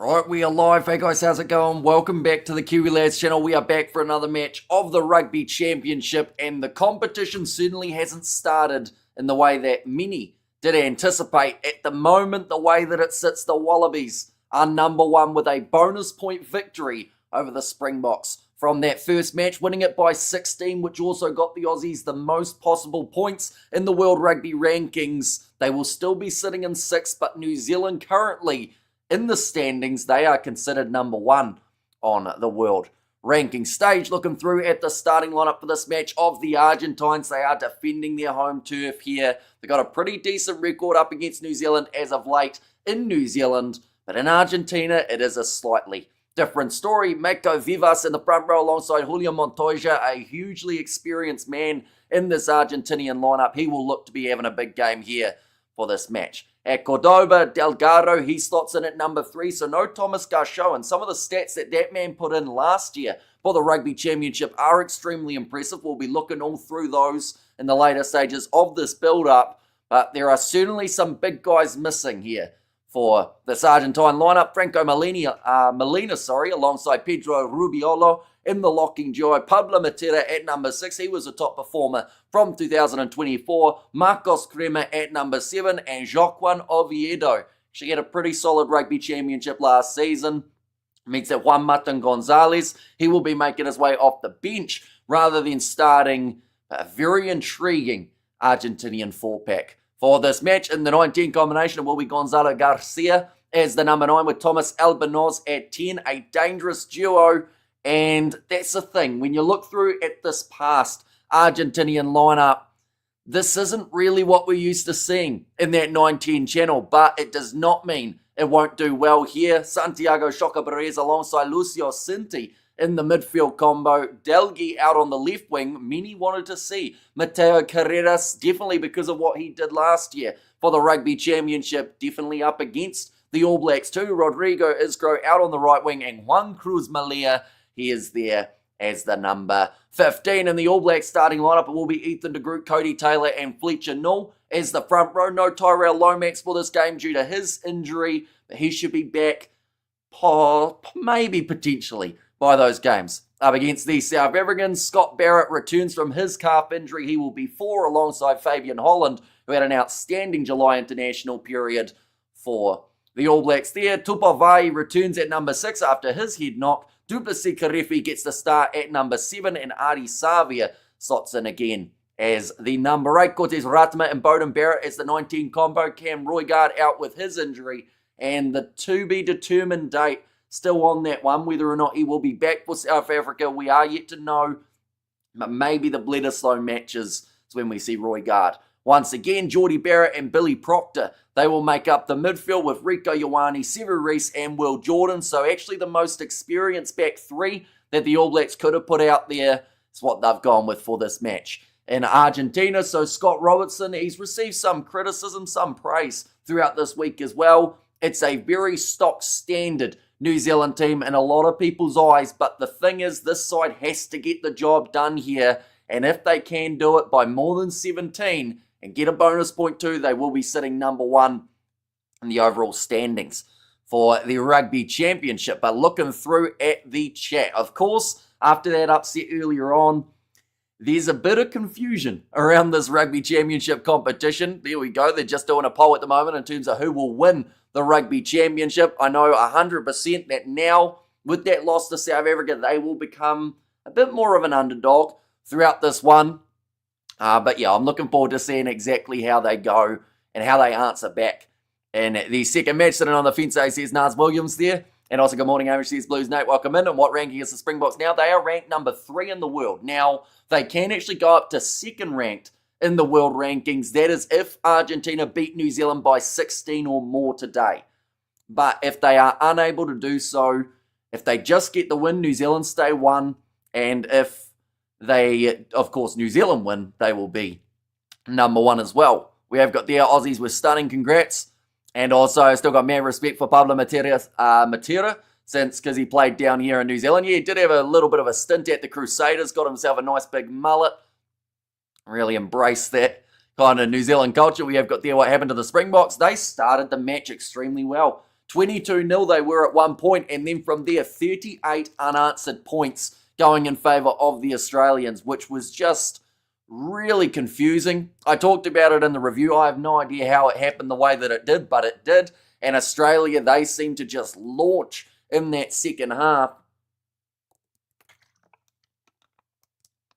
Right, we are live. Hey guys, how's it going? Welcome back to the Kiwi Lads channel. We are back for another match of the Rugby Championship, and the competition certainly hasn't started in the way that many did anticipate. At the moment, the way that it sits, the Wallabies are number one with a bonus point victory over the Springboks from that first match, winning it by 16, which also got the Aussies the most possible points in the World Rugby rankings. They will still be sitting in 6th, but New Zealand currently in the standings, they are considered number one on the world ranking stage. Looking through at the starting lineup for this match of the Argentines, they are defending their home turf here. They've got a pretty decent record up against New Zealand as of late in New Zealand, but in Argentina, it is a slightly different story. Mako Vivas in the front row alongside Julian Montoya, a hugely experienced man in this Argentinian lineup. He will look to be having a big game here for this match. At Cordoba, Delgado, he slots in at number 3, so no Thomas Garchot. And some of the stats that man put in last year for the Rugby Championship are extremely impressive. We'll be looking all through those in the later stages of this build-up. But there are certainly some big guys missing here for this Argentine lineup. Franco Molina, alongside Pedro Rubiolo in the locking duo. Pablo Matera at number 6. He was a top performer from 2024. Marcos Crema at number 7. And Joaquin Oviedo. She had a pretty solid Rugby Championship last season. Means that Juan Martin Gonzalez, he will be making his way off the bench rather than starting a very intriguing Argentinian 4-pack. For this match, in the 19 combination, it will be Gonzalo Garcia as the number 9 with Thomas Albanoz at 10. A dangerous duo. And that's the thing. When you look through at this past Argentinian lineup, this isn't really what we're used to seeing in that 9-10 channel. But it does not mean it won't do well here. Santiago Shoka Perez alongside Lucio Cinti in the midfield combo. Delgi out on the left wing. Many wanted to see Mateo Carreras, definitely because of what he did last year for the Rugby Championship. Definitely up against the All Blacks too. Rodrigo Isgro out on the right wing, and Juan Cruz Malia, he is there as the number 15. In the All Blacks starting lineup, it will be Ethan de Groot, Cody Taylor, and Fletcher Null as the front row. No Tyrell Lomax for this game due to his injury, but he should be back maybe potentially by those games. Up against the South Africans, Scott Barrett returns from his calf injury. He will be 4 alongside Fabian Holland, who had an outstanding July international period for the All Blacks there. Tupavai returns at number 6 after his head knock. Duplessis Karefi gets the start at number 7, and Adi Savia slots in again as the number 8. Cortez Ratma and Bowden Barrett as the 19 combo. Cam Roygaard out with his injury, and the to-be-determined date still on that one, whether or not he will be back for South Africa. We are yet to know, but maybe the Bledisloe matches is when we see Roygaard. Once again, Geordie Barrett and Billy Proctor, they will make up the midfield with Rico Ioane, Sever Reese, and Will Jordan. So actually the most experienced back 3 that the All Blacks could have put out there is what they've gone with for this match. In Argentina, so Scott Robertson, he's received some criticism, some praise throughout this week as well. It's a very stock standard New Zealand team in a lot of people's eyes, but the thing is, this side has to get the job done here, and if they can do it by more than 17 and get a bonus point too, they will be sitting number 1 in the overall standings for the Rugby Championship. But looking through at the chat, of course, after that upset earlier on, there's a bit of confusion around this Rugby Championship competition. There we go. They're just doing a poll at the moment in terms of who will win the Rugby Championship. I know 100% that now, with that loss to South Africa, they will become a bit more of an underdog throughout this one. But yeah, I'm looking forward to seeing exactly how they go and how they answer back in the second match. Sitting on the fence, says Nars Williams there. And also, good morning, Irish says Blues Nate, welcome in. And what ranking is the Springboks now? They are ranked number 3 in the world. Now, they can actually go up to second ranked in the world rankings. That is if Argentina beat New Zealand by 16 or more today. But if they are unable to do so, if they just get the win, New Zealand stay 1. And if they, of course, New Zealand win, they will be number 1 as well. We have got their Aussies with stunning congrats. And also, I still got mad respect for Pablo Matera, since because he played down here in New Zealand. Yeah, he did have a little bit of a stint at the Crusaders, got himself a nice big mullet. Really embraced that kind of New Zealand culture. We have got there what happened to the Springboks. They started the match extremely well. 22-0 they were at one point, and then from there, 38 unanswered points going in favour of the Australians, which was just really confusing. I talked about it in the review. I have no idea how it happened the way that it did, but it did. And Australia, they seemed to just launch in that second half.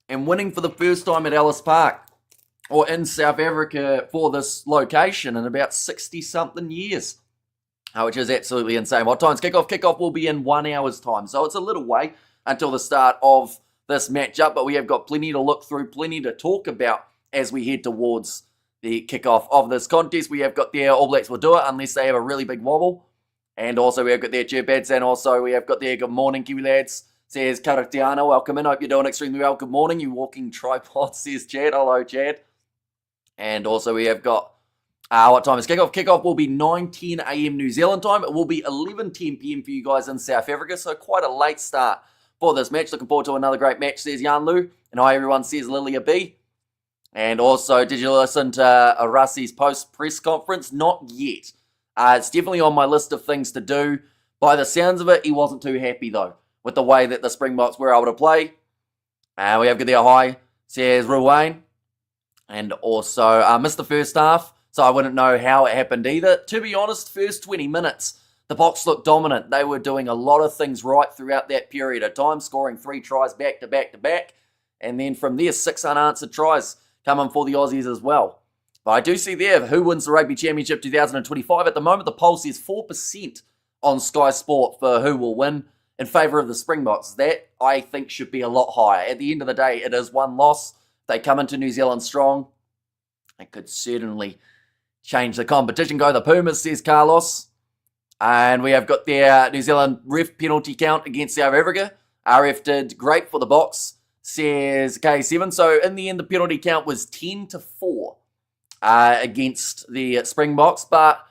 And winning for the first time at Ellis Park, or in South Africa for this location in about 60-something years. Which is absolutely insane. What time's kickoff? Kickoff will be in 1 hour's time. So it's a little way until the start of this matchup, but we have got plenty to look through, plenty to talk about as we head towards the kickoff of this contest. We have got their All Blacks will do it unless they have a really big wobble. And also we have got their Chirpads, and also we have got their good morning, Kiwi lads. Says Karatiana, welcome in. Hope you're doing extremely well. Good morning, you walking tripod, says Chad. Hello, Chad. And also we have got what time is kickoff? Kickoff will be 9:10 a.m. New Zealand time. It will be 11:10 p.m. for you guys in South Africa, so quite a late start for this match. Looking forward to another great match, says Jan Lu. And hi, everyone, says Lilia B. And also, did you listen to Arassi's post-press conference? Not yet. It's definitely on my list of things to do. By the sounds of it, he wasn't too happy, though, with the way that the Springboks were able to play. And we have got there, hi, says Ruane. And also, missed the first half, so I wouldn't know how it happened either. To be honest, first 20 minutes, the Boks looked dominant. They were doing a lot of things right throughout that period of time, scoring 3 tries back to back to back. And then from there, 6 unanswered tries coming for the Aussies as well. But I do see there who wins the Rugby Championship 2025. At the moment, the poll says 4% on Sky Sport for who will win in favour of the Springboks. That, I think, should be a lot higher. At the end of the day, it is one loss. They come into New Zealand strong. It could certainly change the competition. Go the Pumas, says Carlos. And we have got their New Zealand ref penalty count against South Africa. RF did great for the Boks, says K7. So in the end, the penalty count was 10-4 against the Springboks. But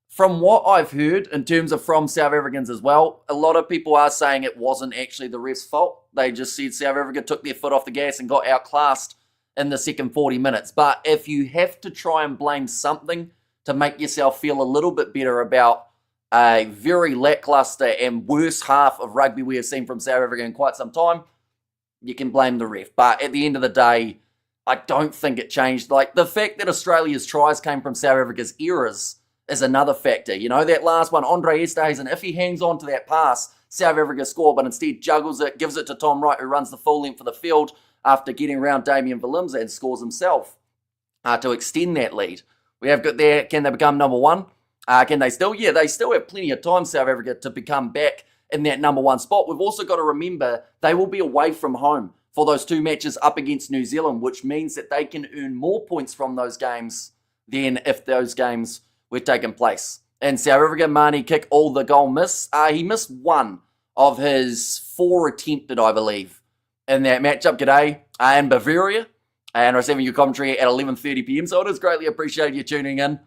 from what I've heard, in terms of from South Africans as well, a lot of people are saying it wasn't actually the ref's fault. They just said South Africa took their foot off the gas and got outclassed in the second 40 minutes. But if you have to try and blame something to make yourself feel a little bit better about a very lackluster and worse half of rugby we have seen from South Africa in quite some time, you can blame the ref. But at the end of the day, I don't think it changed. Like, the fact that Australia's tries came from South Africa's errors is another factor. You know, that last one, Andre Esterhuizen, if he hangs on to that pass, South Africa score, but instead juggles it, gives it to Tom Wright, who runs the full length of the field after getting around Damien Willemse and scores himself to extend that lead. We have got there, can they become number one? Can they still? Yeah, they still have plenty of time, South Africa, to become back in that number one spot. We've also got to remember they will be away from home for those 2 matches up against New Zealand, which means that they can earn more points from those games than if those games were taking place. In South Africa, Mani kick all the goal miss. He missed 1 of his 4 attempted, I believe, in that matchup. G'day, in Bavaria, and receiving your commentary at 11:30 p.m. So it is greatly appreciated you tuning in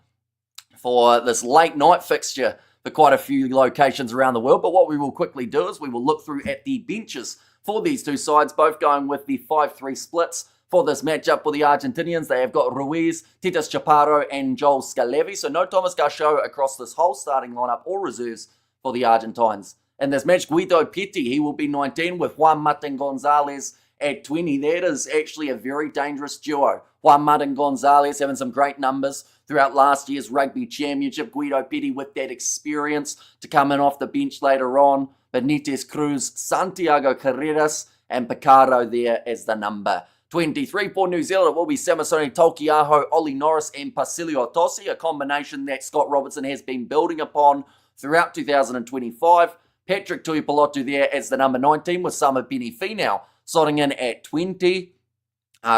for this late night fixture for quite a few locations around the world. But what we will quickly do is we will look through at the benches for these two sides, both going with the 5-3 splits for this matchup for the Argentinians. They have got Ruiz, Titus Chaparro, and Joel Scalavi. So no Thomas Garchot across this whole starting lineup or reserves for the Argentines. In this match, Guido Petty, he will be 19 with Juan Martin Gonzalez at 20. That is actually a very dangerous duo. Juan Martin Gonzalez having some great numbers throughout last year's Rugby Championship. Guido Petty with that experience to come in off the bench later on. Benitez Cruz, Santiago Carreras, and Picaro there as the number 23. For New Zealand, it will be Samisoni Tolkiaho, Ollie Norris, and Pasilio Tosi, a combination that Scott Robertson has been building upon throughout 2025. Patrick Tuipulotu there as the number 19 with Sama Penny-Finau slotting in at 20.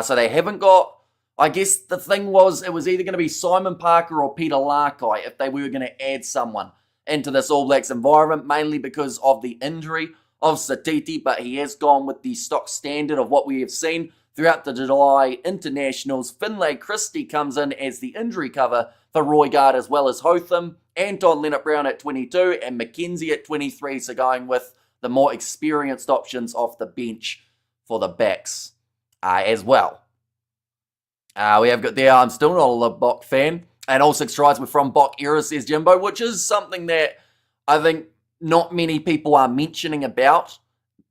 So they haven't got, I guess the thing was, it was either going to be Simon Parker or Peter Larkai if they were going to add someone into this All Blacks environment, mainly because of the injury of Satiti, but he has gone with the stock standard of what we have seen throughout the July internationals. Finlay Christie comes in as the injury cover for Roygaard as well as Hotham. Anton Leonard-Brown at 22 and McKenzie at 23, so going with the more experienced options off the bench for the backs as well. We have got there, I'm still not a Bok fan, and all 6 tries were from Bok era, says Jimbo, which is something that I think not many people are mentioning about.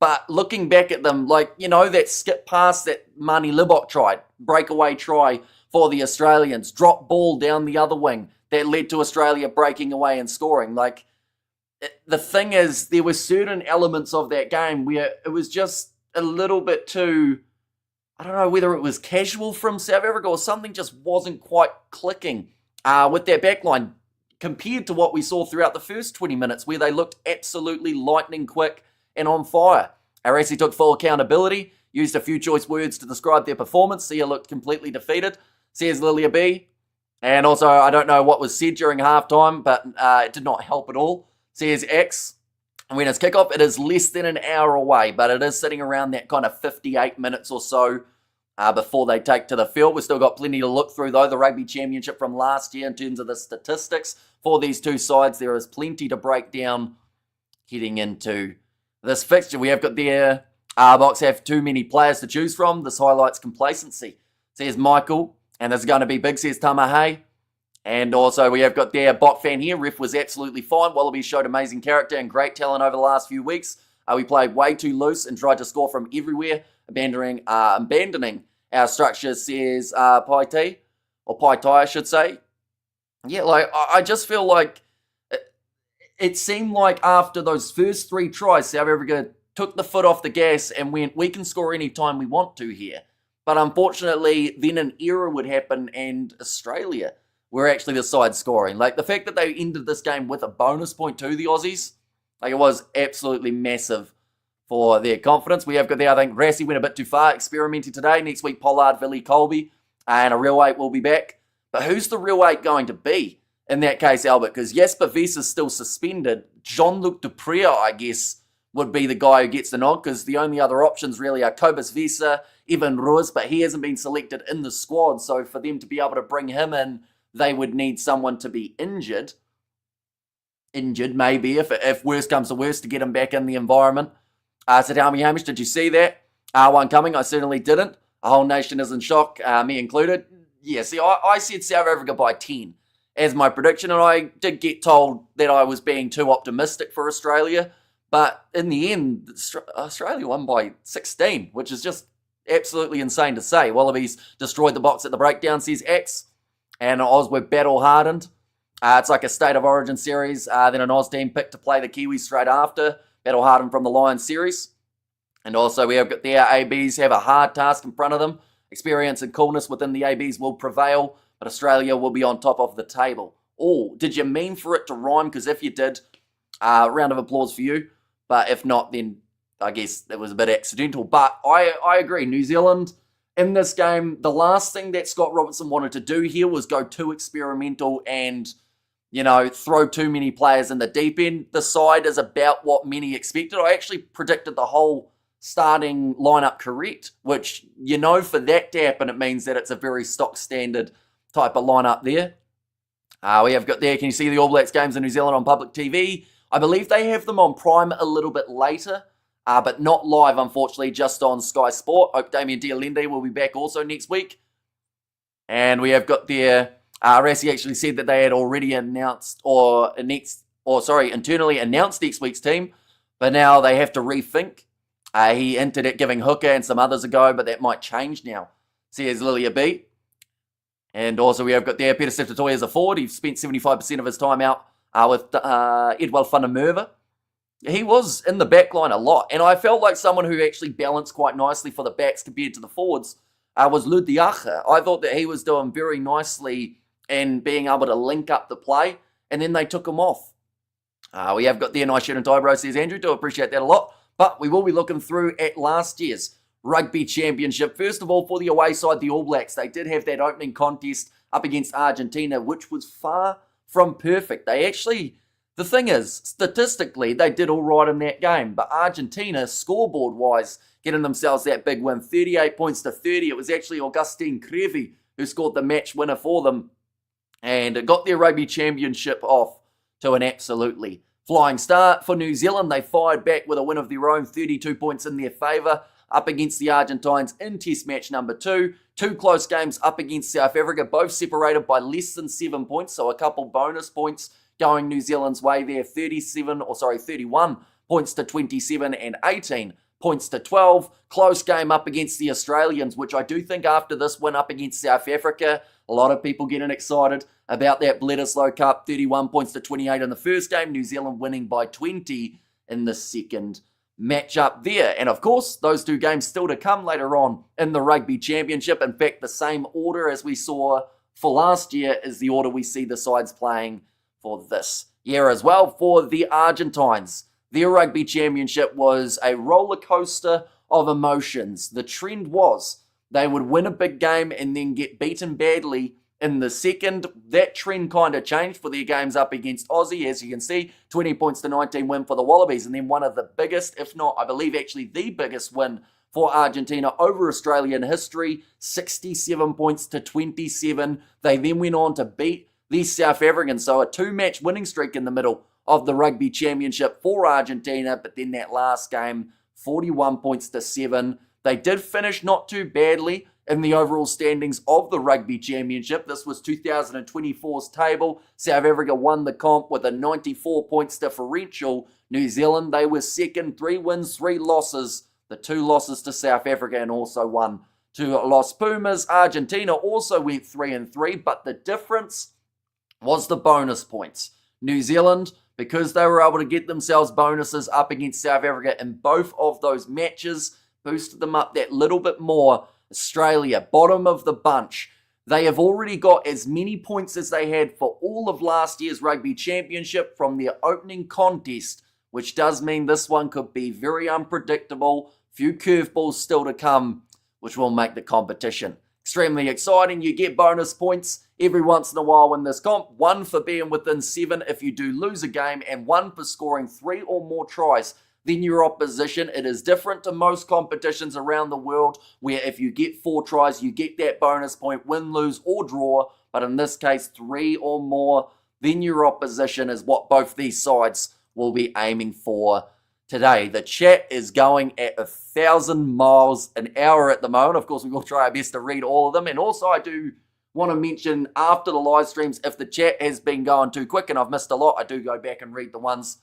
But looking back at them, like, that skip pass that Marnie Libok tried, breakaway try for the Australians, drop ball down the other wing that led to Australia breaking away and scoring. Like, the thing is, there were certain elements of that game where it was just a little bit too, I don't know whether it was casual from South Africa or something just wasn't quite clicking with their backline compared to what we saw throughout the first 20 minutes where they looked absolutely lightning quick and on fire. Arasi took full accountability, used a few choice words to describe their performance. Sia looked completely defeated, says Lilia B. And also, I don't know what was said during halftime, but it did not help at all. Says X. And when it's kickoff, it is less than an hour away, but it is sitting around that kind of 58 minutes or so before they take to the field. We've still got plenty to look through, though. The Rugby Championship from last year in terms of the statistics for these two sides, there is plenty to break down heading into this fixture. We have got their box have too many players to choose from. This highlights complacency, says Michael. And this is going to be big, says Tamahe. And also we have got their bot fan here. Ref was absolutely fine. Wallabies showed amazing character and great talent over the last few weeks. We played way too loose and tried to score from everywhere, abandoning our structure, says Pai or Pai Tai, I should say. Yeah, like I just feel like it seemed like after those first 3 tries, South Africa took the foot off the gas and went, we can score any time we want to here. But unfortunately, then an error would happen and Australia were actually the side scoring. Like, the fact that they ended this game with a bonus point to the Aussies, like, it was absolutely massive for their confidence. We have got there, I think, Rassie went a bit too far, experimenting today. Next week, Pollard, Villy, Colby, and a real 8 will be back. But who's the real 8 going to be? In that case, Albert, because Jasper Wiese is still suspended. Jean-Luc Duprea, I guess, would be the guy who gets the nod, because the only other options really are Cobus Wiese, Evan Roos, but he hasn't been selected in the squad, so for them to be able to bring him in, they would need someone to be injured. Injured, maybe, if worse comes to worse, to get him back in the environment. So tell me, Hamish, did you see that one coming? I certainly didn't. A whole nation is in shock, me included. Yeah, see, I said South Africa by 10. As my prediction, and I did get told that I was being too optimistic for Australia, but in the end, Australia won by 16, which is just absolutely insane to say. Wallabies destroyed the box at the breakdown, says X, and Oz were battle-hardened. It's like a State of Origin series, then an Oz team picked to play the Kiwis straight after, battle-hardened from the Lions series. And also we have got their ABs have a hard task in front of them. Experience and coolness within the ABs will prevail, but Australia will be on top of the table. Oh, did you mean for it to rhyme? Because if you did, round of applause for you. But if not, then I guess it was a bit accidental. But I agree. New Zealand, in this game, the last thing that Scott Robertson wanted to do here was go too experimental and, throw too many players in the deep end. The side is about what many expected. I actually predicted the whole starting lineup correct, which, for that to happen, it means that it's a very stock standard type of lineup there. We have got there, can you see the All Blacks games in New Zealand on public TV? I believe they have them on Prime a little bit later, but not live, unfortunately, just on Sky Sport. Hope Damien Dialende will be back also next week. And we have got there, Rassie actually said that they had already announced, internally announced next week's team, but now they have to rethink. He hinted at giving Hooker and some others a go, but that might change now, says Lilia B. And also we have got there Peter Steph-Totoy as a forward. He spent 75% of his time out with Edwald van der Merwe. He was in the back line a lot, and I felt like someone who actually balanced quite nicely for the backs compared to the forwards was Ludiacha. I thought that he was doing very nicely in being able to link up the play, and then they took him off. We have got there Nice Shirt and Tie Bro, says Andrew. Do appreciate that a lot. But we will be looking through at last year's Rugby Championship. First of all, for the away side, the All Blacks, they did have that opening contest up against Argentina, which was far from perfect. They actually, the thing is, statistically, they did all right in that game. But Argentina, scoreboard-wise, getting themselves that big win, 38 points to 30. It was actually Augustine Crevi who scored the match winner for them. And it got their Rugby Championship off to an absolutely flying start. For New Zealand, they fired back with a win of their own, 32 points in their favour, up against the Argentines in Test match number 2. 2 close games up against South Africa, both separated by less than 7 points, so a couple bonus points going New Zealand's way there. 31 points to 27 and 18 points to 12. Close game up against the Australians, which I do think after this win up against South Africa, a lot of people getting excited about that Bledisloe Cup. 31 points to 28 in the first game. New Zealand winning by 20 in the second matchup there. And of course, those two games still to come later on in the Rugby Championship. In fact, the same order as we saw for last year is the order we see the sides playing for this year as well. For the Argentines, their Rugby Championship was a roller coaster of emotions. The trend was they would win a big game and then get beaten badly in the second. That trend kind of changed for their games up against Aussie. As you can see, 20 points to 19 win for the Wallabies. And then one of the biggest, if not, I believe actually the biggest win for Argentina over Australia in history, 67 points to 27. They then went on to beat the South Africans. So a 2-match winning streak in the middle of the Rugby Championship for Argentina. But then that last game, 41 points to 7. They did finish not too badly in the overall standings of the Rugby Championship. This was 2024's table. South Africa won the comp with a 94 points differential. New Zealand, they were second, 3 wins, 3 losses. The 2 losses to South Africa and also one to Los Pumas. Argentina also went 3-3, but the difference was the bonus points. New Zealand, because they were able to get themselves bonuses up against South Africa in both of those matches, boosted them up that little bit more. Australia, bottom of the bunch. They have already got as many points as they had for all of last year's Rugby Championship from their opening contest, which does mean this one could be very unpredictable. Few curveballs still to come, which will make the competition extremely exciting. You get bonus points every once in a while in this comp. 1 for being within 7 if you do lose a game, and 1 for scoring 3 or more tries than your opposition. It is different to most competitions around the world where if you get 4 tries, you get that bonus point, win, lose, or draw. But in this case, 3 or more than your opposition is what both these sides will be aiming for today. The chat is going at 1,000 miles an hour at the moment. Of course, we will try our best to read all of them. And also, I do want to mention after the live streams, if the chat has been going too quick and I've missed a lot, I do go back and read the ones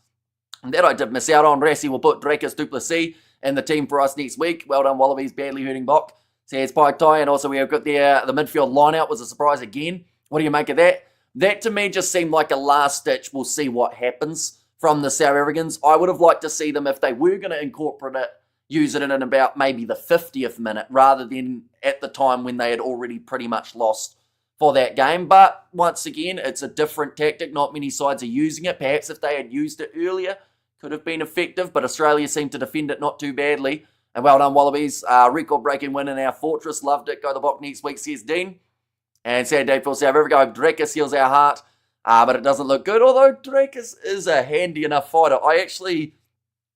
that I did miss out on. Rassi will put Dracus Duplessis in the team for us next week. Well done, Wallabies. Badly hurting Bok. Says Pike Tai. And also we have got the midfield line-out was a surprise again. What do you make of that? That to me just seemed like a last stitch. We'll see what happens from the South Africans. I would have liked to see them, if they were going to incorporate it, use it in about maybe the 50th minute rather than at the time when they had already pretty much lost for that game. But once again, it's a different tactic. Not many sides are using it. Perhaps if they had used it earlier, could have been effective, but Australia seemed to defend it not too badly. And well done, Wallabies. Record-breaking win in our fortress. Loved it. Go the Bok next week, says Dean. And sad day for South Africa. Dracus heals our heart, but it doesn't look good. Although Dracus is a handy enough fighter. I actually,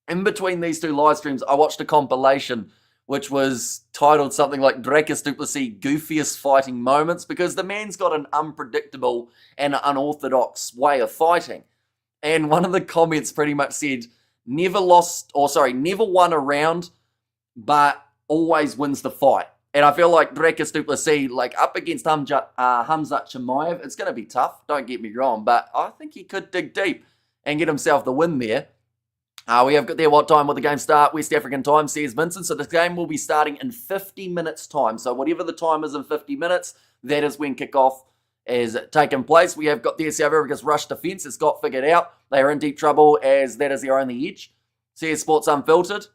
in between these two live streams, I watched a compilation which was titled something like Dracus Duplessis Goofiest Fighting Moments, because the man's got an unpredictable and unorthodox way of fighting. And one of the comments pretty much said, never won a round, but always wins the fight. And I feel like Dracus Duplessis, like up against Hamzat Chimaev, it's going to be tough, don't get me wrong, but I think he could dig deep and get himself the win there. We have got there, what time will the game start? West African time, says Vincent. So the game will be starting in 50 minutes time. So whatever the time is in 50 minutes, that is when kickoff is taking place. We have got there South Africa's rush defence. It's got figured out. They are in deep trouble as that is their only edge. Says Sports Unfiltered.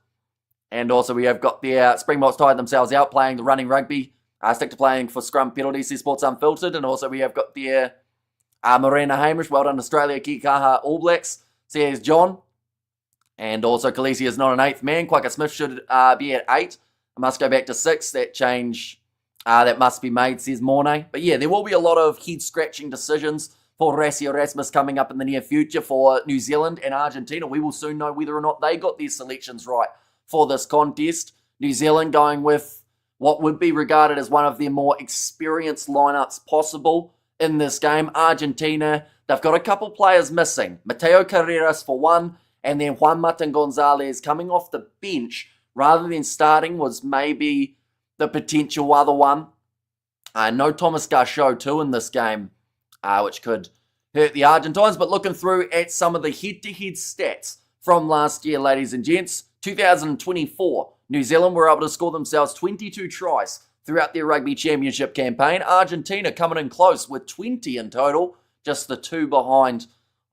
And also we have got their Springboks tied themselves out playing the running rugby. Stick to playing for scrum penalties, says Sports Unfiltered. And also we have got their Morena Hamish. Well done, Australia. Kikaha All Blacks, says John. And also Khaleesi is not an 8th man. Quacker Smith should be at 8. I must go back to 6. That change that must be made, says Mornay. But yeah, there will be a lot of head-scratching decisions for Rassi Erasmus coming up in the near future for New Zealand and Argentina. We will soon know whether or not they got their selections right for this contest. New Zealand going with what would be regarded as one of their more experienced lineups possible in this game. Argentina, they've got a couple players missing. Mateo Carreras for one, and then Juan Martin Gonzalez coming off the bench rather than starting was maybe the potential other one. No Thomas Garchot too in this game, which could hurt the Argentines. But looking through at some of the head-to-head stats from last year, ladies and gents, 2024, New Zealand were able to score themselves 22 tries throughout their Rugby Championship campaign. Argentina coming in close with 20 in total, just the 2 behind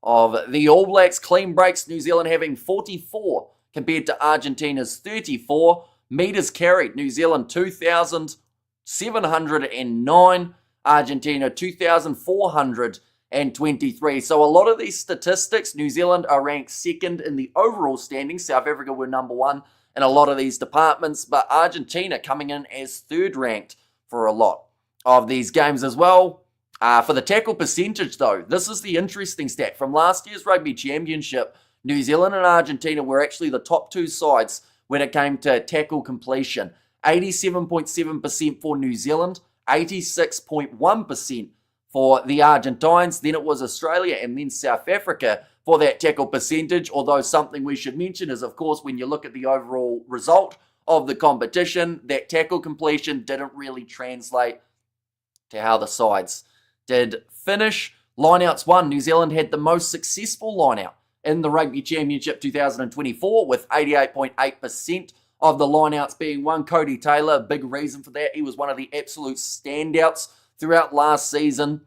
of the All Blacks. Clean breaks, New Zealand having 44 compared to Argentina's 34. Meters carried, New Zealand 2,709, Argentina 2,423. So a lot of these statistics, New Zealand are ranked second in the overall standings. South Africa were number 1 in a lot of these departments, but Argentina coming in as third ranked for a lot of these games as well. For the tackle percentage though, this is the interesting stat. From last year's Rugby Championship, New Zealand and Argentina were actually the top 2 sides when it came to tackle completion. 87.7% for New Zealand, 86.1% for the Argentines. Then it was Australia and then South Africa for that tackle percentage, although something we should mention is, of course, when you look at the overall result of the competition, that tackle completion didn't really translate to how the sides did finish. Lineouts won. New Zealand had the most successful lineout in the Rugby Championship 2024 with 88.8% of the lineouts being won. Cody Taylor, a big reason for that. He was one of the absolute standouts throughout last season.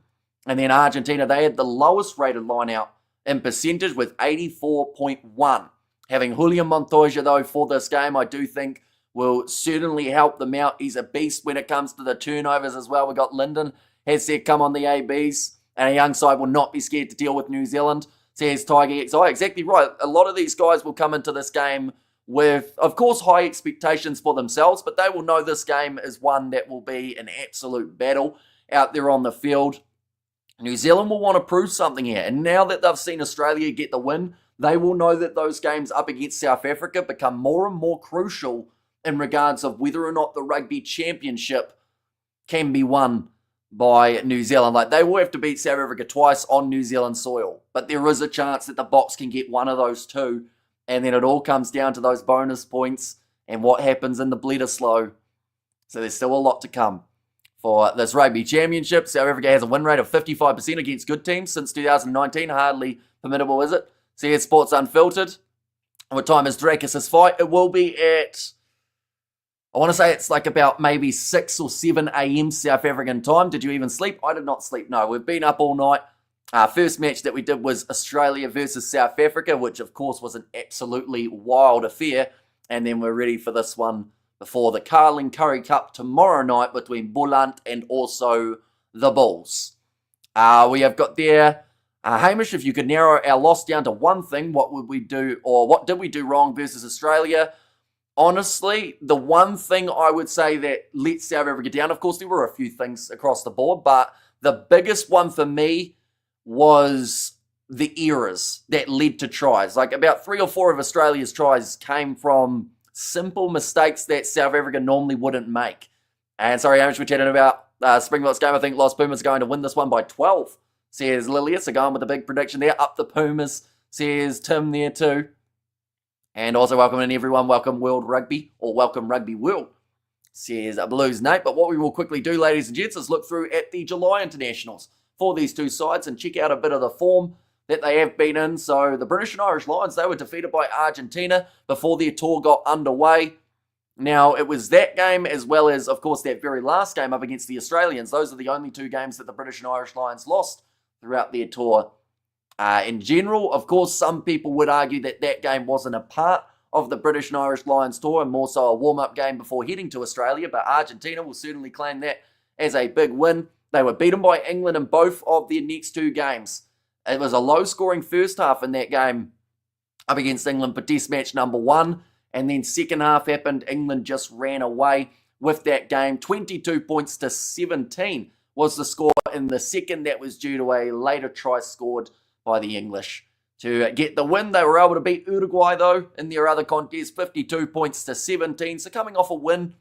And then Argentina, they had the lowest rated lineout in percentage with 84.1. Having Julian Montoya, though, for this game, I do think will certainly help them out. He's a beast when it comes to the turnovers as well. We got Linden has said come on the ABs, and a young side will not be scared to deal with New Zealand, says Tiger XI. Exactly right. A lot of these guys will come into this game with, of course, high expectations for themselves, but they will know this game is one that will be an absolute battle out there on the field. New Zealand will want to prove something here, and now that they've seen Australia get the win, they will know that those games up against South Africa become more and more crucial in regards of whether or not the Rugby Championship can be won by New Zealand. Like, they will have to beat South Africa twice on New Zealand soil, but there is a chance that the Box can get one of those two, and then it all comes down to those bonus points and what happens in the Bledisloe. So there's still a lot to come for this Rugby Championship. South Africa has a win rate of 55% against good teams since 2019. Hardly permittable, is it? CS Sports Unfiltered. What time is Drakis' fight? It will be at, I want to say it's like about maybe 6 or 7 a.m. South African time. Did you even sleep? I did not sleep, no. We've been up all night. First match that we did was Australia versus South Africa, which of course was an absolutely wild affair. And then we're ready for this one before the Carling Curry Cup tomorrow night between Bullant and also the Bulls. We have got there, Hamish, if you could narrow our loss down to one thing, what would we do, or what did we do wrong versus Australia? Honestly, the one thing I would say that let South Africa down, of course there were a few things across the board, but the biggest one for me was the errors that led to tries. Like about 3 or 4 of Australia's tries came from simple mistakes that South Africa normally wouldn't make. And sorry, Hamish, we're chatting about Springboks game. I think Los Pumas are going to win this one by 12, says Lilius. So going with a big prediction there. Up the Pumas, says Tim there too. And also welcome in everyone. Welcome World Rugby, or welcome Rugby World, says Blues Nate. But what we will quickly do, ladies and gents, is look through at the July internationals for these two sides and check out a bit of the form that they have been in. So the British and Irish Lions, they were defeated by Argentina before their tour got underway. Now, it was that game as well as, of course, that very last game up against the Australians. Those are the only 2 games that the British and Irish Lions lost throughout their tour. In general, of course, some people would argue that that game wasn't a part of the British and Irish Lions tour and more so a warm-up game before heading to Australia, but Argentina will certainly claim that as a big win. They were beaten by England in both of their next 2 games. It was a low-scoring first half in that game up against England for test match number 1, and then second half happened. England just ran away with that game. 22 points to 17 was the score in the second. That was due to a later try scored by the English to get the win. They were able to beat Uruguay, though, in their other contest, 52 points to 17. So coming off a win,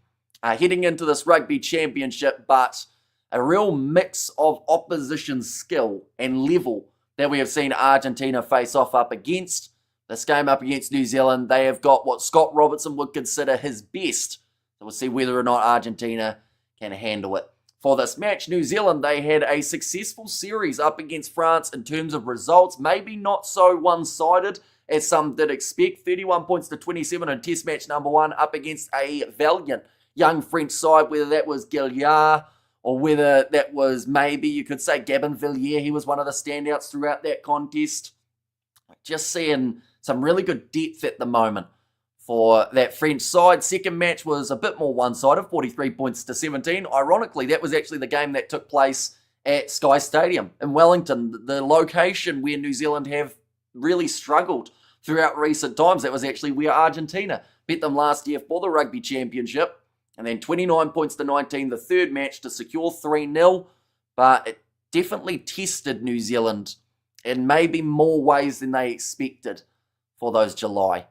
heading into this Rugby Championship, but a real mix of opposition skill and level that we have seen Argentina face off up against. This game up against New Zealand, they have got what Scott Robertson would consider his best. So we'll see whether or not Argentina can handle it for this match. New Zealand, they had a successful series up against France in terms of results. Maybe not so one-sided as some did expect. 31 points to 27 in Test match number 1 up against a valiant young French side, whether that was Gilliard or whether that was maybe, you could say, Gabin Villiers. He was one of the standouts throughout that contest. Just seeing some really good depth at the moment for that French side. Second match was a bit more one-sided, 43 points to 17. Ironically, that was actually the game that took place at Sky Stadium in Wellington, the location where New Zealand have really struggled throughout recent times. That was actually where Argentina beat them last year for the Rugby Championship. And then 29 points to 19, the third match to secure 3-0. But it definitely tested New Zealand in maybe more ways than they expected for those July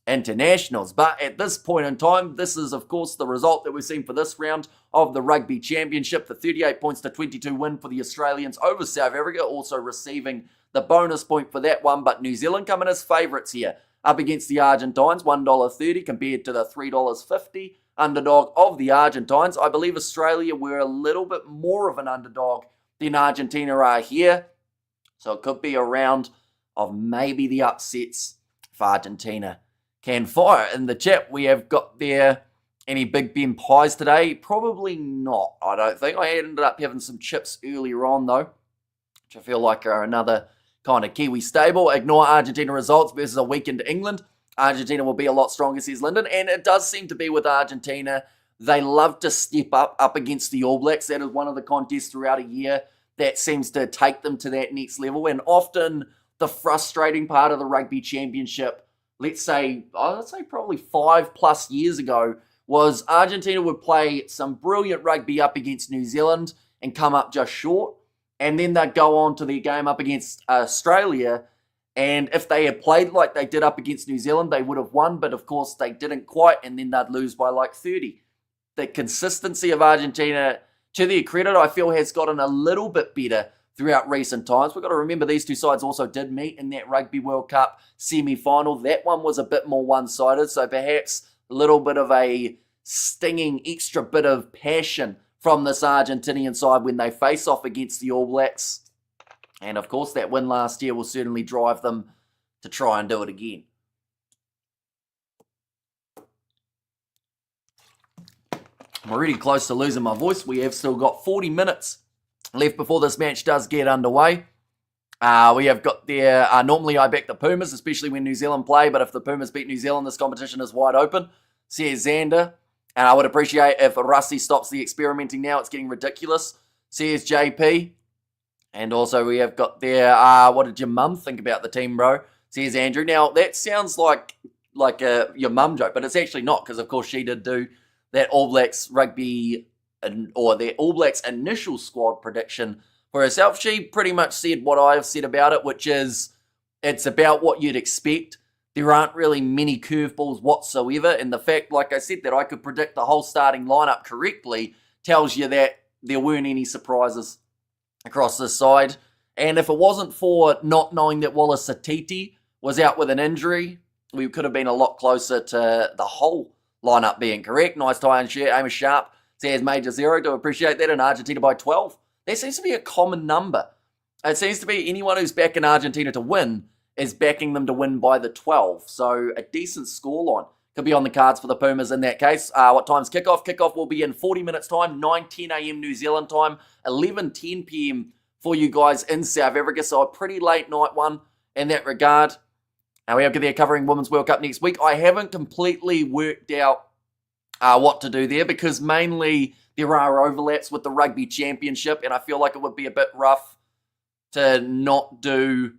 internationals. But at this point in time, this is, of course, the result that we've seen for this round of the Rugby Championship. The 38 points to 22 win for the Australians over South Africa, also receiving the bonus point for that one. But New Zealand coming as favourites here up against the Argentines, $1.30 compared to the $3.50 underdog of the Argentines. I believe Australia were a little bit more of an underdog than Argentina are here. So it could be a round of maybe the upsets if Argentina can fire. In the chat, we have got there any Big Ben pies today. Probably not, I don't think. I ended up having some chips earlier on, though, which I feel like are another kind of Kiwi staple. Ignore Argentina results versus a weakened England. Argentina will be a lot stronger, says Lyndon. And it does seem to be with Argentina. They love to step up against the All Blacks. That is one of the contests throughout a year that seems to take them to that next level. And often the frustrating part of the Rugby Championship, let's say probably 5+ years ago, was Argentina would play some brilliant rugby up against New Zealand and come up just short. And then they'd go on to their game up against Australia. And if they had played like they did up against New Zealand, they would have won. But of course, they didn't quite. And then they'd lose by like 30. The consistency of Argentina, to their credit, I feel has gotten a little bit better throughout recent times. We've got to remember these two sides also did meet in that Rugby World Cup semi-final. That one was a bit more one-sided. So perhaps a little bit of a stinging extra bit of passion from this Argentinian side when they face off against the All Blacks. And of course, that win last year will certainly drive them to try and do it again. I'm already close to losing my voice. We have still got 40 minutes left before this match does get underway. We have got there, normally I back the Pumas, especially when New Zealand play, but if the Pumas beat New Zealand, this competition is wide open, says Xander. And I would appreciate if Rusty stops the experimenting now. It's getting ridiculous, says JP. And also we have got there, what did your mum think about the team, bro? Says Andrew. Now, that sounds like your mum joke, but it's actually not, because of course she did do that All Blacks rugby, or their All Blacks initial squad prediction for herself. She pretty much said what I have said about it, which is it's about what you'd expect. There aren't really many curveballs whatsoever, and the fact, like I said, that I could predict the whole starting lineup correctly tells you that there weren't any surprises across this side. And if it wasn't for not knowing that Wallace Satiti was out with an injury, we could have been a lot closer to the whole lineup being correct. Nice tie and share. Amos Sharp says major 0. Do appreciate that. And Argentina by 12. That seems to be a common number. It seems to be anyone who's backing Argentina to win is backing them to win by the 12. So a decent scoreline could be on the cards for the Pumas in that case. What time's kickoff? Kickoff will be in 40 minutes time, 9:10 a.m. New Zealand time, 11:10 p.m. for you guys in South Africa. So a pretty late night one in that regard. We have there covering Women's World Cup next week. I haven't completely worked out what to do there, because mainly there are overlaps with the Rugby Championship, and I feel like it would be a bit rough to not do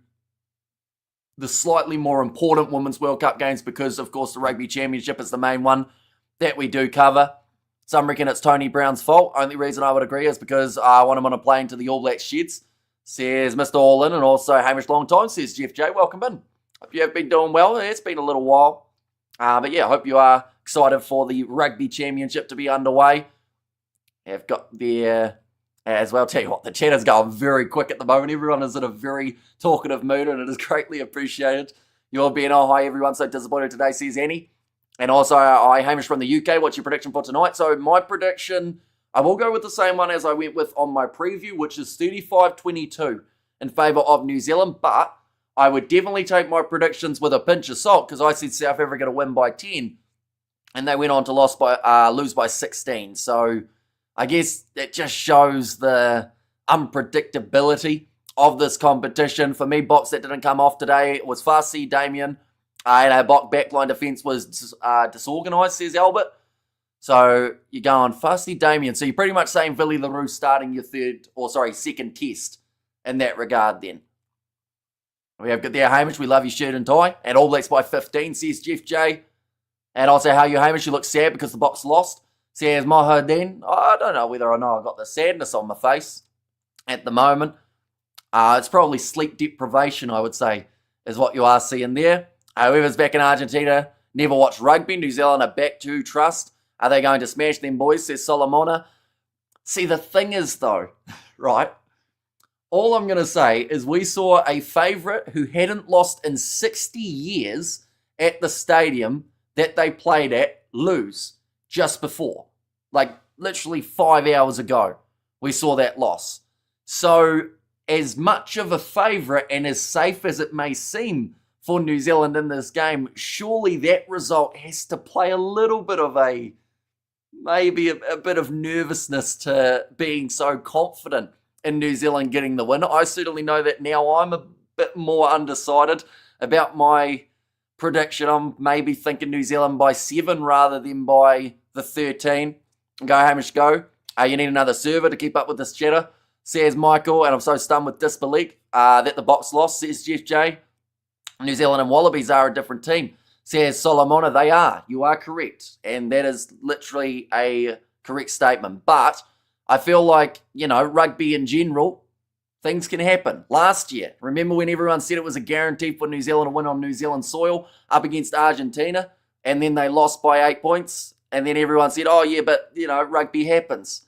the slightly more important Women's World Cup games, because, of course, the Rugby Championship is the main one that we do cover. Some reckon it's Tony Brown's fault. Only reason I would agree is because I want him on a plane to the All Blacks sheds, says Mr. All In, and also Hamish Longtime, says Jeff J. Welcome in. Hope you have been doing well. It's been a little while. But yeah, I hope you are excited for the Rugby Championship to be underway. I've got there as well. Tell you what, the chat is going very quick at the moment. Everyone is in a very talkative mood, and it is greatly appreciated. You're being, oh, hi everyone, so disappointed today, says Annie. And also, hi Hamish from the UK, what's your prediction for tonight? So my prediction I will go with the same one as I went with on my preview, which is 35-22 in favour of New Zealand, but I would definitely take my predictions with a pinch of salt because I said South Africa to win by 10, and they went on to lose by 16. So I guess it just shows the unpredictability of this competition. For me, box that didn't come off today was Farsi Damien, and our backline defence was disorganised, says Albert. So you're going Farsi Damien. So you're pretty much saying Billy LaRue starting your second test in that regard then. We have got there Hamish, we love your shirt and tie. And All Blacks by 15, says Jeff J. And I'll say, how you Hamish? You look sad because the box lost. Says Mahadin. I don't know whether or not I've got the sadness on my face at the moment. It's probably sleep deprivation, I would say, is what you are seeing there. Whoever's back in Argentina never watched rugby. New Zealand are back to trust. Are they going to smash them boys, says Solomona. See, the thing is, though, right, all I'm going to say is we saw a favourite who hadn't lost in 60 years at the stadium that they played at lose just before. Like, literally 5 hours ago, we saw that loss. So, as much of a favourite and as safe as it may seem for New Zealand in this game, surely that result has to play a little bit of maybe a bit of nervousness to being so confident in New Zealand getting the win. I certainly know that now I'm a bit more undecided about my prediction. I'm maybe thinking New Zealand by 7 rather than by the 13. Go Hamish, go. You need another server to keep up with this chatter, says Michael, and I'm so stunned with disbelief that the box lost, says Jeff J. New Zealand and Wallabies are a different team, says Solomona. They are. You are correct. And that is literally a correct statement. But I feel like, rugby in general, things can happen. Last year, remember when everyone said it was a guarantee for New Zealand to win on New Zealand soil up against Argentina, and then they lost by 8 points, and then everyone said, oh yeah, but, rugby happens.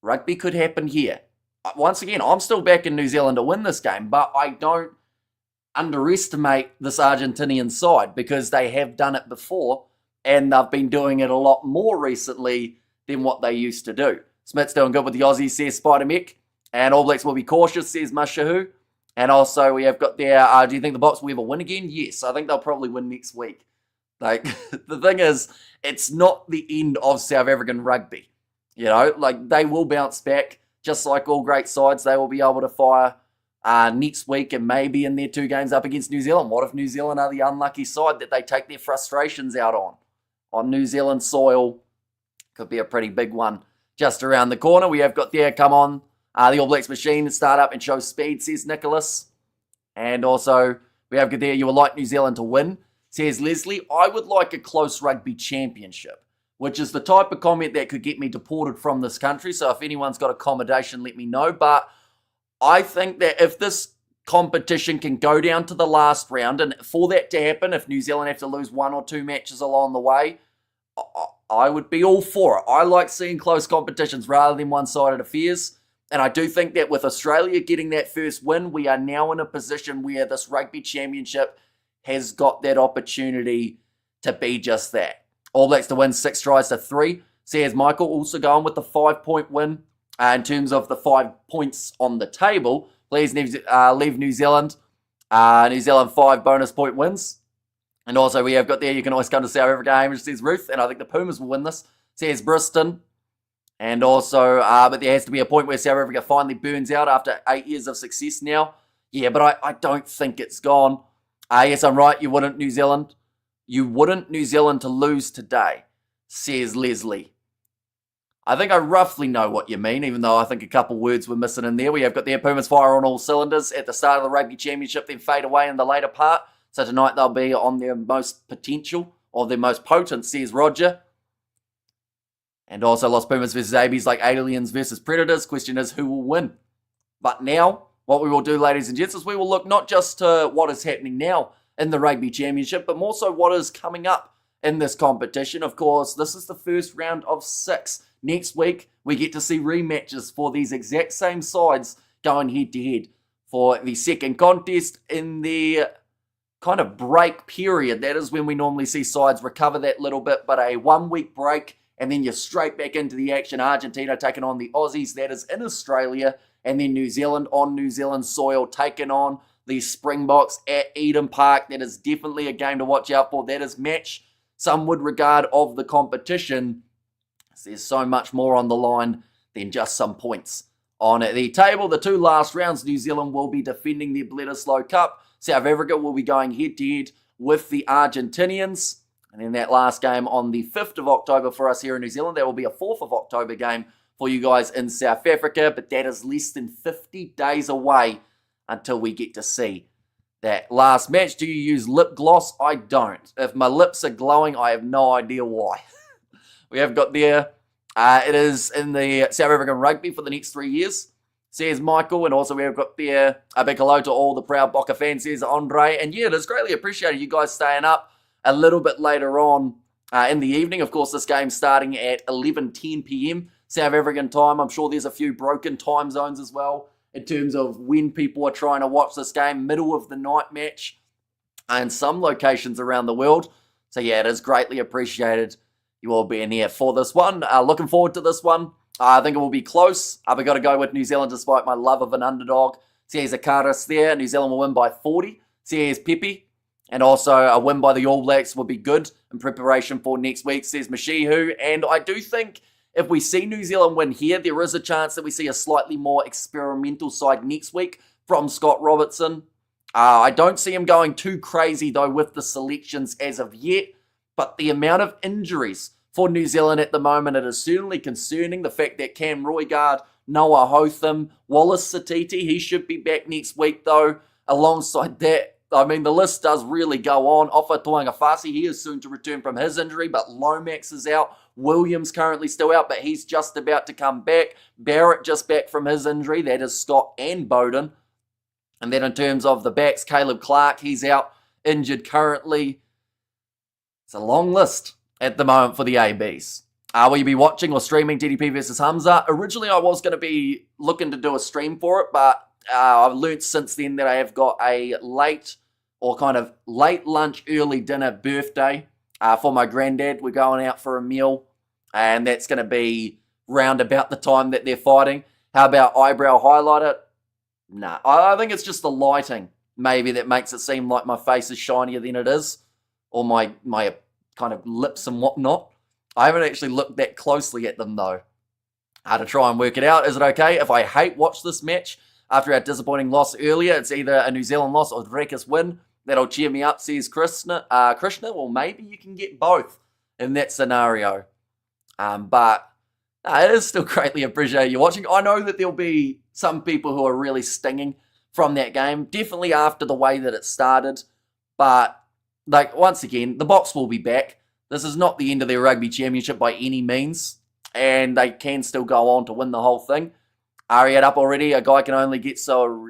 Rugby could happen here. Once again, I'm still backing New Zealand to win this game, but I don't underestimate this Argentinian side because they have done it before, and they've been doing it a lot more recently than what they used to do. Smith's doing good with the Aussies, says Spider-Mech. And All Blacks will be cautious, says Mashahu. And also we have got there, do you think the Box will ever win again? Yes, I think they'll probably win next week. Like, the thing is, it's not the end of South African rugby. They will bounce back. Just like all great sides, they will be able to fire next week and maybe in their 2 games up against New Zealand. What if New Zealand are the unlucky side that they take their frustrations out on New Zealand soil? Could be a pretty big one. Just around the corner, we have got there, come on, the All Blacks machine start up and show speed, says Nicholas. And also, we have got there, you would like New Zealand to win, says Leslie. I would like a close rugby championship, which is the type of comment that could get me deported from this country. So if anyone's got accommodation, let me know. But I think that if this competition can go down to the last round, and for that to happen, if New Zealand have to lose 1 or 2 matches along the way, I would be all for it. I like seeing close competitions rather than one-sided affairs. And I do think that with Australia getting that first win, we are now in a position where this Rugby Championship has got that opportunity to be just that. All Blacks to win 6-3, says Michael. Also going with the 5-point win in terms of the 5 points on the table. Please leave New Zealand. New Zealand 5 bonus point wins. And also we have got there, you can always come to South Africa game, which says Ruth, and I think the Pumas will win this, says Briston. And also, but there has to be a point where South Africa finally burns out after 8 years of success now. Yeah, but I don't think it's gone. Yes, I'm right, you wouldn't New Zealand. You wouldn't New Zealand to lose today, says Leslie. I think I roughly know what you mean, even though I think a couple words were missing in there. We have got their Pumas fire on all cylinders at the start of the Rugby Championship, then fade away in the later part. So tonight they'll be on their most potential, or their most potent, says Roger. And also Los Pumas versus ABs like aliens versus predators. Question is, who will win? But now, what we will do, ladies and gents, is we will look not just to what is happening now in the Rugby Championship, but more so what is coming up in this competition. Of course, this is the first round of 6. Next week, we get to see rematches for these exact same sides going head-to-head for the second contest in the kind of break period. That is when we normally see sides recover that little bit, but a 1 week break and then you're straight back into the action. Argentina taking on the Aussies, that is in Australia, and then New Zealand on New Zealand soil taking on the Springboks at Eden Park. That is definitely a game to watch out for. That is match, some would regard, of the competition. There's so much more on the line than just some points. On the table, the two last rounds, New Zealand will be defending their Bledisloe Cup. South Africa will be going head-to-head with the Argentinians. And then that last game on the 5th of October for us here in New Zealand, that will be a 4th of October game for you guys in South Africa. But that is less than 50 days away until we get to see that last match. Do you use lip gloss? I don't. If my lips are glowing, I have no idea why. We have got there, it is in the South African rugby for the next 3 years, says Michael. And also we have got there a big hello to all the proud Boca fans, says Andre. And yeah, it is greatly appreciated you guys staying up a little bit later on in the evening. Of course, this game's starting at 11:10 p.m. South African time. I'm sure there's a few broken time zones as well in terms of when people are trying to watch this game. Middle of the night match in some locations around the world. So yeah, it is greatly appreciated you all being here for this one. Looking forward to this one. I think it will be close. We've got to go with New Zealand despite my love of an underdog. Says Akaris there. New Zealand will win by 40. Says Pepe. And also a win by the All Blacks would be good in preparation for next week, says Mashihu. And I do think if we see New Zealand win here, there is a chance that we see a slightly more experimental side next week from Scott Robertson. I don't see him going too crazy, though, with the selections as of yet. But the amount of injuries for New Zealand at the moment, it is certainly concerning. The fact that Cam Roigard, Noah Hotham, Wallace Satiti, he should be back next week, though. Alongside that, I mean, the list does really go on. Ofa Tuangafasi, he is soon to return from his injury, but Lomax is out. Williams currently still out, but he's just about to come back. Barrett just back from his injury. That is Scott and Bowden. And then in terms of the backs, Caleb Clark, he's out, injured currently. It's a long list at the moment for the ABs. Will you be watching or streaming DDP versus Hamza? Originally, I was going to be looking to do a stream for it, but I've learnt since then that I have got a late lunch, early dinner birthday for my granddad. We're going out for a meal, and that's going to be round about the time that they're fighting. How about eyebrow highlighter? Nah, I think it's just the lighting maybe that makes it seem like my face is shinier than it is, or my kind of lips and whatnot. I haven't actually looked that closely at them, though, to try and work it out. Is it okay if I watch this match after our disappointing loss earlier? It's either a New Zealand loss or Drekas win. That'll cheer me up, says Krishna. Well, maybe you can get both in that scenario. But it is still greatly appreciated you watching. I know that there'll be some people who are really stinging from that game, definitely after the way that it started. But once again, the Boks will be back. This is not the end of their Rugby Championship by any means, and they can still go on to win the whole thing. Ariad up already. A guy can only get so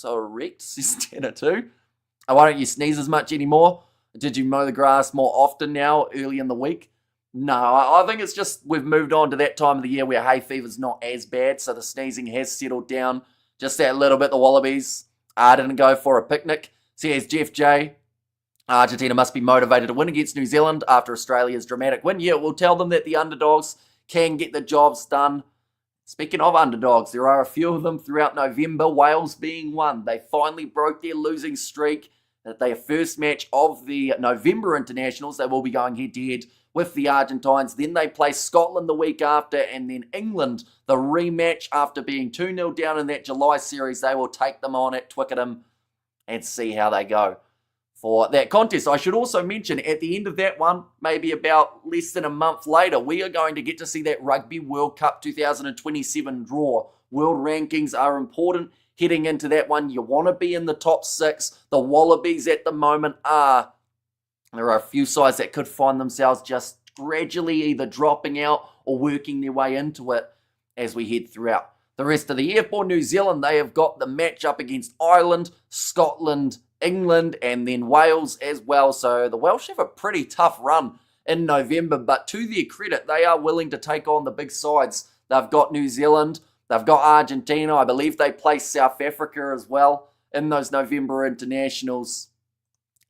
erect, says Tanner too. Why don't you sneeze as much anymore? Did you mow the grass more often now, early in the week? No, I think it's just we've moved on to that time of the year where hay fever's not as bad, so the sneezing has settled down just that little bit. The Wallabies didn't go for a picnic. Says Jeff J. Argentina must be motivated to win against New Zealand after Australia's dramatic win. Yeah, we'll tell them that the underdogs can get the jobs done. Speaking of underdogs, there are a few of them throughout November, Wales being one. They finally broke their losing streak. Their first match of the November internationals, they will be going head-to-head with the Argentines. Then they play Scotland the week after, and then England, the rematch after being 2-0 down in that July series. They will take them on at Twickenham and see how they go for that contest. I should also mention, at the end of that one, maybe about less than a month later, we are going to get to see that Rugby World Cup 2027 draw. World rankings are important heading into that one. You want to be in the top 6. The Wallabies at the moment are. There are a few sides that could find themselves just gradually either dropping out or working their way into it as we head throughout the rest of the year. For New Zealand, they have got the match up against Ireland, Scotland, England, and then Wales as well. So the Welsh have a pretty tough run in November, but to their credit, they are willing to take on the big sides. They've got New Zealand, they've got Argentina. I believe they play South Africa as well in those November internationals.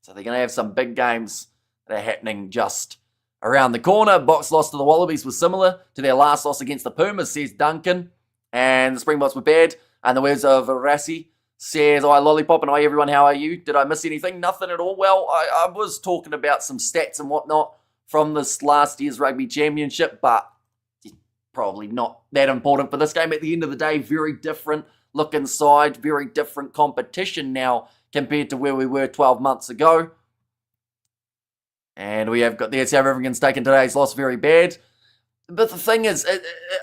So they're going to have some big games that are happening just around the corner. Box loss to the Wallabies was similar to their last loss against the Pumas, says Duncan. And the Springboks were bad. And the words of Rassi says, "Hi Lollipop and hi everyone, how are you? Did I miss anything? Nothing at all." Well, I was talking about some stats and whatnot from this last year's Rugby Championship, but probably not that important for this game. At the end of the day, very different look inside, very different competition now compared to where we were 12 months ago. And we have got the South Africans taking today's loss very bad. But the thing is,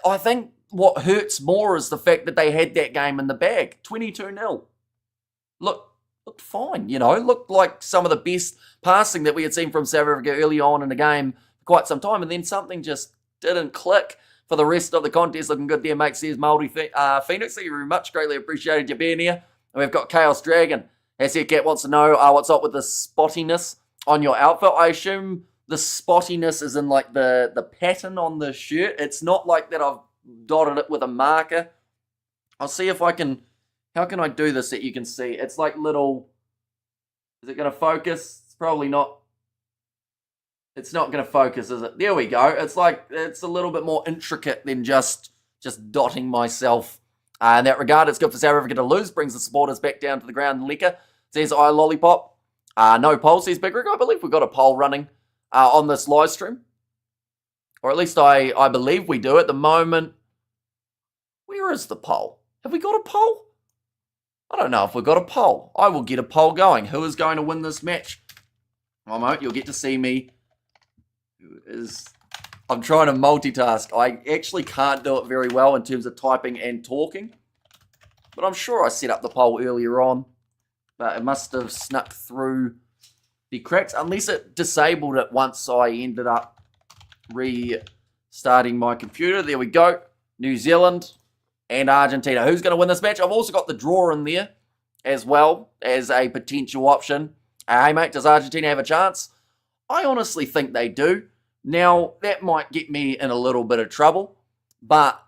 I think what hurts more is the fact that they had that game in the bag. 22-0. Looked fine, looked like some of the best passing that we had seen from South Africa early on in the game for quite some time. And then something just didn't click for the rest of the contest. Looking good there, mate, says Māori Phoenix. Thank you very much. Greatly appreciated you being here. And we've got Chaos Dragon. Cat wants to know what's up with the spottiness on your outfit. I assume the spottiness is in like the pattern on the shirt. It's not like that I've dotted it with a marker. I'll see if I can. How can I do this that you can see? It's like little. Is it going to focus? It's probably not. It's not going to focus, is it? There we go. It's like it's a little bit more intricate than just dotting myself. In that regard, it's good for South Africa to lose. Brings the supporters back down to the ground. Leka says, "I Lollipop." No poll, says Big Rick. I believe we've got a poll running on this live stream. Or at least I believe we do at the moment. Where is the poll? Have we got a poll? I don't know if we've got a poll. I will get a poll going. Who is going to win this match? One moment, you'll get to see me. I'm trying to multitask. I actually can't do it very well in terms of typing and talking. But I'm sure I set up the poll earlier on. But it must have snuck through the cracks. Unless it disabled it once I ended up restarting my computer. There we go. New Zealand and Argentina. Who's going to win this match? I've also got the draw in there as well as a potential option. Hey, mate, does Argentina have a chance? I honestly think they do. Now, that might get me in a little bit of trouble, but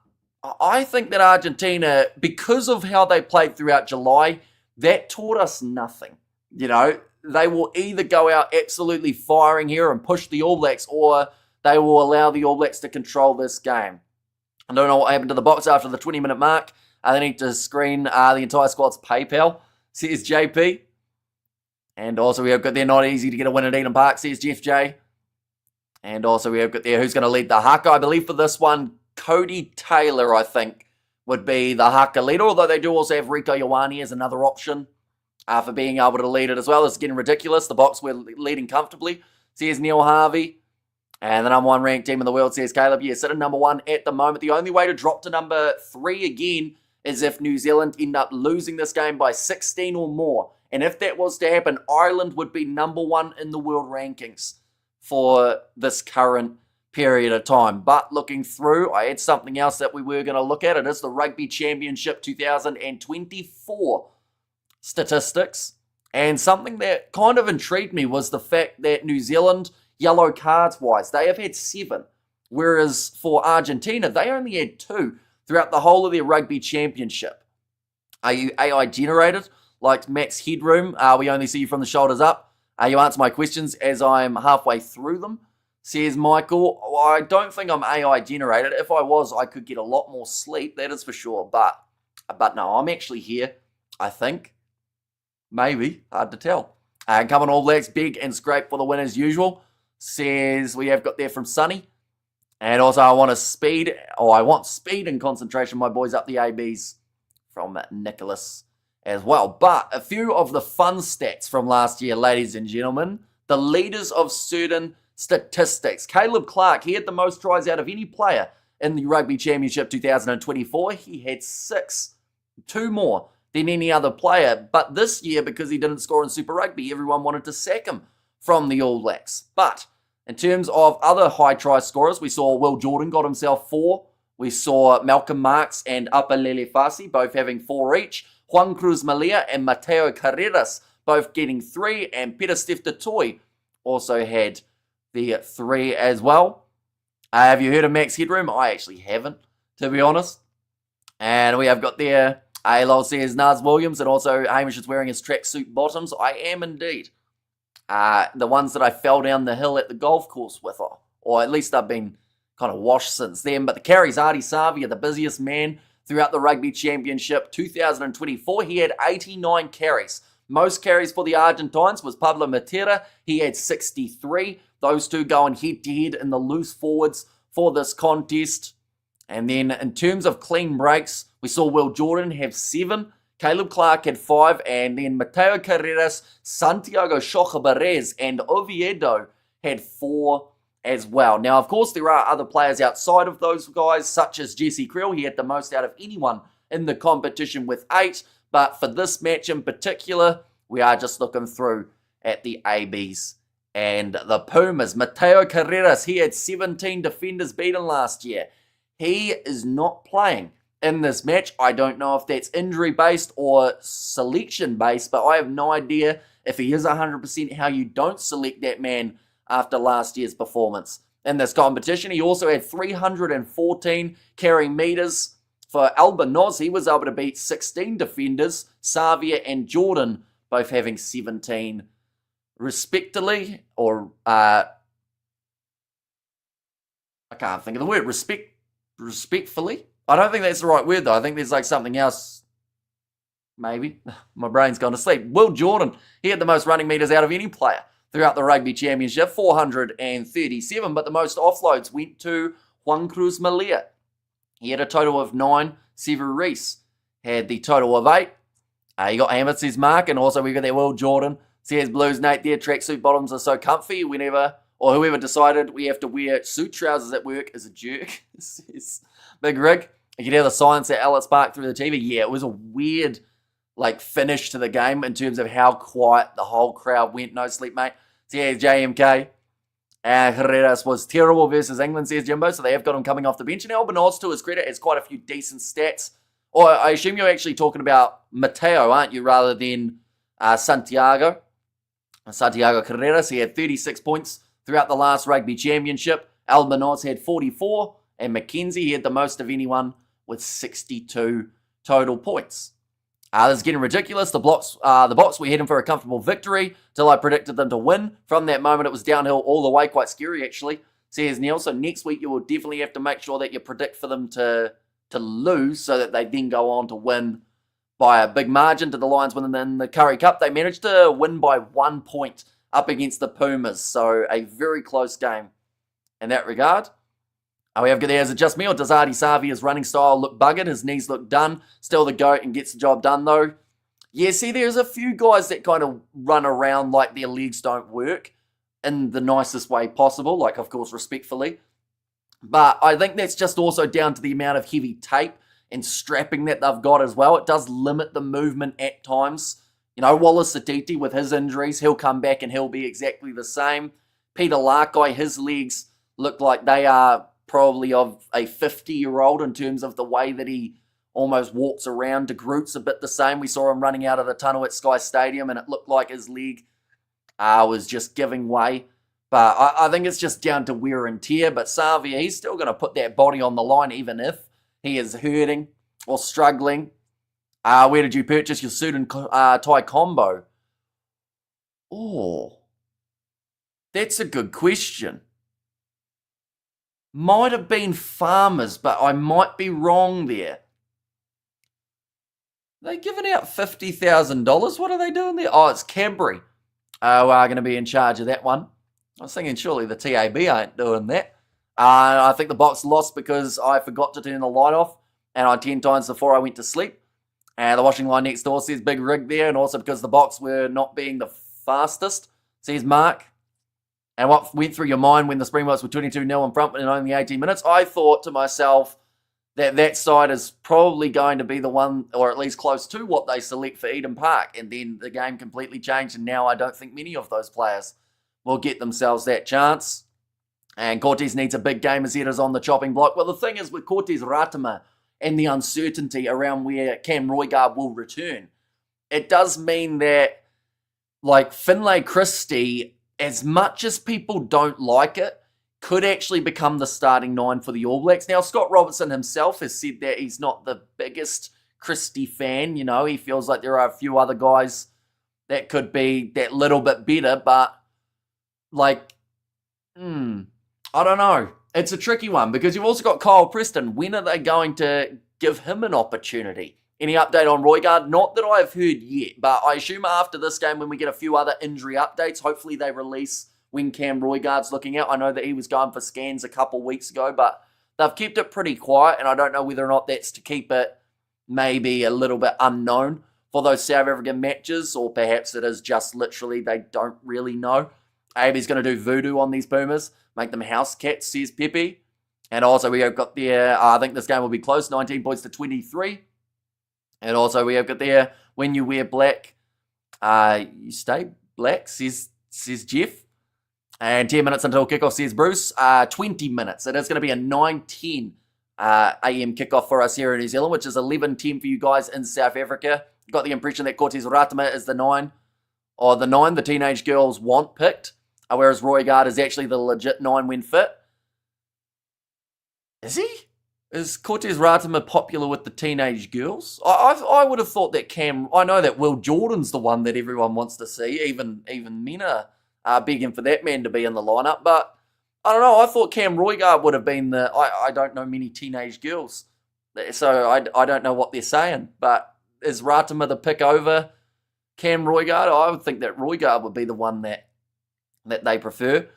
I think that Argentina, because of how they played throughout July, that taught us nothing. They will either go out absolutely firing here and push the All Blacks, or they will allow the All Blacks to control this game. I don't know what happened to the box after the 20-minute mark. They need to screen the entire squad's PayPal, says JP. And also we have got there, not easy to get a win at Eden Park, says Jeff J. And also we have got there, who's going to lead the haka? I believe for this one, Cody Taylor, I think, would be the haka leader. Although they do also have Rico Ioane as another option for being able to lead it as well. It's getting ridiculous. The box we're leading comfortably, says Neil Harvey. And the number one ranked team in the world, says Caleb. Yes, at number one at the moment. The only way to drop to number 3 again is if New Zealand end up losing this game by 16 or more. And if that was to happen, Ireland would be number 1 in the world rankings for this current period of time. But looking through, I had something else that we were going to look at. It is the Rugby Championship 2024 statistics. And something that kind of intrigued me was the fact that New Zealand, yellow cards wise, they have had 7. Whereas for Argentina, they only had 2 throughout the whole of their Rugby Championship. Are you AI generated? Like Max Headroom, we only see you from the shoulders up. You answer my questions as I'm halfway through them, says Michael. Well, I don't think I'm AI generated. If I was, I could get a lot more sleep, that is for sure. But no, I'm actually here, I think. Maybe, hard to tell. Come on, All Blacks, big and scrape for the win as usual, says we have got there from Sunny. And also I want speed and concentration, my boys, up the ABs from Nicholas as well. But a few of the fun stats from last year, ladies and gentlemen. The leaders of certain statistics. Caleb Clark, he had the most tries out of any player in the Rugby Championship 2024. He had 6, 2 more than any other player. But this year, because he didn't score in Super Rugby, everyone wanted to sack him from the All Blacks. But in terms of other high try scorers, we saw Will Jordan got himself 4. We saw Malcolm Marx and Apalele Fasi both having 4 each. Juan Cruz Malia and Mateo Carreras both getting 3. And Peter Steph Toy also had the 3 as well. Have you heard of Max Headroom? I actually haven't, to be honest. And we have got there, ALOL says Naz Williams, and also Hamish is wearing his tracksuit bottoms. I am indeed. The ones that I fell down the hill at the golf course with or at least they've been kind of washed since then. But the carries, Ardie Savia, the busiest man throughout the Rugby Championship 2024. He had 89 carries. Most carries for the Argentines was Pablo Matera. He had 63. Those two going head-to-head in the loose forwards for this contest. And then in terms of clean breaks, we saw Will Jordan have 7. Caleb Clark had 5. And then Mateo Carreras, Santiago Chochabarez, and Oviedo had 4 as well. Now, of course, there are other players outside of those guys, such as Jesse Creel. He had the most out of anyone in the competition with 8. But for this match in particular, we are just looking through at the ABs and the Pumas. Mateo Carreras, he had 17 defenders beaten last year. He is not playing in this match. I don't know if that's injury-based or selection-based, but I have no idea if he is 100% how you don't select that man after last year's performance in this competition. He also had 314 carry meters. For Albanoz, he was able to beat 16 defenders, Savia and Jordan both having 17 respectively, or I can't think of the word, respectfully. I don't think that's the right word though. I think there's like something else, maybe. My brain's gone to sleep. Will Jordan, he had the most running meters out of any player throughout the Rugby Championship, 437, but the most offloads went to Juan Cruz Malia. He had a total of 9. Sever Reese had the total of 8. You got Hammers's mark, and also we got that Will Jordan. Says Blues Nate there, tracksuit bottoms are so comfy whenever, or whoever decided we have to wear suit trousers at work is a jerk. Says Big Rig. You could hear the silence at Ellis Park through the TV. Yeah, it was a weird finish to the game in terms of how quiet the whole crowd went. No sleep, mate. So yeah, JMK. Herreras was terrible versus England, says Jimbo, so they have got him coming off the bench. And Albanoz, to his credit, has quite a few decent stats. Or I assume you're actually talking about Mateo, aren't you, rather than Santiago Carreras. He had 36 points throughout the last Rugby Championship. Albanoz had 44, and Mackenzie had the most of anyone with 62 total points. This is getting ridiculous. The Boks were heading for a comfortable victory till I predicted them to win. From that moment, it was downhill all the way. Quite scary, actually, says Neil. So next week, you will definitely have to make sure that you predict for them to lose so that they then go on to win by a big margin. To the Lions winning in the Currie Cup, they managed to win by 1 point up against the Pumas. So a very close game in that regard. We have there, is it just me or does Ardie Savia's running style look buggered? His knees look done. Still the GOAT and gets the job done though. Yeah, see, there's a few guys that kind of run around like their legs don't work in the nicest way possible, like of course respectfully. But I think that's just also down to the amount of heavy tape and strapping that they've got as well. It does limit the movement at times. You know, Wallace Satiti with his injuries, he'll come back and he'll be exactly the same. Peter Larkey, his legs look like they are probably of a 50-year-old in terms of the way that he almost walks around. De Groot's a bit the same. We saw him running out of the tunnel at Sky Stadium and it looked like his leg was just giving way. But I think it's just down to wear and tear. But Savia, he's still going to put that body on the line even if he is hurting or struggling. Where did you purchase your suit and tie combo? Oh, that's a good question. Might have been Farmers, but I might be wrong there. They giving out $50,000? What are they doing there? Oh, it's Cadbury. We're going to be in charge of that one. I was thinking surely the TAB ain't doing that. I think the Boks lost because I forgot to turn the light off and I 10 times before I went to sleep. And the washing line next door says Big Rig there, and also because the Boks were not being the fastest, says Mark. And what went through your mind when the Springboks were 22-0 in front in only 18 minutes? I thought to myself that side is probably going to be the one, or at least close to what they select for Eden Park. And then the game completely changed, and now I don't think many of those players will get themselves that chance. And Cortez needs a big game as he is on the chopping block. Well, the thing is with Cortez Ratama and the uncertainty around where Cam Roygaard will return, it does mean that, like, Finlay Christie, as much as people don't like it, could actually become the starting 9 for the All Blacks. Now, Scott Robertson himself has said that he's not the biggest Christie fan. You know, he feels like there are a few other guys that could be that little bit better, but, like, I don't know. It's a tricky one because you've also got Kyle Preston. When are they going to give him an opportunity? Any update on Roygaard? Not that I've heard yet, but I assume after this game when we get a few other injury updates, hopefully they release when Cam Roygaard's looking out. I know that he was going for scans a couple weeks ago, but they've kept it pretty quiet, and I don't know whether or not that's to keep it maybe a little bit unknown for those South African matches, or perhaps it is just literally they don't really know. AB's going to do voodoo on these Pumas, make them house cats, says Pepe. And also we have got there, I think this game will be close, 19 points to 23. And also we have got there, when you wear black, you stay black, says Jeff. And 10 minutes until kickoff, says Bruce. 20 minutes. It is going to be a 9:10 a.m. kickoff for us here in New Zealand, which is 11:10 for you guys in South Africa. Got the impression that Cortez Ratama is the 9, or the 9 the teenage girls want picked, whereas Roygaard is actually the legit 9 when fit. Is he? Is Cortez Ratama popular with the teenage girls? I would have thought that Cam... I know that Will Jordan's the one that everyone wants to see. Even men are begging for that man to be in the lineup. But I don't know. I thought Cam Roygaard would have been the... I don't know many teenage girls. So I don't know what they're saying. But is Ratama the pick over Cam Roygaard? I would think that Roygaard would be the one that they prefer.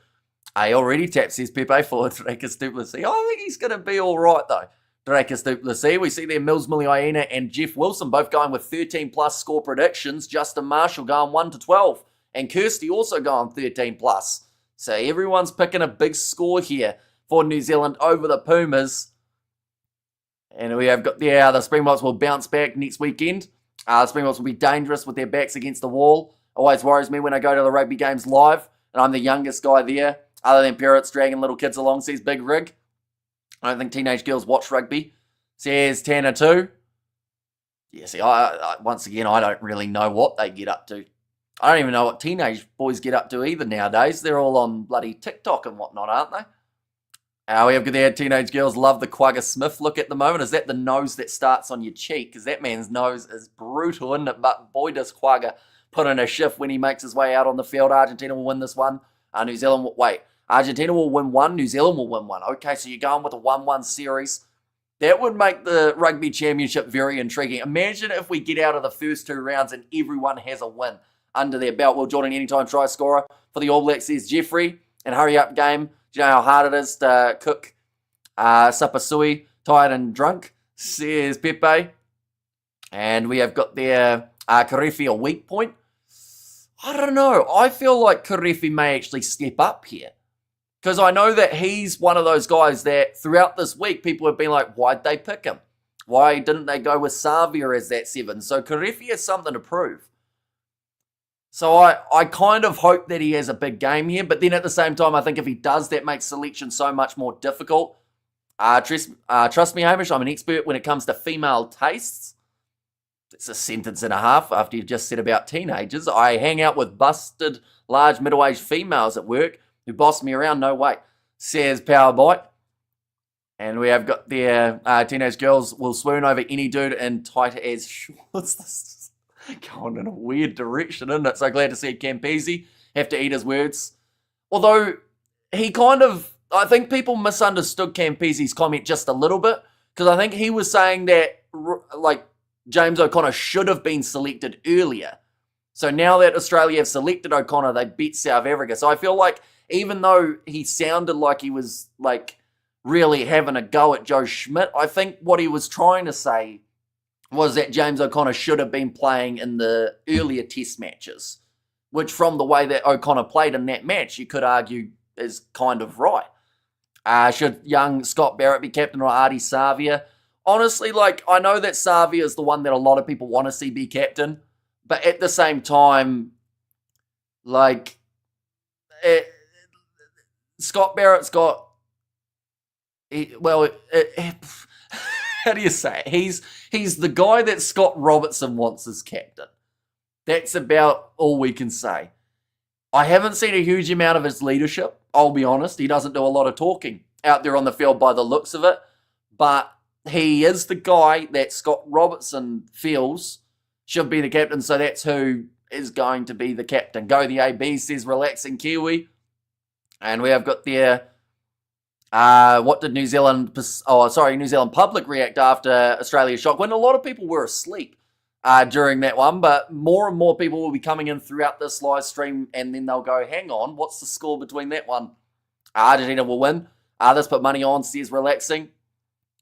I already tapped, says Pepe, for Drakus du Plessis. I think he's going to be all right, though. Drakus du Plessis. We see there Mills Muliaina and Jeff Wilson both going with 13-plus score predictions. Justin Marshall going 1-12. And Kirsty also going 13-plus. So everyone's picking a big score here for New Zealand over the Pumas. And we have got there, the Springboks will bounce back next weekend. Springboks will be dangerous with their backs against the wall. Always worries me when I go to the rugby games live. And I'm the youngest guy there. Other than parrots dragging little kids along, says Big Rig. I don't think teenage girls watch rugby, says Tanner too. Yeah, see, once again, I don't really know what they get up to. I don't even know what teenage boys get up to either nowadays. They're all on bloody TikTok and whatnot, aren't they? We have there, teenage girls love the Quagga Smith look at the moment. Is that the nose that starts on your cheek? Because that man's nose is brutal, isn't it? But boy, does Quagga put in a shift when he makes his way out on the field. Argentina will win this one. New Zealand will... Wait. Argentina will win 1, New Zealand will win 1. Okay, so you're going with a 1-1 series. That would make the Rugby Championship very intriguing. Imagine if we get out of the first 2 rounds and everyone has a win under their belt. Will Jordan, anytime try scorer for the All Blacks, says Jeffrey. And hurry up game. Do you know how hard it is to cook Sapasui, tired and drunk, says Pepe. And we have got there Karefi a weak point. I don't know. I feel like Karefi may actually step up here. Because I know that he's one of those guys that throughout this week, people have been like, why'd they pick him? Why didn't they go with Savia as that 7? So Karefi has something to prove. So I kind of hope that he has a big game here. But then at the same time, I think if he does, that makes selection so much more difficult. Trust me, Hamish, I'm an expert when it comes to female tastes. It's a sentence and a half after you've just said about teenagers. I hang out with busted, large, middle-aged females at work who boss me around, no way, says Powerbite. And we have got their teenage girls will swoon over any dude in tight as shorts. This is going in a weird direction, isn't it? So glad to see Campese have to eat his words. Although he kind of, I think people misunderstood Campese's comment just a little bit, because I think he was saying that, like, James O'Connor should have been selected earlier. So now that Australia have selected O'Connor, they beat South Africa. So I feel like even though he sounded like he was like really having a go at Joe Schmidt, I think what he was trying to say was that James O'Connor should have been playing in the earlier test matches, which from the way that O'Connor played in that match, you could argue is kind of right. Should young Scott Barrett be captain or Artie Savia? Honestly, like, I know that Savia is the one that a lot of people want to see be captain, but at the same time, like, Scott Barrett's got, how do you say it? He's the guy that Scott Robertson wants as captain. That's about all we can say. I haven't seen a huge amount of his leadership, I'll be honest. He doesn't do a lot of talking out there on the field by the looks of it, but he is the guy that Scott Robertson feels should be the captain, so that's who is going to be the captain. Go the AB, says relaxing Kiwi. And we have got there What did New Zealand public react after Australia's shock win? A lot of people were asleep during that one, but more and more people will be coming in throughout this live stream, and then they'll go, hang on, what's the score between that one? Argentina will win. Others put money on, says relaxing.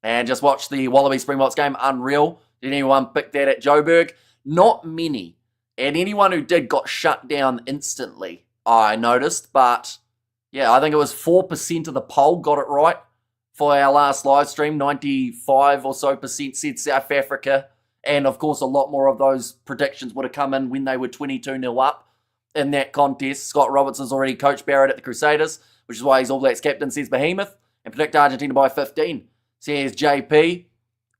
And just watch the Wallaby Springboks game, unreal. Did anyone pick that at Joburg? Not many. And anyone who did got shut down instantly, I noticed. But yeah, I think it was 4% of the poll got it right for our last live stream. 95 or so percent said South Africa. And of course, a lot more of those predictions would have come in when they were 22-0 up in that contest. Scott Robertson's already coached Barrett at the Crusaders, which is why he's All Blacks captain, says Behemoth. And predict Argentina by 15, says JP.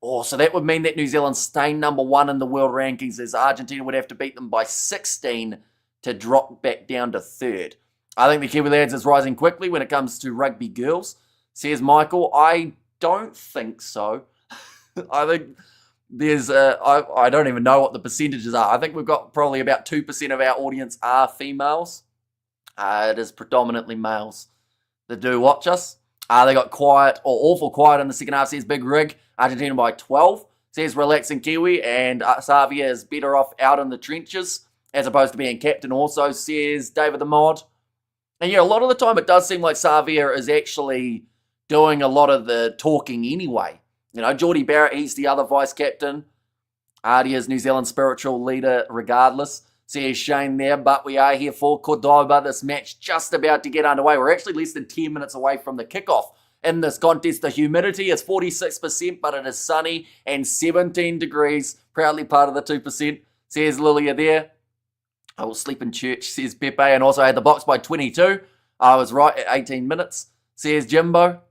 Oh, so that would mean that New Zealand stay number 1 in the world rankings, as Argentina would have to beat them by 16 to drop back down to 3rd. I think the Kiwi lads is rising quickly when it comes to rugby girls, says Michael. I don't think so. I think there's I don't even know what the percentages are. I think we've got probably about 2% of our audience are females. It is predominantly males that do watch us. They got quiet or awful quiet in the second half, says Big Rig. Argentina by 12, says relaxing Kiwi, and Xavier is better off out in the trenches as opposed to being captain also, says David the Mod. And yeah, a lot of the time it does seem like Xavier is actually doing a lot of the talking anyway. You know, Geordie Barrett, he's the other vice captain. Artie is New Zealand's spiritual leader regardless, says Shane there, but we are here for Cordoba. This match just about to get underway. We're actually less than 10 minutes away from the kickoff. In this contest, the humidity is 46%, but it is sunny and 17 degrees. Proudly part of the 2%, says Lilia there. I will sleep in church, says Pepe, and also I had the box by 22. I was right at 18 minutes, says Jimbo.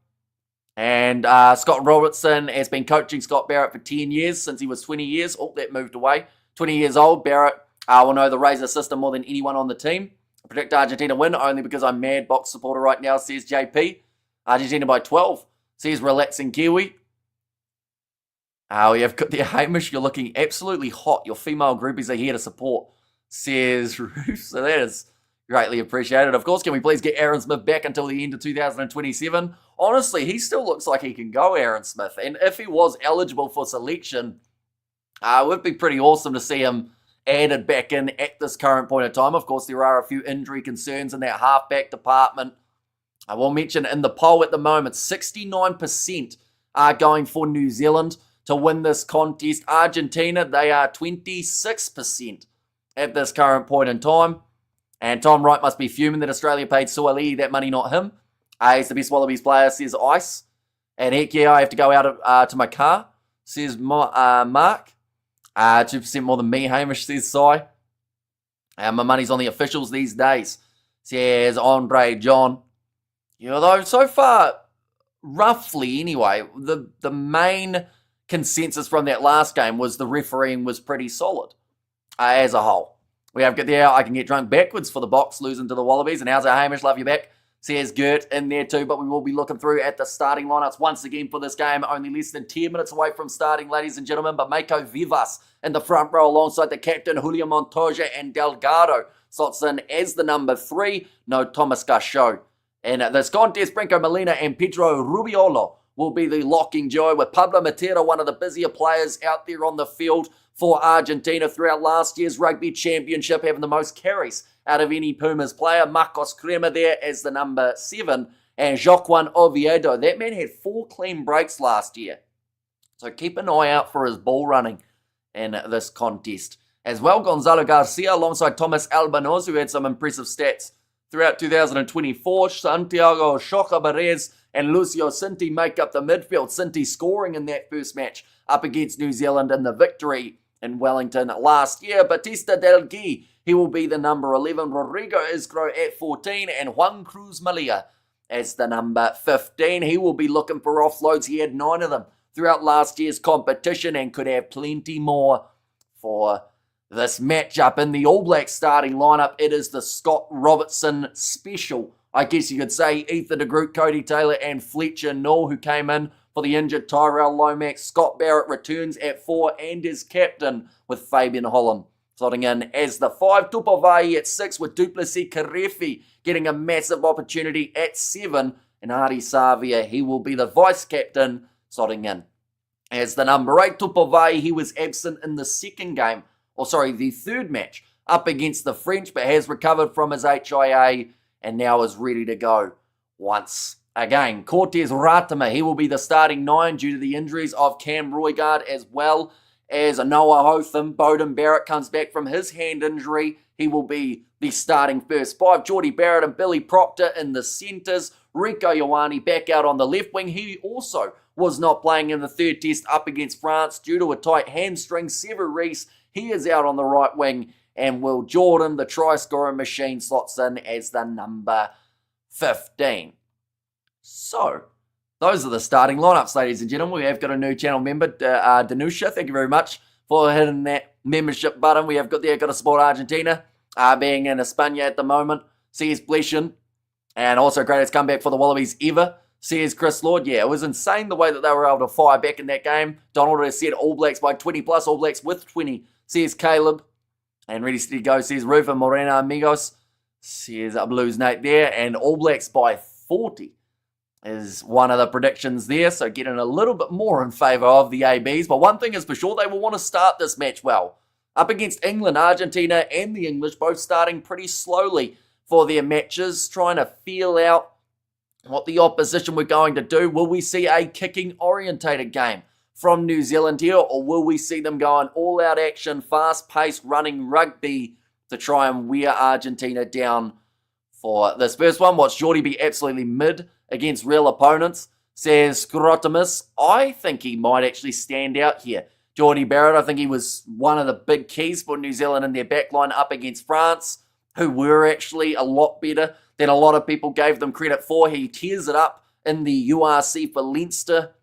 And Scott Robertson has been coaching Scott Barrett for 10 years, since he was 20 years. Oh, that moved away. 20 years old. Barrett will know the Razor system more than anyone on the team. I predict Argentina win, only because I'm mad box supporter right now, says JP. Argentina by 12, says relaxing Kiwi. We have got there, Hamish, you're looking absolutely hot. Your female groupies are here to support, says Ruth. So that is greatly appreciated. Of course, can we please get Aaron Smith back until the end of 2027? Honestly, he still looks like he can go, Aaron Smith. And if he was eligible for selection, it would be pretty awesome to see him added back in at this current point of time. Of course, there are a few injury concerns in that halfback department. I will mention in the poll at the moment, 69% are going for New Zealand to win this contest. Argentina, they are 26% at this current point in time. And Tom Wright must be fuming that Australia paid Suaalii that money, not him. He's the best Wallabies player, says Ice. And heck yeah, I have to go out to my car, says Mark. 2% more than me, Hamish, says Sai. My money's on the officials these days, says Andre John. You know, though, so far, roughly anyway, the main consensus from that last game was the refereeing was pretty solid as a whole. We have got there, I can get drunk backwards for the box, losing to the Wallabies. And how's our Hamish? Love you back. Says Gert in there too, but we will be looking through at the starting lineups once again for this game. Only less than 10 minutes away from starting, ladies and gentlemen. But Mako Vivas in the front row alongside the captain, Julio Montoya, and Delgado slots in as the number 3. No Thomas Gachot. And this contest, Branco Molina and Pedro Rubiolo will be the locking duo, with Pablo Matera, one of the busier players out there on the field for Argentina throughout last year's Rugby Championship, having the most carries out of any Pumas player. Marcos Crema there as the number 7. And Joaquin Oviedo, that man had 4 clean breaks last year. So keep an eye out for his ball running in this contest. As well, Gonzalo Garcia alongside Thomas Albanoz, who had some impressive stats throughout 2024. Santiago Chocabarez and Lucio Cinti make up the midfield. Cinti scoring in that first match up against New Zealand in the victory in Wellington last year. Batista Del Gui, he will be the number 11. Rodrigo Isgro at 14. And Juan Cruz Malia as the number 15. He will be looking for offloads. He had 9 of them throughout last year's competition and could have plenty more for this matchup. In the All Blacks starting lineup, it is the Scott Robertson special, I guess you could say. Ethan de Groot, Cody Taylor, and Fletcher Null, who came in for the injured Tyrell Lomax. Scott Barrett returns at 4 and is captain, with Fabian Holland slotting in as the 5. Tupovai at 6, with Duplessis Karefi getting a massive opportunity at 7. And Ari Savia, he will be the vice-captain, slotting in. As the number 8, Tupovai, he was absent in the the third match up against the French, but has recovered from his HIA and now is ready to go once again. Cortez Ratama, he will be the starting 9 due to the injuries of Cam Roygard, as well as Noah Hotham. Bowden Barrett comes back from his hand injury. He will be the starting first 5. Geordie Barrett and Billy Proctor in the centres. Rico Ioane back out on the left wing. He also was not playing in the third test up against France due to a tight hamstring. Sever Reese, he is out on the right wing. And Will Jordan, the try-scoring machine, slots in as the number 15. So, those are the starting lineups, ladies and gentlemen. We have got a new channel member, Danusha. Thank you very much for hitting that membership button. We have got to support Argentina, being in España at the moment. Says Bleshin. And also greatest comeback for the Wallabies ever, says Chris Lord. Yeah, it was insane the way that they were able to fire back in that game. Donald has said All Blacks by 20 plus, All Blacks with 20, says Caleb. And ready, steady, go, says Rufa Morena Amigos, says Blues Nate there. And All Blacks by 40 is one of the predictions there. So getting a little bit more in favour of the ABs. But one thing is for sure, they will want to start this match well. Up against England, Argentina and the English both starting pretty slowly for their matches, trying to feel out what the opposition were going to do. Will we see a kicking-orientated game from New Zealand here, or will we see them going all-out action, fast-paced, running rugby to try and wear Argentina down for this first one? Watch Geordie be absolutely mid against real opponents, says Scrotimus. I think he might actually stand out here. Geordie Barrett, I think he was one of the big keys for New Zealand in their backline up against France, who were actually a lot better than a lot of people gave them credit for. He tears it up in the URC for Leinster.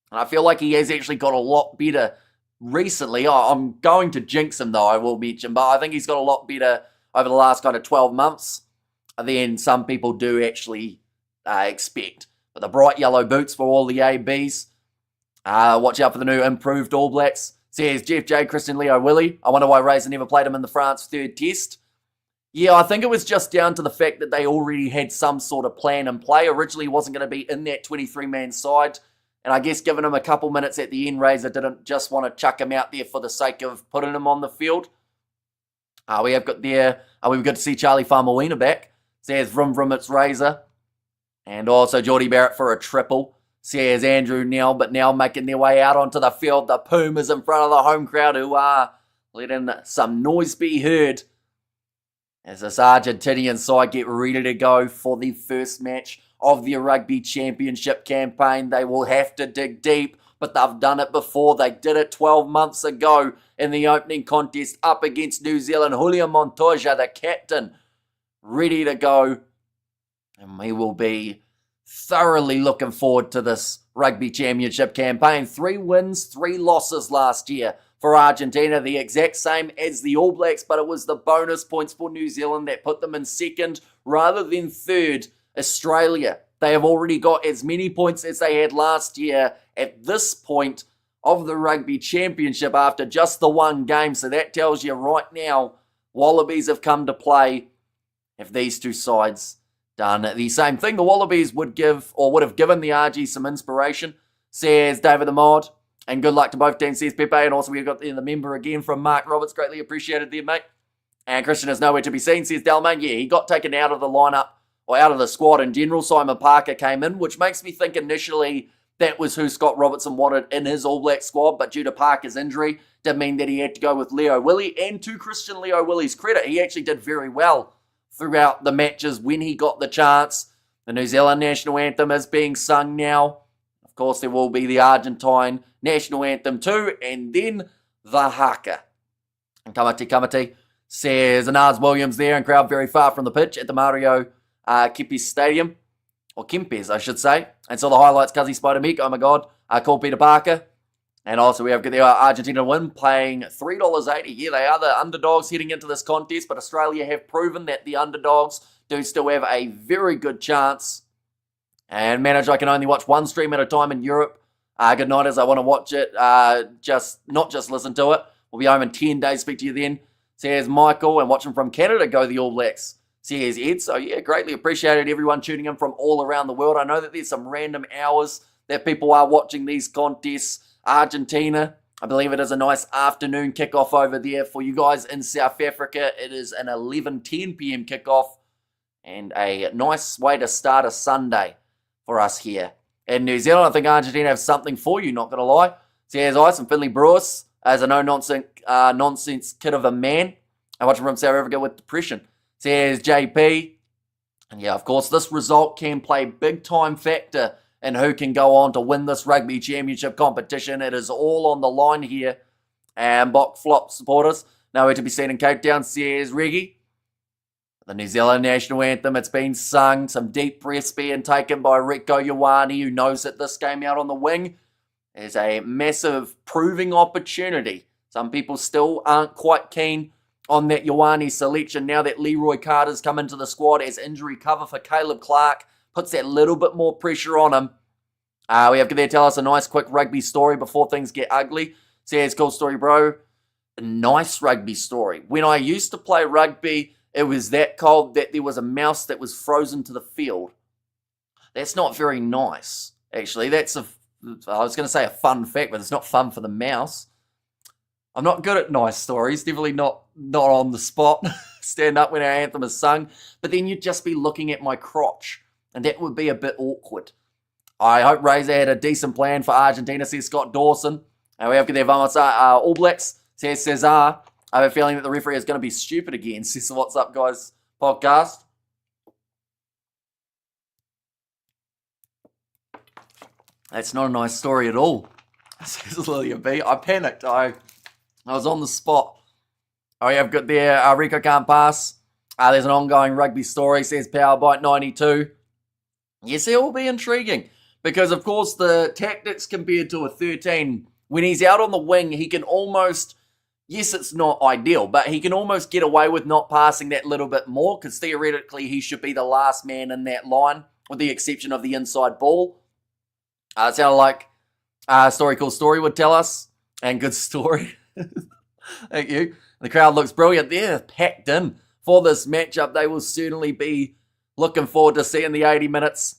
And I feel like he has actually got a lot better recently. I'm going to jinx him, though, I will mention. But I think he's got a lot better over the last kind of 12 months than some people do actually expect. But the bright yellow boots for all the ABs. Watch out for the new improved All Blacks, says Jeff J. Christian Leo Willie. I wonder why Razor never played him in the France third test. Yeah, I think it was just down to the fact that they already had some sort of plan in play. Originally, he wasn't going to be in that 23-man side. And I guess giving him a couple minutes at the end, Razor didn't just want to chuck him out there for the sake of putting him on the field. We've got to see Charlie Faumuina back. Says Vroom Vroom, it's Razor. And also Geordie Barrett for a triple. Says Andrew Neal, but now making their way out onto the field. The Pumas in front of the home crowd who are letting some noise be heard as this Argentinian side get ready to go for the first match of the Rugby Championship campaign. They will have to dig deep, but they've done it before. They did it 12 months ago in the opening contest up against New Zealand. Julian Montoya, the captain, ready to go. And we will be thoroughly looking forward to this Rugby Championship campaign. 3 wins, 3 losses last year for Argentina, the exact same as the All Blacks, but it was the bonus points for New Zealand that put them in second rather than third. Australia, they have already got as many points as they had last year at this point of the Rugby Championship after just the one game. So that tells you right now, Wallabies have come to play. If these two sides done the same thing, the Wallabies would have given the RG some inspiration, says David the Mod. And good luck to both teams, says Pepe. And also we've got the member again from Mark Roberts. Greatly appreciated there, mate. And Christian is nowhere to be seen, says Dalman. Yeah, he got taken out of the lineup, or out of the squad in general. Simon Parker came in, which makes me think initially that was who Scott Robertson wanted in his All Black squad. But due to Parker's injury, did mean that he had to go with Leo Willie. And to Christian Leo Willie's credit, he actually did very well throughout the matches when he got the chance. The New Zealand national anthem is being sung now. Of course, there will be the Argentine national anthem too, and then the haka. And Kamati, says Anaz Williams there, and crowd very far from the pitch at the Mario Kempes Stadium. Or Kempes, I should say. And so the highlights, Cuzzy Spider Meek, oh my god, call Peter Parker. And also we have got the Argentina win, paying $3.80. Yeah, they are the underdogs heading into this contest, but Australia have proven that the underdogs do still have a very good chance. And manager, I can only watch one stream at a time in Europe. Good night, as I want to watch it, not just listen to it. We'll be home in 10 days. Speak to you then. Says Michael, and watching from Canada, go the All Blacks. says Ed. So yeah, greatly appreciated everyone tuning in from all around the world. I know that there's some random hours that people are watching these contests. Argentina, I believe it is a nice afternoon kickoff over there for you guys in South Africa. It is an 11:10 p.m. kickoff and a nice way to start a Sunday for us here in New Zealand. I think Argentina have something for you, not going to lie. Says I, some Finley Brewis, as a no-nonsense kid of a man. I watch him from South Africa with depression. Says JP. And yeah, of course, this result can play big-time factor in who can go on to win this Rugby Championship competition. It is all on the line here. And Bok Flop supporters, nowhere to be seen in Cape Town, says Reggie. The New Zealand national anthem, it's been sung. Some deep breaths being taken by Rieko Ioane, who knows that this game out on the wing is a massive proving opportunity. Some people still aren't quite keen on that Ioane selection now that Leroy Carter's come into the squad as injury cover for Caleb Clark. Puts that little bit more pressure on him. We have to tell us a nice quick rugby story before things get ugly. Says, cool story, bro. A nice rugby story. When I used to play rugby, it was that cold that there was a mouse that was frozen to the field. That's not very nice, actually. That's I was going to say a fun fact, but it's not fun for the mouse. I'm not good at nice stories. Definitely not on the spot. Stand up when our anthem is sung. But then you'd just be looking at my crotch. And that would be a bit awkward. I hope Razor had a decent plan for Argentina, says Scott Dawson. And we have to their Vamos All Blacks, says Cesar. I have a feeling that the referee is going to be stupid again, says the What's Up Guys podcast. That's not a nice story at all, says Lilia B. I panicked. I was on the spot. Oh, yeah, I've got there. Rico can't pass. There's an ongoing rugby story, says Powerbite 92. Yes, it will be intriguing because, of course, the tactics compared to a 13, when he's out on the wing, he can almost, yes, it's not ideal, but he can almost get away with not passing that little bit more because theoretically he should be the last man in that line with the exception of the inside ball. It sounded like Story Cool Story would tell us, and good story. Thank you. The crowd looks brilliant. They're packed in for this matchup. They will certainly be looking forward to seeing the 80 minutes.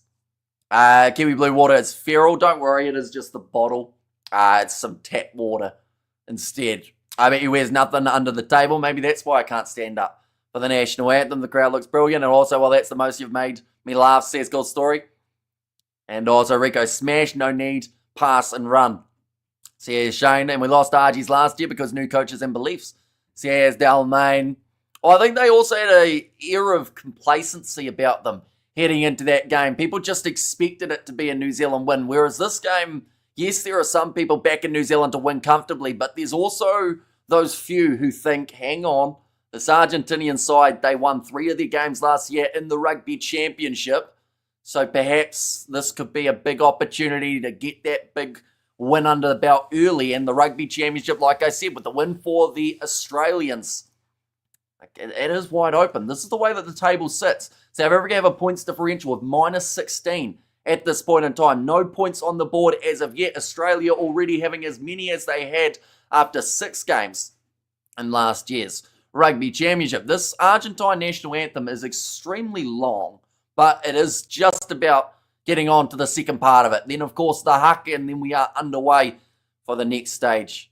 Kiwi Blue Water is feral. Don't worry, it is just the bottle. It's some tap water instead. I bet he wears nothing under the table. Maybe that's why I can't stand up for the national anthem. The crowd looks brilliant. And also, well, that's the most you've made me laugh, says Gold Story. And also, Rico smash, no need, pass and run. Says Shane. And we lost Argies last year because new coaches and beliefs. Says Dalmain. Well, I think they also had an air of complacency about them heading into that game. People just expected it to be a New Zealand win, whereas this game, yes, there are some people back in New Zealand to win comfortably, but there's also those few who think, hang on, this Argentinian side, they won 3 of their games last year in the Rugby Championship, so perhaps this could be a big opportunity to get that big win under the belt early in the Rugby Championship, like I said, with the win for the Australians. It is wide open. This is the way that the table sits. South Africa have a points differential of minus 16 at this point in time. No points on the board as of yet. Australia already having as many as they had after 6 games in last year's Rugby Championship. This Argentine national anthem is extremely long, but it is just about getting on to the second part of it. Then, of course, the haka, and then we are underway for the next stage,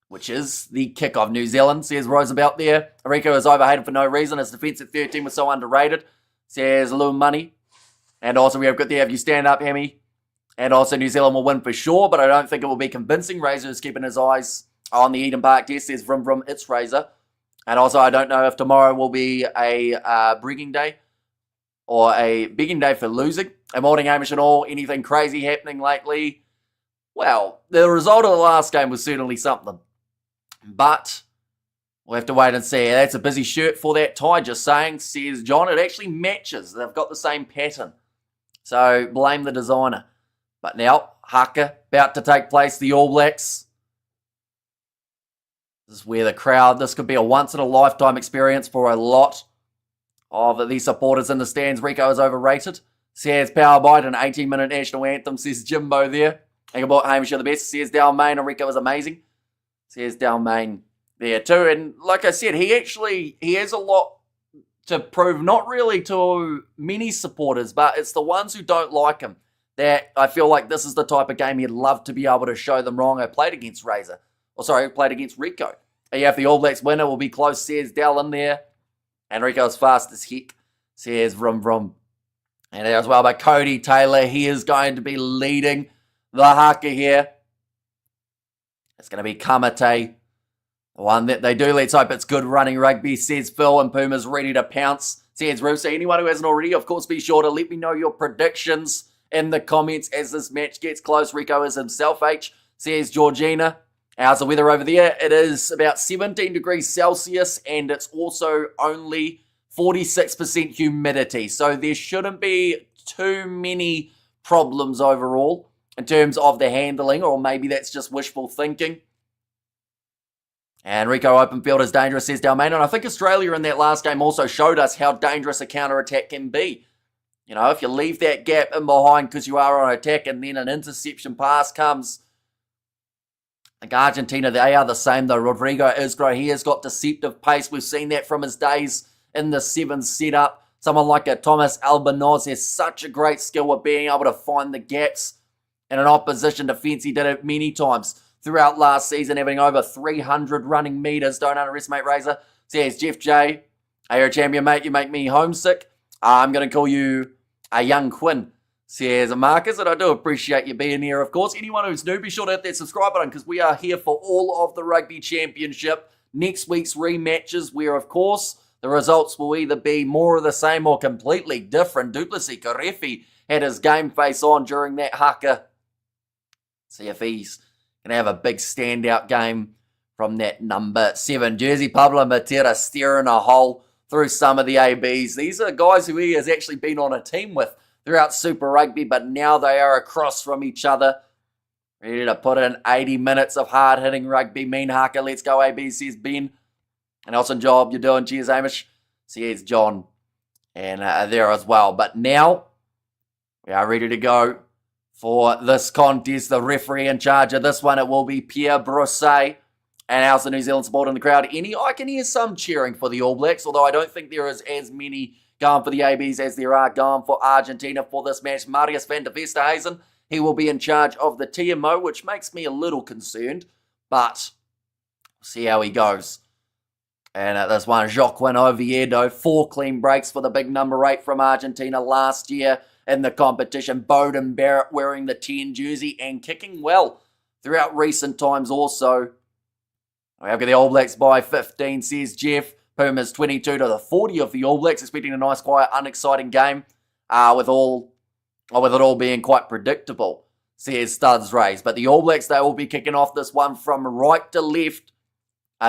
which is the kickoff. New Zealand, says Roosevelt there. Rico is overhated for no reason. His defence at 13 was so underrated, says Lou Money. And also we have got there, if you stand up, Hemi. And also New Zealand will win for sure, but I don't think it will be convincing. Razor is keeping his eyes on the Eden Park test, says Vroom Vroom, it's Razor. And also I don't know if tomorrow will be a breaking day or a bigging day for losing. A morning, Hamish and all. Anything crazy happening lately? Well, the result of the last game was certainly something. But we'll have to wait and see. That's a busy shirt for that tie, just saying, says John. It actually matches. They've got the same pattern. So blame the designer. But now, haka about to take place. The All Blacks. This is where the crowd, this could be a once-in-a-lifetime experience for a lot of the supporters in the stands. Rico is overrated. Says Powerbite, an 18-minute national anthem, says Jimbo there. Think about Hamish, you're the best. Says Dalmain, and Rico is amazing. Says Dalmain there too. And like I said, he has a lot to prove, not really to many supporters, but it's the ones who don't like him, that I feel like this is the type of game he'd love to be able to show them wrong. I played against played against Rico. You have the All Blacks winner, will be close, says Dell in there. And Rico's fast as heck, says Vroom Vroom. And as well by Cody Taylor, he is going to be leading the haka here. It's going to be Kamate, the one that they do. Let's hope it's good running rugby, says Phil, and Puma's ready to pounce, says Roof. So anyone who hasn't already, of course, be sure to let me know your predictions in the comments as this match gets close. Rico is himself, H, says Georgina. How's the weather over there? It is about 17 degrees Celsius, and it's also only 46% humidity. So there shouldn't be too many problems overall in terms of the handling, or maybe that's just wishful thinking. And Rico open field is dangerous, says Dalmain. And I think Australia in that last game also showed us how dangerous a counter-attack can be. You know, if you leave that gap in behind because you are on attack and then an interception pass comes. I think Argentina, they are the same though. Rodrigo Isgro, he has got deceptive pace. We've seen that from his days in the 7 setup. Someone like a Thomas Albanoz has such a great skill with being able to find the gaps in an opposition defence. He did it many times throughout last season, having over 300 running metres. Don't underestimate Razor. Says Jeff J. Hey, you're a champion, mate. You make me homesick. I'm going to call you a young Quinn. Says Marcus, and I do appreciate you being here, of course. Anyone who's new, be sure to hit that subscribe button because we are here for all of the Rugby Championship. Next week's rematches, where, of course, the results will either be more of the same or completely different. Duplessis Karefi had his game face on during that haka. See if he's going to have a big standout game from that number 7 jersey. Pablo Matera steering a hole through some of the ABs. These are guys who he has actually been on a team with throughout Super Rugby, but now they are across from each other. Ready to put in 80 minutes of hard-hitting rugby. Mean haka, let's go AB, says Ben. An awesome job you're doing. Cheers, Amish, says John. And there as well. But now, we are ready to go for this contest. The referee in charge of this one, it will be Pierre Brosset. And how's the New Zealand support in the crowd? I can hear some cheering for the All Blacks, although I don't think there is as many going for the ABs as there are going for Argentina for this match. Marius van der Vesterhuizen, he will be in charge of the TMO, which makes me a little concerned, but we'll see how he goes. And this one, Joaquin Oviedo, 4 clean breaks for the big number 8 from Argentina last year in the competition. Bowden Barrett wearing the 10 jersey and kicking well throughout recent times also. We have got the All Blacks by 15, says Jeff. Pumas 22 to the 40 of the All Blacks, expecting a nice, quiet, unexciting game with it all being quite predictable, says Studs Rays. But the All Blacks, they will be kicking off this one from right to left.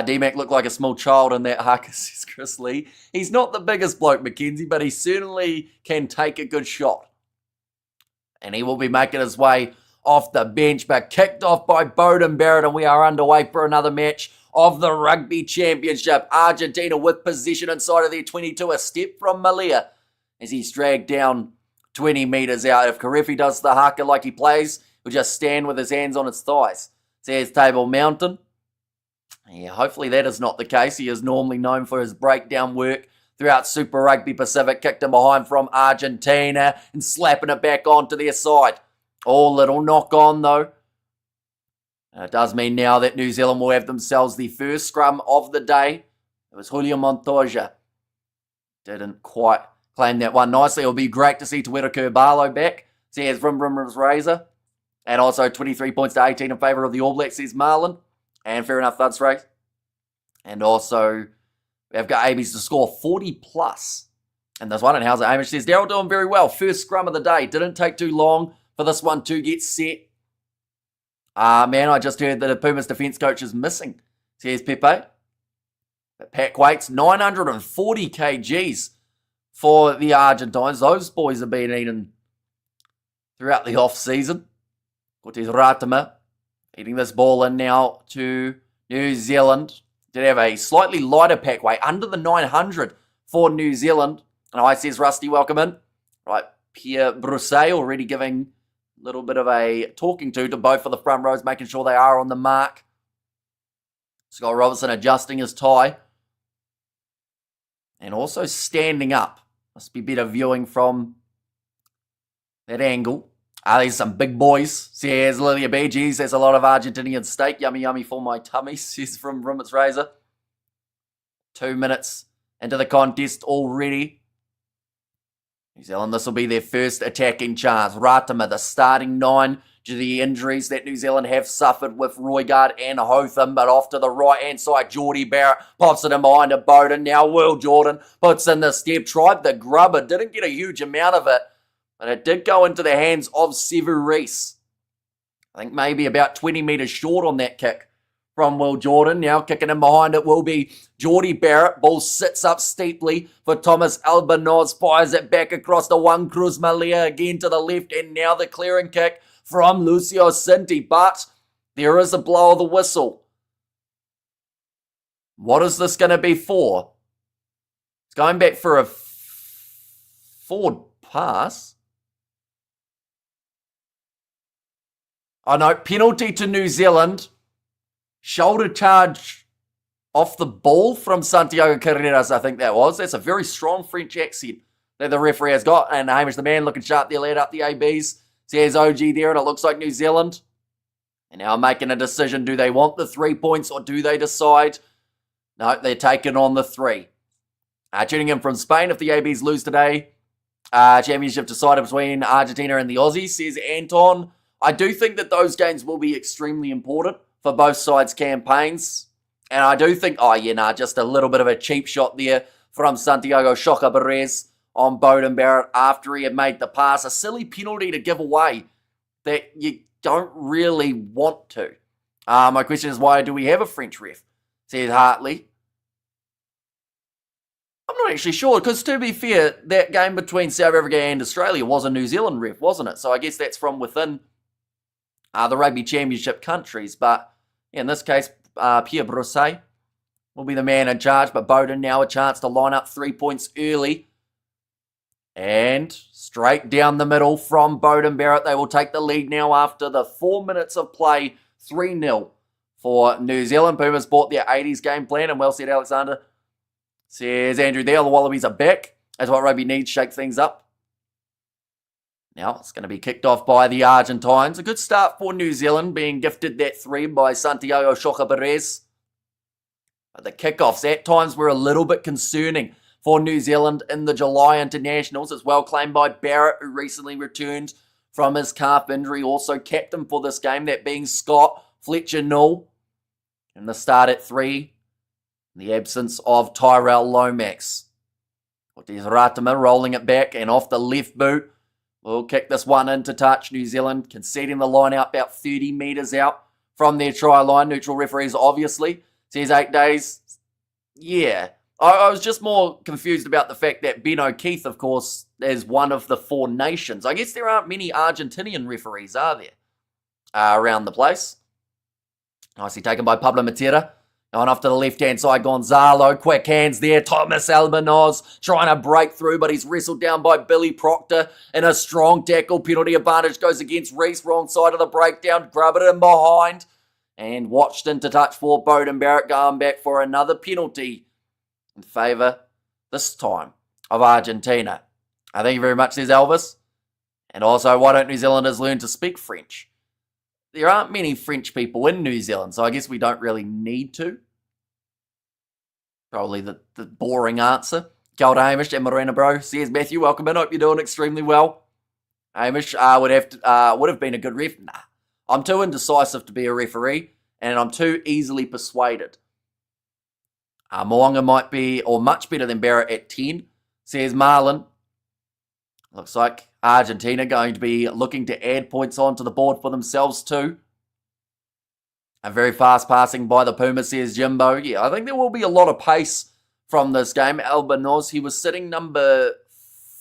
D-Mac looked like a small child in that haka, says Chris Lee. He's not the biggest bloke, Mackenzie, but he certainly can take a good shot. And he will be making his way off the bench, but kicked off by Bowden Barrett, and we are underway for another match of the Rugby Championship. Argentina with possession inside of their 22, a step from Malia as he's dragged down 20 metres out. If Karefi does the haka like he plays, he'll just stand with his hands on his thighs. Says Table Mountain. Yeah, hopefully that is not the case. He is normally known for his breakdown work throughout Super Rugby Pacific. Kicked him behind from Argentina and slapping it back onto their side. Oh, little knock on though. It does mean now that New Zealand will have themselves the first scrum of the day. It was Julio Montoya. Didn't quite claim that one nicely. It'll be great to see Tuero Kurbalo back. Says Rim Rim's Razor. And also 23 points to 18 in favour of the All Blacks, says Marlon. And fair enough, Thuds Race. And also, we've got ABs to score 40 plus. And this one, and how's it? Hamish says, Daryl doing very well. First scrum of the day. Didn't take too long for this one to get set. Man, I just heard that the Pumas defence coach is missing, says Pepe. But pack weights, 940 kgs for the Argentines. Those boys have been eating throughout the off-season. Cortez Ratama feeding this ball in now to New Zealand. Did have a slightly lighter pack weight, under the 900 for New Zealand. And I says Rusty, welcome in. Right, Pierre Brosset already giving little bit of a talking to both of the front rows, making sure they are on the mark. Scott Robertson adjusting his tie. And also standing up. Must be better viewing from that angle. There's some big boys. Says Lilia B. Geez, there's a lot of Argentinian steak. Yummy, yummy for my tummy, says from Rimmett's Razor. 2 minutes into the contest already. New Zealand, this will be their first attacking chance. Ratima, the starting 9, due to the injuries that New Zealand have suffered with Roygaard and Hotham, but off to the right-hand side, Geordie Barrett pops it in behind a Bowden. Now Will Jordan puts in the step, tried the grubber, didn't get a huge amount of it, but it did go into the hands of Sevu Reece. I think maybe about 20 metres short on that kick from Will Jordan. Now kicking in behind it will be Geordie Barrett. Ball sits up steeply for Thomas Albanoz. Fires it back across the one. Cruz Malia again to the left. And now the clearing kick from Lucio Cinti. But there is a blow of the whistle. What is this going to be for? It's going back for a forward pass. Oh no, penalty to New Zealand. Shoulder charge off the ball from Santiago Carreras, I think that was. That's a very strong French accent that the referee has got. And Hamish the man looking sharp there, led up the ABs. Says OG there, and it looks like New Zealand. And now making a decision. Do they want the 3 points or do they decide? No, they're taking on the 3. Tuning in from Spain, if the ABs lose today, championship decided between Argentina and the Aussies, says Anton. I do think that those games will be extremely important for both sides' campaigns. And I do think, just a little bit of a cheap shot there from Santiago Shoka Perez on Bowden Barrett after he had made the pass. A silly penalty to give away that you don't really want to. My question is, why do we have a French ref? Says Hartley. I'm not actually sure, because to be fair, that game between South Africa and Australia was a New Zealand ref, wasn't it? So I guess that's from within the Rugby Championship countries. But in this case, Pierre Brousset will be the man in charge. But Bowden now a chance to line up 3 points early. And straight down the middle from Bowden Barrett. They will take the lead now after the 4 minutes of play. 3-0 for New Zealand. Pumas bought their 80s game plan. And well said, Alexander. Says Andrew there. The Wallabies are back. That's what rugby needs. Shake things up. Now it's going to be kicked off by the Argentines. A good start for New Zealand, being gifted that 3 by Santiago Shoka Perez. But the kickoffs at times were a little bit concerning for New Zealand in the July internationals. It's well claimed by Barrett, who recently returned from his calf injury. Also captain for this game, that being Scott Fletcher-Null. And the start at 3, in the absence of Tyrell Lomax. Cortez Ratima rolling it back and off the left boot. We'll kick this one into touch. New Zealand conceding the line out about 30 metres out from their try line. Neutral referees, obviously. Says 8 days. Yeah. I was just more confused about the fact that Ben O'Keefe, of course, is one of the 4 nations. I guess there aren't many Argentinian referees, are there? Around the place. Nicely taken by Pablo Matera. Going off to the left-hand side, Gonzalo. Quick hands there. Thomas Albanoz trying to break through, but he's wrestled down by Billy Proctor in a strong tackle. Penalty advantage goes against Reece. Wrong side of the breakdown. Grab it in behind. And watched into touch for Bowden Barrett, going back for another penalty in favour, this time, of Argentina. Thank you very much, says Elvis. And also, why don't New Zealanders learn to speak French? There aren't many French people in New Zealand, so I guess we don't really need to. Probably the boring answer. Kia ora, Hamish and Morena, bro. Says Matthew, welcome in. Hope you're doing extremely well. Hamish would have been a good ref. Nah, I'm too indecisive to be a referee, and I'm too easily persuaded. Moanga might be, or much better than Barrett at 10, says Marlon. Looks like Argentina going to be looking to add points onto the board for themselves too. A very fast passing by the Pumas, says Jimbo. Yeah, I think there will be a lot of pace from this game. Albanoz, he was sitting number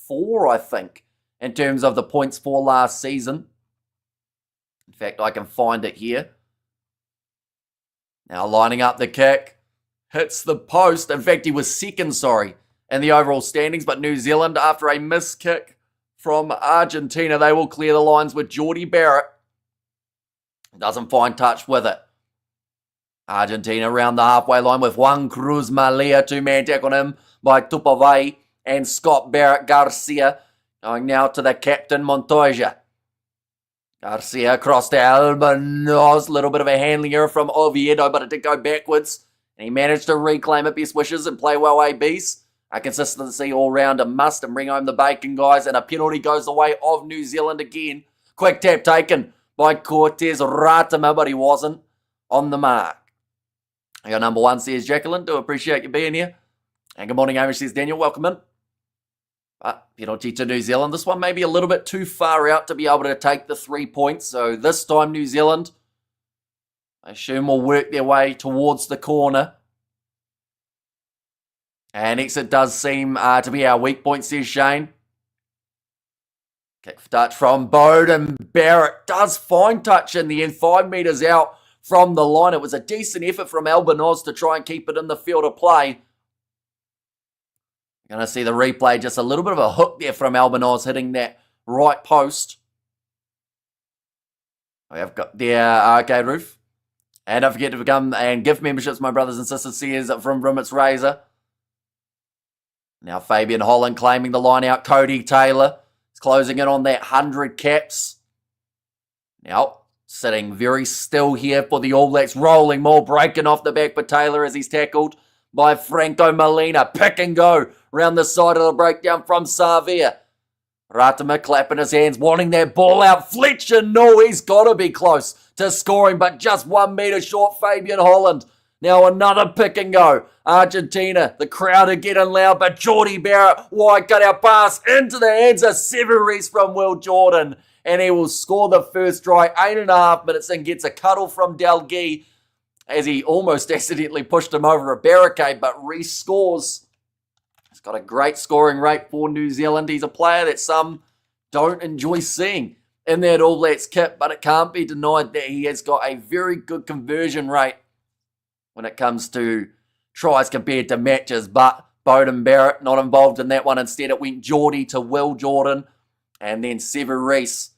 4, I think, in terms of the points for last season. In fact, I can find it here. Now lining up the kick. Hits the post. In fact, he was second, in the overall standings. But New Zealand, after a missed kick from Argentina, they will clear the lines with Geordie Barrett. Doesn't find touch with it. Argentina around the halfway line with Juan Cruz Malia, two-man tackle on him by Tupavai and Scott Barrett Garcia. Going now to the captain, Montoya. Garcia across to Albanos. Little bit of a handling error from Oviedo, but it did go backwards. And he managed to reclaim it. Best wishes and play well, ABs. A consistency all round a must and bring home the bacon, guys. And a penalty goes the way of New Zealand again. Quick tap taken by Cortez Ratima, but he wasn't on the mark. I got number 1, says Jacqueline. Do appreciate you being here. And good morning, Amish, says Daniel. Welcome in. But penalty to New Zealand. This one may be a little bit too far out to be able to take the 3 points. So this time New Zealand, I assume, will work their way towards the corner. And exit does seem to be our weak point, says Shane. Kick for touch from Bowden. Barrett does find touch in the end. 5 metres out from the line. It was a decent effort from Albanos to try and keep it in the field of play. Going to see the replay. Just a little bit of a hook there from Albanos hitting that right post. We have got the arcade roof. And don't forget to become and gift memberships, my brothers and sisters, says from It's Razor. Now Fabian Holland claiming the line out. Cody Taylor is closing in on that 100 caps. Now sitting very still here for the All Blacks. Rolling more, breaking off the back for Taylor as he's tackled by Franco Molina. Pick and go round the side of the breakdown from Savia. Ratima clapping his hands, wanting that ball out. Fletcher, no, he's got to be close to scoring, but just 1 metre short, Fabian Holland. Now another pick and go. Argentina, the crowd are getting loud, but Geordie Barrett, wide cutout pass into the hands of Severies from Will Jordan. And he will score the first try, 8.5 minutes, and gets a cuddle from Delgey as he almost accidentally pushed him over a barricade, but re-scores. He's got a great scoring rate for New Zealand. He's a player that some don't enjoy seeing in that All Blacks kit, but it can't be denied that he has got a very good conversion rate when it comes to tries compared to matches. But Bowden Barrett not involved in that one. Instead, it went Geordie to Will Jordan, and then Severies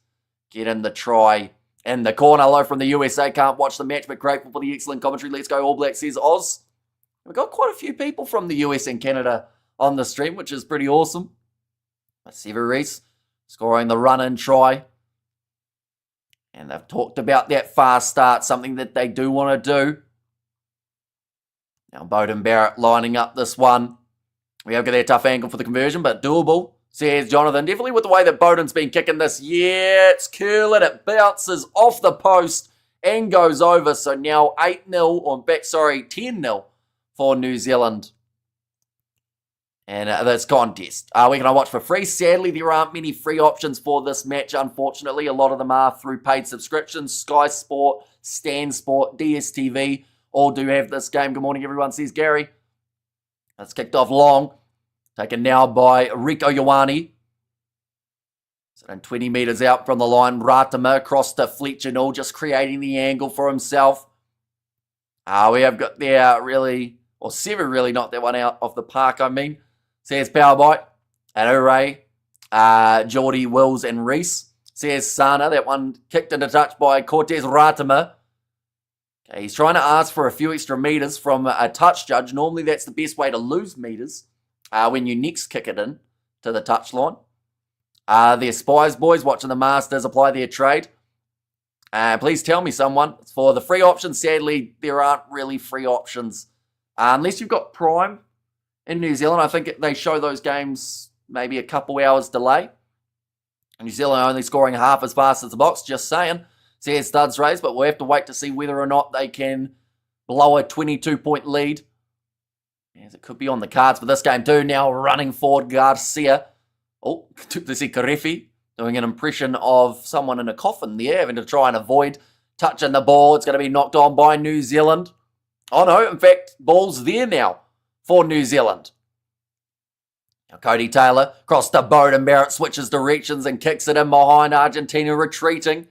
getting the try in the corner. Hello from the USA. Can't watch the match, but grateful for the excellent commentary. Let's go All Blacks, says Oz. We've got quite a few people from the US and Canada on the stream, which is pretty awesome. Severies scoring the run-in try. And they've talked about that fast start, something that they do want to do. Now Bowden Barrett lining up this one. We have got that tough angle for the conversion, but doable, says Jonathan. Definitely with the way that Bowden's been kicking this. Yeah, it's curling. It bounces off the post and goes over. So now 8-0, or 10-0 for New Zealand. And this contest. Where can I watch for free? Sadly, there aren't many free options for this match, unfortunately. A lot of them are through paid subscriptions. Sky Sport, Stan Sport, DSTV, all do have this game. Good morning, everyone, says Gary. It's kicked off long. Taken now by Rico Ioane. Sitting 20 metres out from the line. Ratima across to Fletcher Null, just creating the angle for himself. We have got there Sever really knocked that one out of the park, I mean. Says Powerbite. And hooray. Geordie, Wills and Reese. Says Sana. That one kicked into touch by Cortez Ratima. Okay, he's trying to ask for a few extra metres from a touch judge. Normally that's the best way to lose metres when you next kick it in to the touch line. Their Spies boys watching the Masters apply their trade. Please tell me someone. It's for the free options. Sadly, there aren't really free options. Unless you've got Prime in New Zealand. I think they show those games maybe a couple hours delay. New Zealand only scoring half as fast as the box. Just saying. Says Studs Rays, but we'll have to wait to see whether or not they can blow a 22-point lead. As it could be on the cards for this game too. Now running forward, Garcia. Oh, this is Karefi doing an impression of someone in a coffin there, having to try and avoid touching the ball. It's going to be knocked on by New Zealand. Oh no, in fact, ball's there now for New Zealand. Now Cody Taylor, across to Bowden Barrett, switches directions and kicks it in behind. Argentina retreating.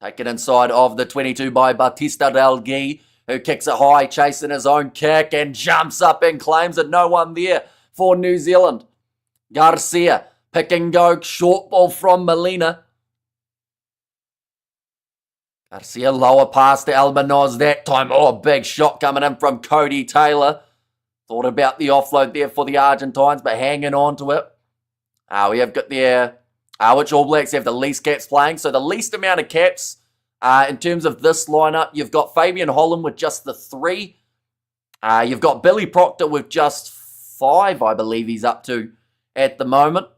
Taken inside of the 22 by Batista Del Gui, who kicks it high, chasing his own kick and jumps up and claims it. No one there for New Zealand. Garcia, pick and go, short ball from Molina. Garcia lower pass to Albanoz that time. Oh, big shot coming in from Cody Taylor. Thought about the offload there for the Argentines, but hanging on to it. We have got there, which All Blacks have the least caps playing. So the least amount of caps in terms of this lineup, you've got Fabian Holland with just the 3. You've got Billy Proctor with just 5, I believe he's up to at the moment.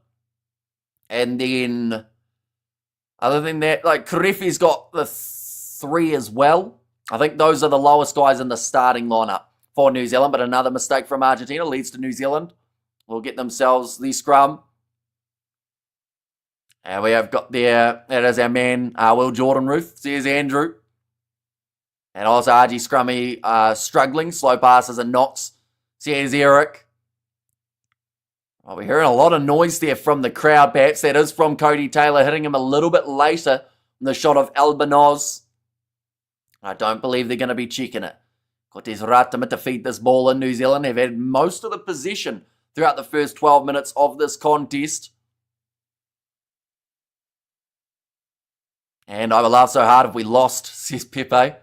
And then, other than that, like Karefi's got the 3 as well. I think those are the lowest guys in the starting lineup for New Zealand. But another mistake from Argentina leads to New Zealand will get themselves the scrum. And we have got there, that is our man, Will Jordan Ruth, says Andrew. And also RG Scrummy struggling, slow passes and knocks, says Eric. Well, we're hearing a lot of noise there from the crowd, perhaps. That is from Cody Taylor hitting him a little bit later in the shot of Albanoz. I don't believe they're going to be checking it. Cortez Ratama to feed this ball in. New Zealand have had most of the possession throughout the first 12 minutes of this contest. And I would laugh so hard if we lost, says Pepe.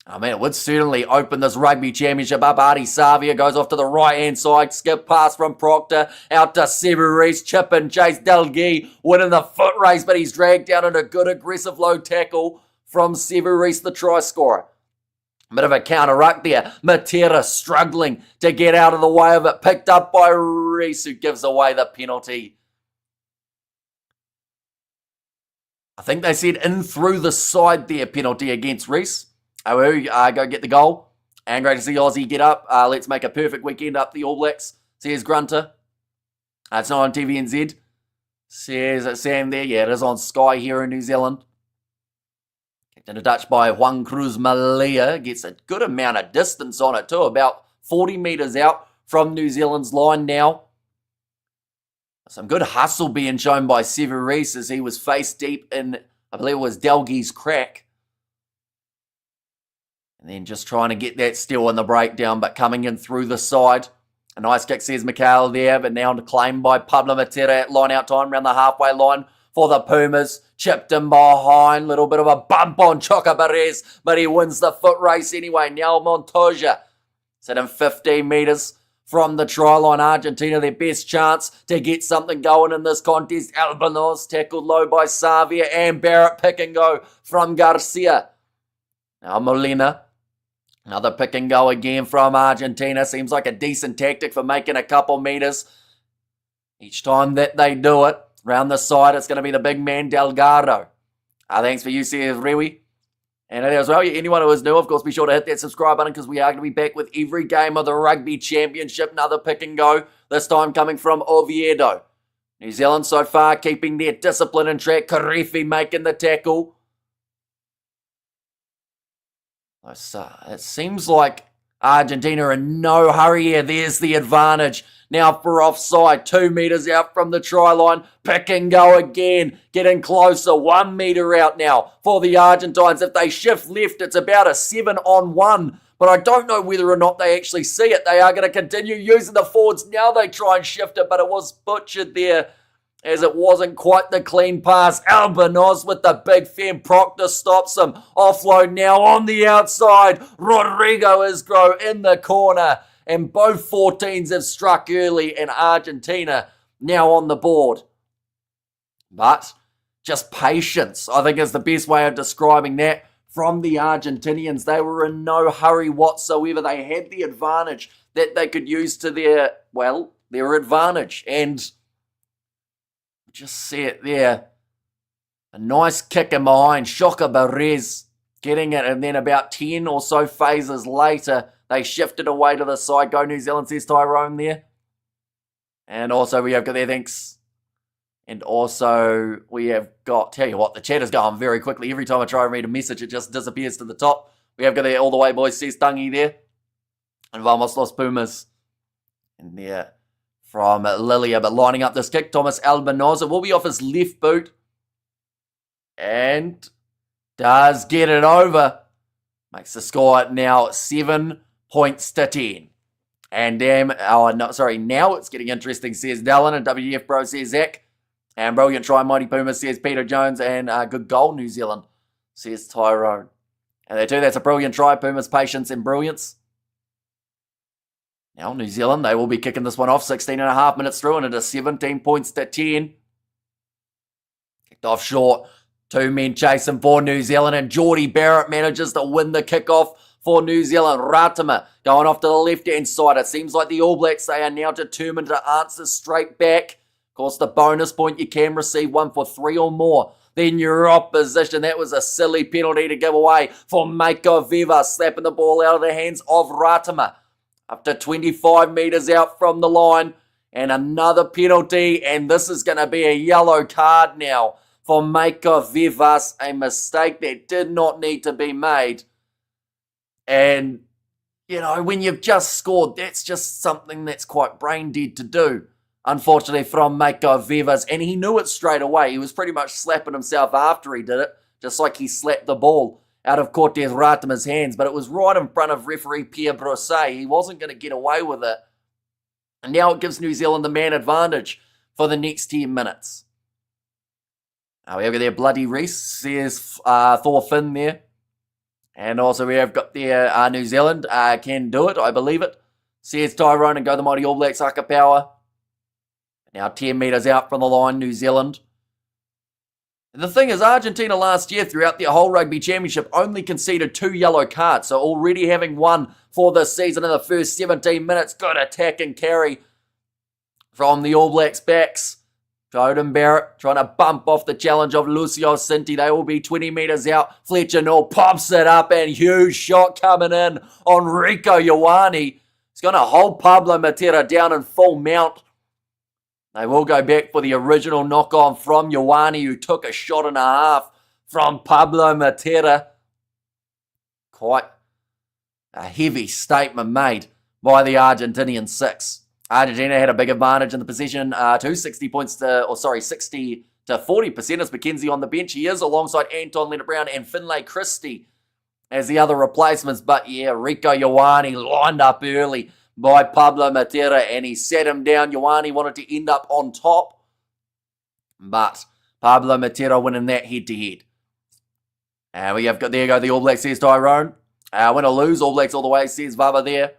I mean, it would certainly open this Rugby Championship up. Artie Savia goes off to the right-hand side. Skip pass from Proctor. Out to Severis. Chip and chase. Delgui winning the foot race, but he's dragged down in a good aggressive low tackle from Severis, the try scorer. Bit of a counter-ruck there. Matera struggling to get out of the way of it. Picked up by Reese, who gives away the penalty. I think they said in through the side there, penalty against Reese. Go get the goal. And great to see Aussie get up. Let's make a perfect weekend up the All Blacks, says Grunter. It's not on TVNZ. Says Sam there. Yeah, it is on Sky here in New Zealand. Kicked into touch by Juan Cruz Malia. Gets a good amount of distance on it too. About 40 metres out from New Zealand's line now. Some good hustle being shown by Severis as he was face deep in, I believe it was Delgi's crack. And then just trying to get that still in the breakdown, but coming in through the side. A nice kick, says Mikhail there, but now claimed by Pablo Matera at line out time around the halfway line for the Pumas. Chipped in behind, little bit of a bump on Choca Perez, but he wins the foot race anyway. Now Montoya sitting 15 metres from the try line. Argentina, their best chance to get something going in this contest. Albanoz tackled low by Savia and Barrett pick and go from Garcia. Now Molina. Another pick and go again from Argentina. Seems like a decent tactic for making a couple metres. Each time that they do it, round the side, it's going to be the big man Delgado. Thanks for UCF Rewi. And as well, anyone who is new, of course, be sure to hit that subscribe button because we are going to be back with every game of the Rugby Championship. Another pick and go, this time coming from Oviedo. New Zealand so far keeping their discipline in track. Karefi making the tackle. It seems like Argentina are in no hurry here. There's the advantage. Now for offside, 2 metres out from the try line. Pick and go again. Getting closer, 1 metre out now for the Argentines. If they shift left, it's about a 7-on-1. But I don't know whether or not they actually see it. They are going to continue using the forwards. Now they try and shift it, but it was butchered there as it wasn't quite the clean pass. Albanoz with the big fan. Proctor stops him. Offload now on the outside. Rodrigo Isgro in the corner. And both 14s have struck early, and Argentina now on the board. But just patience, I think, is the best way of describing that from the Argentinians. They were in no hurry whatsoever. They had the advantage that they could use to their advantage. And just see it there. A nice kick in behind. Choca Perez getting it, and then about 10 or so phases later, they shifted away to the side. Go New Zealand, says Tyrone there. And also we have got there, thanks. And also we have got, tell you what, the chat is going very quickly. Every time I try and read a message, it just disappears to the top. We have got there all the way, boys, says Tangi there. And Vamos Los Pumas. And there from Lilia, but lining up this kick, Thomas Albanoz. It will be off his left boot. And does get it over. Makes the score now 7 points to 10. And now it's getting interesting, says Dallin. And WF Bro says Zach. And brilliant try, Mighty Puma, says Peter Jones. And good goal, New Zealand, says Tyrone. And they do. That's a brilliant try. Pumas' patience and brilliance. Now, New Zealand, they will be kicking this one off 16 and a half minutes through, and it is 17 points to 10. Kicked off short. 2 men chasing for New Zealand, and Geordie Barrett manages to win the kickoff for New Zealand. Ratima going off to the left-hand side. It seems like the All Blacks, they are now determined to answer straight back. Of course, the bonus point, you can receive one for 3 or more. Then your opposition. That was a silly penalty to give away for Mako Vivas, slapping the ball out of the hands of Ratima. Up to 25 metres out from the line. And another penalty. And this is going to be a yellow card now for Mako Vivas. A mistake that did not need to be made. And, you know, when you've just scored, that's just something that's quite brain dead to do. Unfortunately from Mako Vivas, and he knew it straight away. He was pretty much slapping himself after he did it, just like he slapped the ball out of Cortez Ratima's hands, but it was right in front of referee Pierre Brosset. He wasn't going to get away with it. And now it gives New Zealand the man advantage for the next 10 minutes. We have got there Bloody Reese, says Thor Finn there. And also we have got there New Zealand, can do it, I believe it. Says Tyrone, and go the mighty All Blacks, Haka Power. Now 10 metres out from the line, New Zealand. And the thing is, Argentina last year, throughout the whole Rugby Championship, only conceded 2 yellow cards. So already having one for this season in the first 17 minutes. Good attack and carry from the All Blacks backs. Jordan Barrett trying to bump off the challenge of Lucio Cinti. They will be 20 metres out. Fletcher Nall pops it up, and huge shot coming in on Rieko Ioane. He's going to hold Pablo Matera down in full mount. They will go back for the original knock-on from Ioane, who took a shot and a half from Pablo Matera. Quite a heavy statement made by the Argentinian 6. Argentina had a big advantage in the possession to 60 to 40% as Mackenzie on the bench. He is alongside Anton Leonard-Brown and Finlay Christie as the other replacements. But yeah, Rieko Ioane lined up early by Pablo Matera, and he sat him down. Ioane wanted to end up on top, but Pablo Matera winning that head-to-head. And we have got, there you go, the All Blacks, says Tyrone. Win or lose, All Blacks all the way, says Vava there.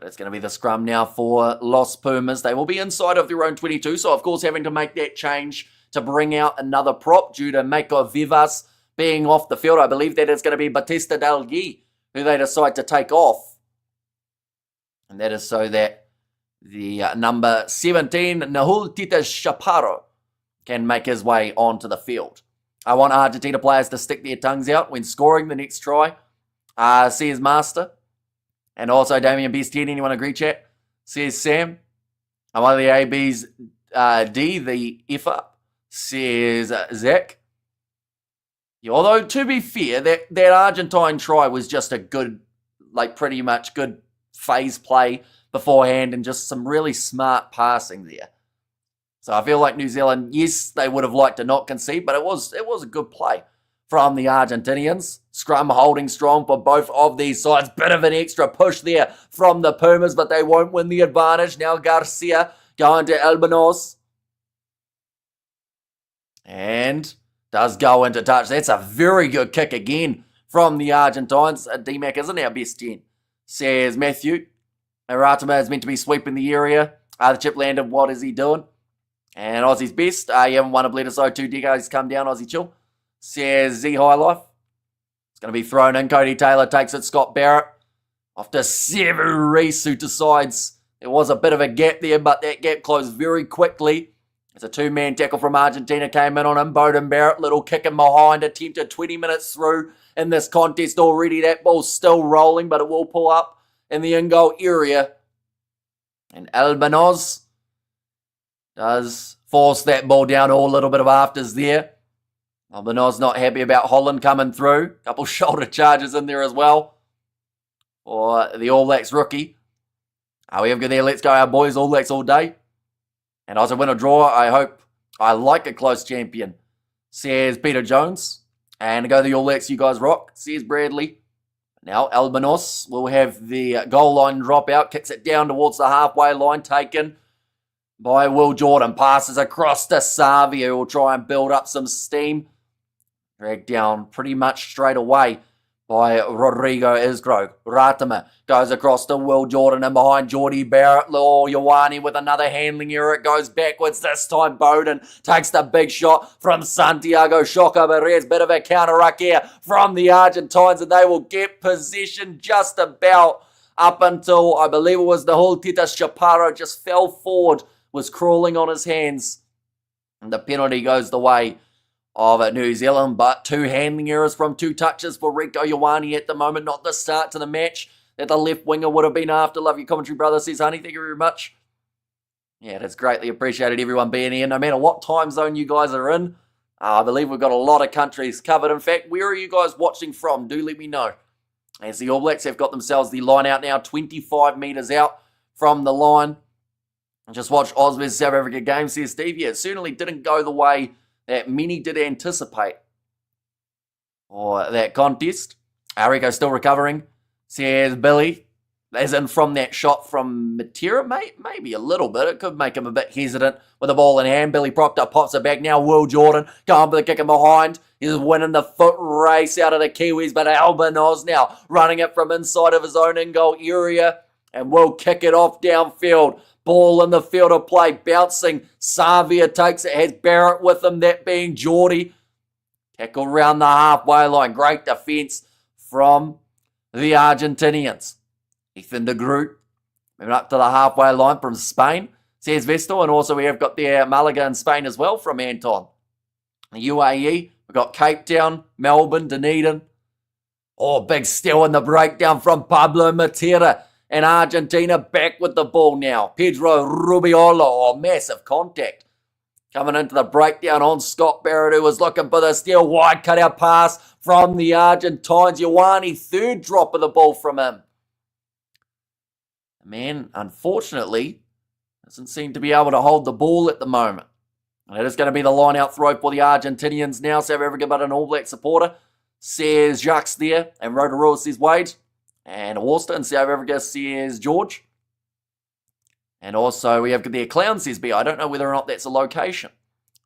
It's going to be the scrum now for Los Pumas. They will be inside of their own 22, so of course having to make that change to bring out another prop due to Mako Vivas being off the field. I believe that is going to be Batista Del Gui, who they decide to take off. And that is so that the number 17, Nahul Titas Chaparro, can make his way onto the field. I want Argentina players to stick their tongues out when scoring the next try. Says Master. And also Damien Best10, anyone agree, chat? Says Sam. I'm one of the AB's D, the F-up, says Zach. Yeah, although, to be fair, that Argentine try was just a good, like pretty much good phase play beforehand and just some really smart passing there. So I feel like New Zealand, yes, they would have liked to not concede, but it was a good play from the Argentinians. Scrum holding strong for both of these sides. Bit of an extra push there from the Pumas, but they won't win the advantage. Now Garcia going to Albanos. And does go into touch. That's a very good kick again from the Argentines. D-Mac isn't our best 10, says Matthew. Ratima is meant to be sweeping the area. The chip landed. What is he doing? And Aussie's best. You haven't won a Bledisloe 2 decades. Come down, Aussie chill. Says Z High Life. It's going to be thrown in. Cody Taylor takes it. Scott Barrett. Off to Sevu Reese, who decides there was a bit of a gap there, but that gap closed very quickly. It's a 2-man tackle from Argentina came in on him. Bowden Barrett, little kick in behind. Attempted 20 minutes through in this contest already. That ball's still rolling, but it will pull up in the in-goal area. And Albanos does force that ball down. A little bit of afters there. Albanos not happy about Holland coming through. Couple shoulder charges in there as well for the All Blacks rookie. We have got there. Let's go, our boys. All Blacks all day. And also win or draw. I hope I like a close champion, says Peter Jones. And to go the All Blacks, you guys rock, says Bradley. Now Albanos will have the goal line drop out. Kicks it down towards the halfway line. Taken by Will Jordan. Passes across to Savia, who will try and build up some steam. Dragged down pretty much straight away by Rodrigo Isgrove. Ratama goes across to Will Jordan and behind Geordie Barrett. Ioane with another handling error. It goes backwards. This time Bowden takes the big shot from Santiago Shoka Perez. Bit of a counter-ruck here from the Argentines, and they will get possession just about up until, I believe it was the whole Tita Chaparro just fell forward, was crawling on his hands. And the penalty goes the way of New Zealand, but 2 handling errors from 2 touches for Rico Ioane at the moment. Not the start to the match that the left winger would have been after. Love your commentary, brother, says Honey. Thank you very much. Yeah, that's greatly appreciated, everyone being here, no matter what time zone you guys are in. I believe we've got a lot of countries covered. In fact, where are you guys watching from? Do let me know. As the All Blacks have got themselves the line out now, 25 metres out from the line. Just watch Osmond's South Africa game, says Steve. Yeah, it certainly didn't go the way that many did anticipate for that contest. Rico still recovering, says Billy. As in from that shot from Matera, maybe a little bit. It could make him a bit hesitant with the ball in hand. Billy Proctor pops it back now. Will Jordan going for the kick in behind. He's winning the foot race out of the Kiwis, but Albanos now running it from inside of his own in-goal area and will kick it off downfield. Ball in the field of play, bouncing. Savia takes it, has Barrett with him, that being Geordie. Tackle around the halfway line. Great defence from the Argentinians. Ethan de Groot moving up to the halfway line from Spain, says Vestal. And also we have got the Malaga in Spain as well from Anton. The UAE, we've got Cape Town, Melbourne, Dunedin. Oh, big steal in the breakdown from Pablo Matera. And Argentina back with the ball now. Pedro Rubiolo, oh, massive contact. Coming into the breakdown on Scott Barrett, who was looking for the steal. Wide cutout pass from the Argentines. Ioane, 3rd drop of the ball from him. Man, unfortunately, doesn't seem to be able to hold the ball at the moment. And it is going to be the line-out throw for the Argentinians now. South Africa, but an All Black supporter, says Jacques there. And Rotorua says Wade. And Worcester in South Africa says George. And also we have got their Clown says B. I don't know whether or not that's a location.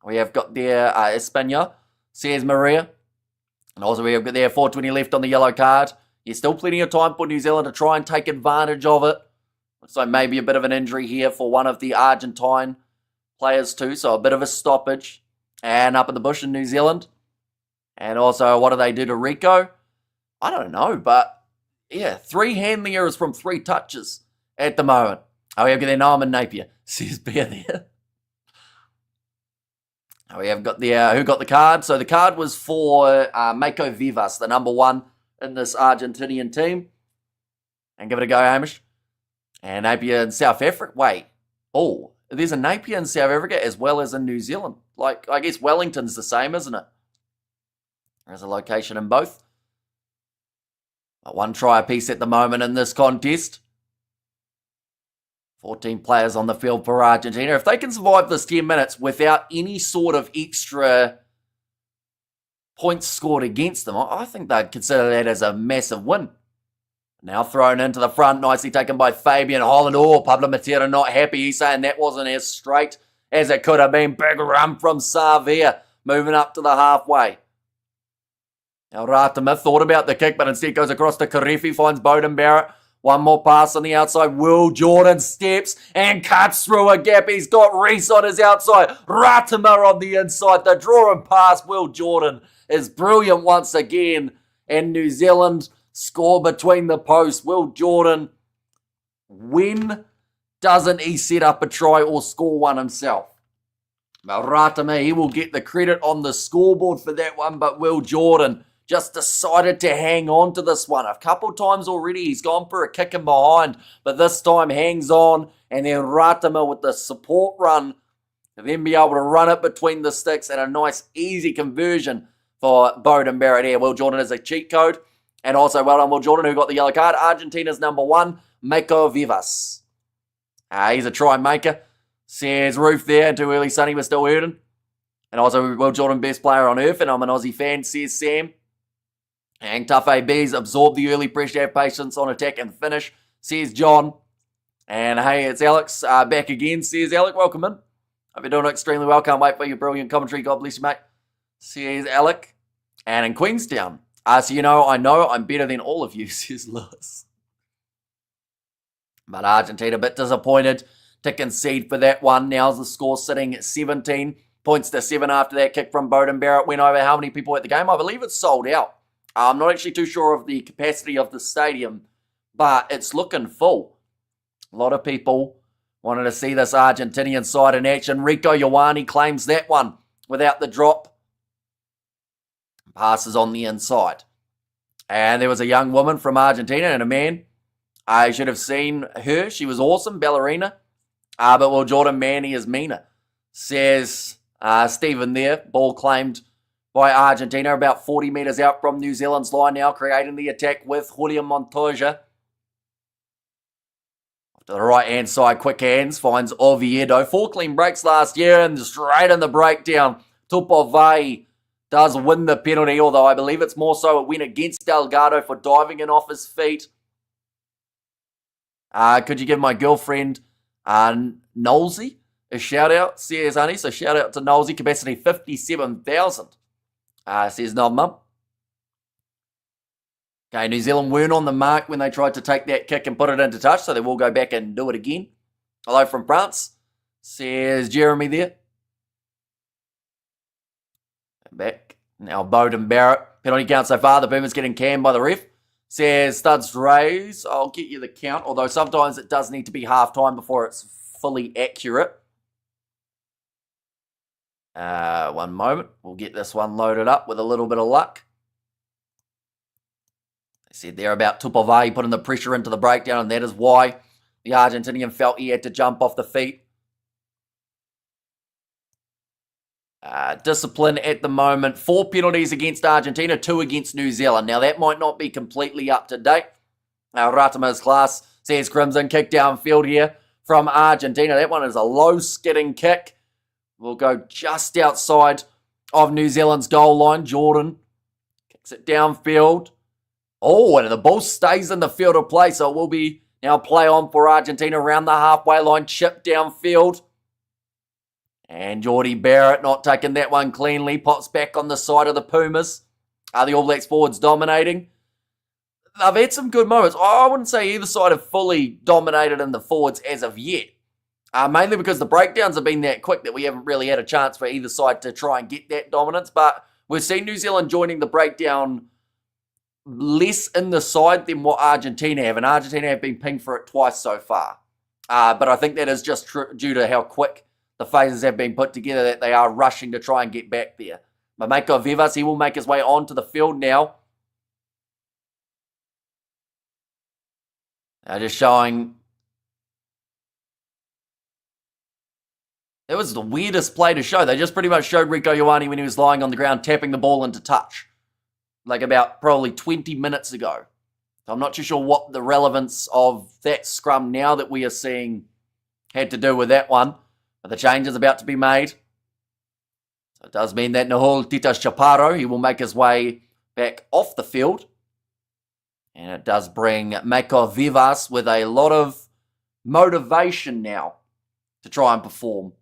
We have got their Espana says Maria. And also we have got their 4:20 left on the yellow card. There's still plenty of time for New Zealand to try and take advantage of it. Looks like maybe a bit of an injury here for one of the Argentine players too. So a bit of a stoppage. And up in the bush in New Zealand. And also what do they do to Rico? I don't know, but yeah, 3 handling errors from 3 touches at the moment. Oh, we have got their Norman Napier, says Bear there. Oh, we have got the, who got the card? So the card was for Mako Vivas, the number 1 in this Argentinian team. And give it a go, Hamish. And Napier in South Africa. Wait. Oh, there's a Napier in South Africa as well as in New Zealand. Like, I guess Wellington's the same, isn't it? There's a location in both. 1 try apiece at the moment in this contest. 14 players on the field for Argentina. If they can survive this 10 minutes without any sort of extra points scored against them, I think they'd consider that as a massive win. Now thrown into the front, nicely taken by Fabian Holland. Oh, Pablo Matera not happy. He's saying that wasn't as straight as it could have been. Big run from Savia, moving up to the halfway. Now Ratama thought about the kick, but instead goes across to Karifi, finds Bowden Barrett. 1 more pass on the outside. Will Jordan steps and cuts through a gap. He's got Reese on his outside. Ratama on the inside. The draw and pass, Will Jordan, is brilliant once again. And New Zealand score between the posts. Will Jordan, when doesn't he set up a try or score one himself? Now Ratama, he will get the credit on the scoreboard for that one, but Will Jordan just decided to hang on to this one. A couple times already he's gone for a kick in behind, but this time hangs on, and then Ratama with the support run to then be able to run it between the sticks, and a nice easy conversion for Bowden Barrett here. Will Jordan is a cheat code, and also well done Will Jordan who got the yellow card. Argentina's number 1, Mako Vivas. He's a try maker, says Roof there. Too early, Sonny, we're still hurting. And also Will Jordan, best player on earth, and I'm an Aussie fan, says Sam. And tough ABs absorb the early pressure, have patience on attack and finish, says John. And hey, it's Alex back again, says Alec. Welcome in. Hope you're doing extremely well. Can't wait for your brilliant commentary. God bless you, mate, says Alec. and in Queenstown. So I know I'm better than all of you, says Lewis. But Argentina a bit disappointed to concede for that one. Now's the score sitting at 17 points to 7 after that kick from Beauden Barrett. Went over how many people at the game. I believe it's sold out. I'm not actually too sure of the capacity of the stadium, but it's looking full. A lot of people wanted to see this Argentinian side in action. Rico Ioane claims that one without the drop. Passes on the inside. And there was a young woman from Argentina and a man. I should have seen her. She was awesome, ballerina. But well, Jordan Manny is meaner, says Stephen there. Ball claimed by Argentina about 40 metres out from New Zealand's line now, creating the attack with Julian Montoya. To the right-hand side, quick hands, finds Oviedo. 4 clean breaks last year and straight in the breakdown. Tupovai does win the penalty, although I believe it's more so a win against Delgado for diving in off his feet. Could you give my girlfriend Nolsey a shout-out, says Honey. So shout-out to Nolsey, capacity 57,000, says Nodmum. Okay, New Zealand weren't on the mark when they tried to take that kick and put it into touch, so they will go back and do it again. Hello from France, says Jeremy there. Back. Now Beauden Barrett. Penalty count so far. The Pumas getting canned by the ref. Says Studs Rays. I'll get you the count, although sometimes it does need to be half-time before it's fully accurate. One moment. We'll get this one loaded up with a little bit of luck. They said there about Tupovai putting the pressure into the breakdown, and that is why the Argentinian felt he had to jump off the feet. Discipline at the moment. 4 penalties against Argentina, 2 against New Zealand. Now, that might not be completely up to date. Ratima's class says Crimson kick downfield here from Argentina. That one is a low skidding kick. Will go just outside of New Zealand's goal line. Jordan kicks it downfield. Oh, and the ball stays in the field of play, so it will be now play on for Argentina around the halfway line. Chip downfield. And Jordy Barrett not taking that one cleanly. Pops back on the side of the Pumas. The All Blacks forwards dominating. They've had some good moments. I wouldn't say either side have fully dominated in the forwards as of yet. Mainly because the breakdowns have been that quick that we haven't really had a chance for either side to try and get that dominance. But we've seen New Zealand joining the breakdown less in the side than what Argentina have. And Argentina have been pinged for it twice so far. But I think that is just due to how quick the phases have been put together that they are rushing to try and get back there. Mameko Vivas, he will make his way onto the field now. Just showing. It was the weirdest play to show. They just pretty much showed Rico Ioane when he was lying on the ground, tapping the ball into touch. Like about probably 20 minutes ago. So I'm not too sure what the relevance of that scrum now that we are seeing had to do with that one. But the change is about to be made. So it does mean that Nahul Titas Chaparro, he will make his way back off the field. And it does bring Mako Vivas with a lot of motivation now to try and perform.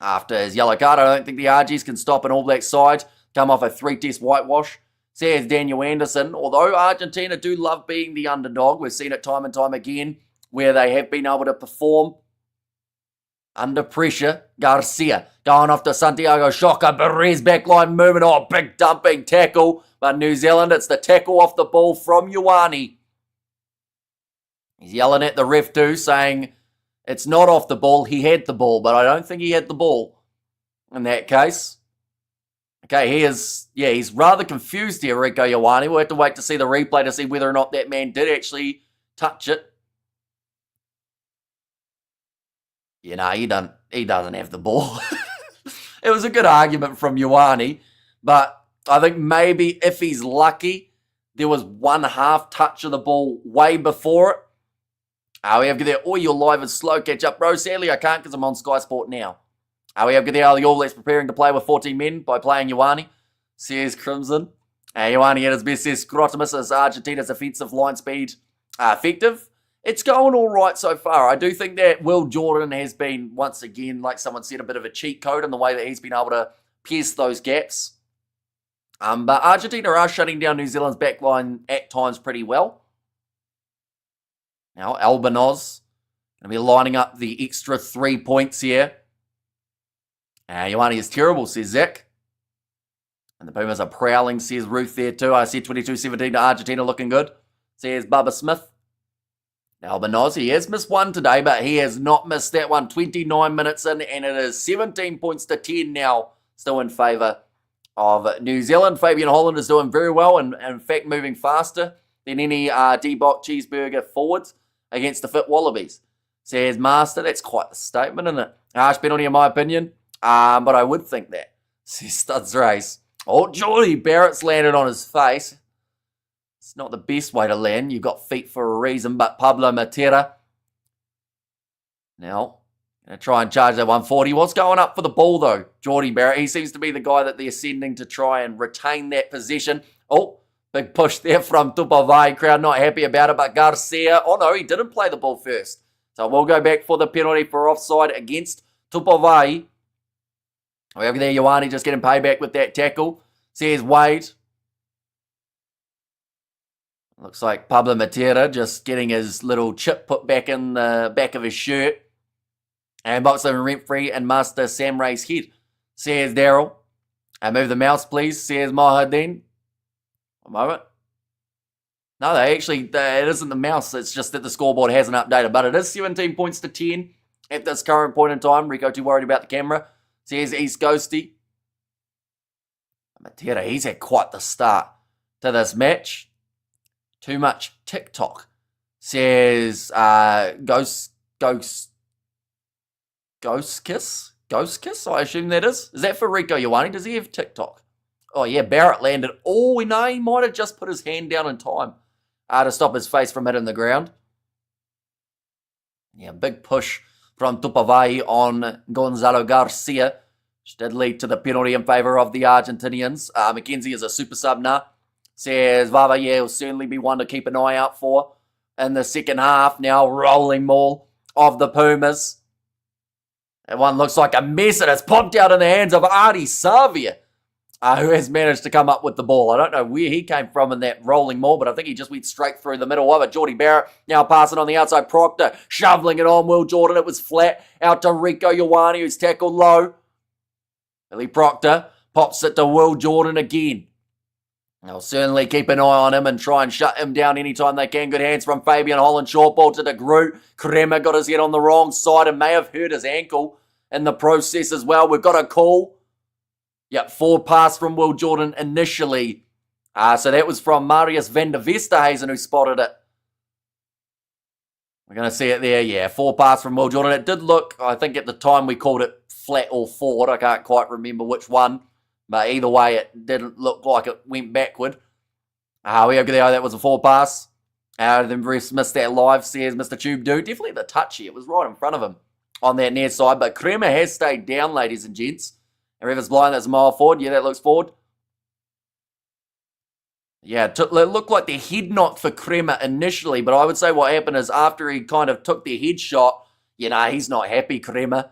After his yellow card, I don't think the RGs can stop an All Black side. Come off a 3-test whitewash. Says Daniel Anderson. Although Argentina do love being the underdog, we've seen it time and time again where they have been able to perform under pressure. Garcia going off to Santiago Shocker. Perez backline movement. Oh, big dumping tackle. But New Zealand, it's the tackle off the ball from Ioane. He's yelling at the ref too, saying it's not off the ball. He had the ball, but I don't think he had the ball in that case. Okay, he's rather confused here, Rico Ioane. We'll have to wait to see the replay to see whether or not that man did actually touch it. You know, he doesn't have the ball. It was a good argument from Ioane, but I think maybe if he's lucky, there was one half touch of the ball way before it. We have there. Oh, you're live and slow catch up, bro. Sadly, I can't because I'm on Sky Sport now. We have there. The All Blacks preparing to play with 14 men by playing Ioane. Says Crimson. Ioane at his best says Scrotimus as Argentina's offensive line speed effective. It's going all right so far. I do think that Will Jordan has been, once again, like someone said, a bit of a cheat code in the way that he's been able to pierce those gaps. But Argentina are shutting down New Zealand's backline at times pretty well. Now, Albanoz going to be lining up the extra 3 points here. Ioane is terrible, says Zach. And the Pumas are prowling, says Ruth there too. I said 22-17 to Argentina, looking good, says Bubba Smith. Albanoz, he has missed one today, but he has not missed that one. 29 minutes in, and it is 17 points to 10 now, still in favour of New Zealand. Fabian Holland is doing very well, and in fact moving faster than any D-Bok cheeseburger forwards against the fit Wallabies. Says Master, that's quite the statement, isn't it? Harsh penalty in my opinion, but I would think that. Says Studs Race. Oh, Geordie Barrett's landed on his face. It's not the best way to land. You've got feet for a reason, but Pablo Matera. Now, going to try and charge that 140. What's going up for the ball, though? Geordie Barrett. He seems to be the guy that they're sending to try and retain that possession. Oh, big push there from Tupavai. Crowd not happy about it, but Garcia. Oh, no, he didn't play the ball first. So we'll go back for the penalty for offside against Tupavai. Over there, Ioane just getting payback with that tackle. Says Wade. Looks like Pablo Matera just getting his little chip put back in the back of his shirt. And boxer rent-free and Master Sam Ray's head. Says Daryl. Move the mouse, please. Says Mahadin. A moment. No, it isn't the mouse. It's just that the scoreboard hasn't updated. But it is 17 points to 10 at this current point in time. Rico too worried about the camera. Says East Ghosty. Matera, he's had quite the start to this match. Too much TikTok. Says Ghost Kiss, I assume that is. Is that for Rico Ioane? Does he have TikTok? Oh yeah, Barrett landed. Oh, no, he might have just put his hand down in time to stop his face from hitting the ground. Yeah, big push from Tupavai on Gonzalo Garcia, which did lead to the penalty in favour of the Argentinians. Mackenzie is a super sub now. Says Vava, yeah, will certainly be one to keep an eye out for in the second half. Now rolling maul of the Pumas. That one looks like a mess, and it's popped out in the hands of Artie Savia, who has managed to come up with the ball. I don't know where he came from in that rolling maul, but I think he just went straight through the middle of it. Geordie Barrett now passing on the outside. Proctor shoveling it on Will Jordan. It was flat out to Rico Ioane, who's tackled low. Billy Proctor pops it to Will Jordan again. They'll certainly keep an eye on him and try and shut him down anytime they can. Good hands from Fabian Holland. Short ball to the Groot. Kremer got his head on the wrong side and may have hurt his ankle in the process as well. We've got a call. Yep, forward pass from Will Jordan initially. So that was from Marius van der Vesterhuizen who spotted it. We're going to see it there. Yeah, forward pass from Will Jordan. It did look, I think at the time we called it flat or forward. I can't quite remember which one. But either way, it didn't look like it went backward. We go there. That was a forward pass. Then Bruce missed that live, says Mr. Tube Dude. Definitely the touch here. It was right in front of him on that near side. But Kremer has stayed down, ladies and gents. And Rivers blind, that's a mile forward. Yeah, that looks forward. Yeah, it looked like the head knock for Kremer initially. But I would say what happened is after he kind of took the head shot, he's not happy, Kremer.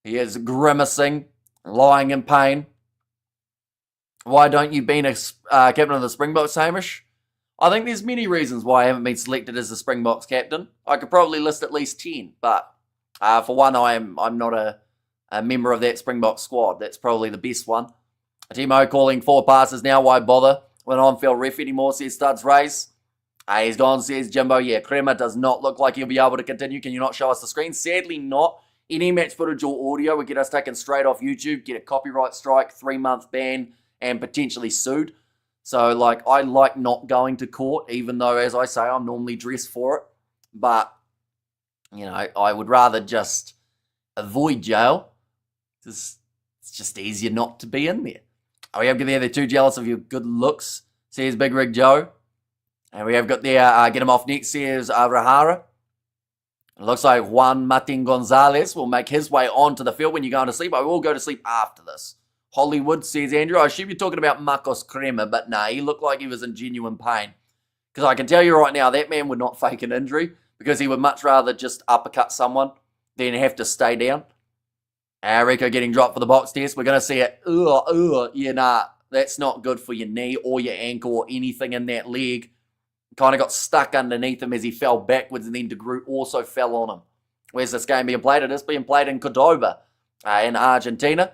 He is grimacing, lying in pain. Why don't you be a captain of the Springboks, Hamish? I think there's many reasons why I haven't been selected as the Springboks captain. I could probably list at least 10, but for one, I'm not a member of that Springbok squad. That's probably the best one. Timo calling 4 passes now. Why bother with an on-field ref anymore, says Studs Race. He's gone, says Jimbo. Yeah, Kremer does not look like he'll be able to continue. Can you not show us the screen? Sadly not. Any match footage or audio would get us taken straight off YouTube, get a copyright strike, 3-month ban, and potentially sued. So, I like not going to court, even though, as I say, I'm normally dressed for it. But, I would rather just avoid jail. It's just easier not to be in there. We have got there, they're too jealous of your good looks, says Big Rig Joe. And we have got there, get him off next, says Rahara. It looks like Juan Martin Gonzalez will make his way onto the field when you're going to sleep. I will go to sleep after this. Hollywood, says Andrew. I assume you're talking about Marcos Kremer, but nah, he looked like he was in genuine pain. Because I can tell you right now, that man would not fake an injury because he would much rather just uppercut someone than have to stay down. Rico getting dropped for the box test. We're going to see it. That's not good for your knee or your ankle or anything in that leg. Kind of got stuck underneath him as he fell backwards, and then De Groot also fell on him. Where's this game being played? It is being played in Cordoba in Argentina.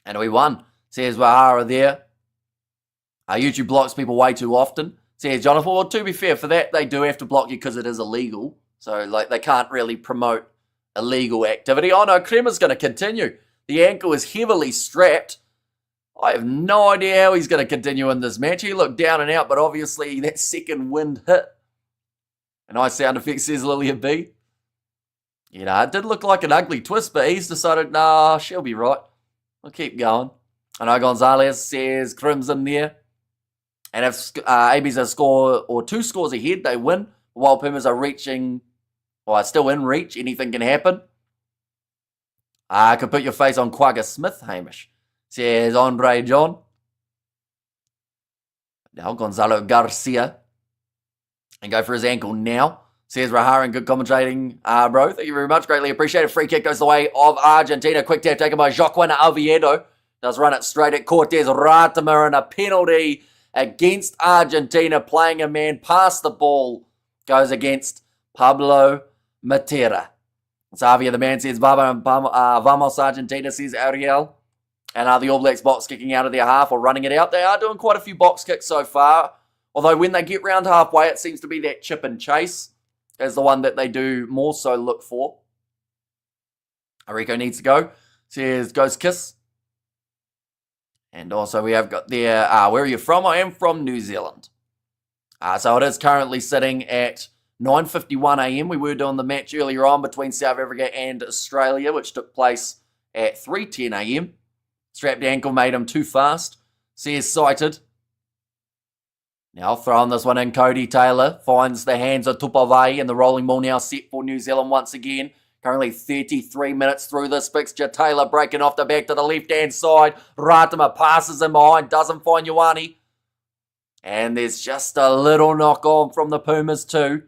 And we won. Says Wahara there. YouTube blocks people way too often. Says Jonathan, well, to be fair, for that, they do have to block you because it is illegal. So, they can't really promote illegal activity. Oh, no, Kremer's going to continue. The ankle is heavily strapped. I have no idea how he's going to continue in this match. He looked down and out, but obviously that second wind hit. A nice sound effect, says Lilia B. It did look like an ugly twist, but he's decided, nah, she'll be right. We'll keep going. I know Gonzalez says Crimson there. And if AB's a score or 2 scores ahead, they win. While Pumas are reaching, or still in reach, anything can happen. I could put your face on Quagga Smith, Hamish, says Andre John. Now Gonzalo Garcia. And go for his ankle now. Says Raharan, good commentating, bro. Thank you very much. Greatly appreciated. Free kick goes the way of Argentina. Quick tap taken by Joaquin Oviedo. Does run it straight at Cortez Ratima, and a penalty against Argentina. Playing a man past the ball goes against Pablo Matera. Xavier, the man, says Vamos Argentina, says Ariel. And the All Blacks box kicking out of their half or running it out. They are doing quite a few box kicks so far. Although when they get round halfway, it seems to be that chip and chase as the one that they do more so look for. Rico needs to go. Says Ghost Kiss. And also we have got there, where are you from? I am from New Zealand. So it is currently sitting at 9:51 a.m. We were doing the match earlier on between South Africa and Australia, which took place at 3:10 a.m. Strapped ankle made him too fast. Says Sighted. Now throwing this one in, Cody Taylor finds the hands of Tupavai, and the rolling ball now set for New Zealand once again. Currently 33 minutes through this fixture. Taylor breaking off the back to the left-hand side. Ratima passes him behind, doesn't find Ioane. And there's just a little knock on from the Pumas too.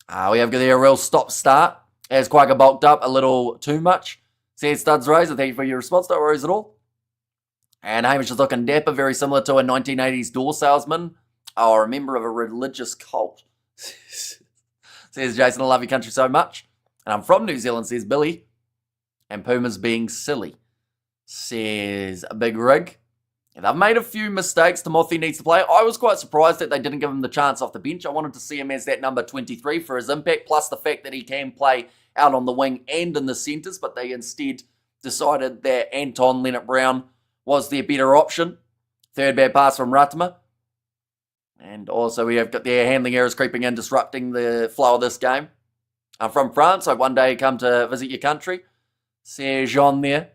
We have there a real stop-start. As Quagga bulked up a little too much. Says Studs Razor, thank you for your response. Don't worry at all. And Hamish is looking dapper, very similar to a 1980s door salesman or a member of a religious cult. Says Jason, I love your country so much. And I'm from New Zealand, says Billy. And Puma's being silly, says Big Rig. And they've made a few mistakes. Timothy needs to play. I was quite surprised that they didn't give him the chance off the bench. I wanted to see him as that number 23 for his impact, plus the fact that he can play out on the wing and in the centres, but they instead decided that Anton Leonard-Brown was their better option. Third bad pass from Ratima. And also we have got their handling errors creeping in, disrupting the flow of this game. I'm from France. I one day come to visit your country. Says Jean there.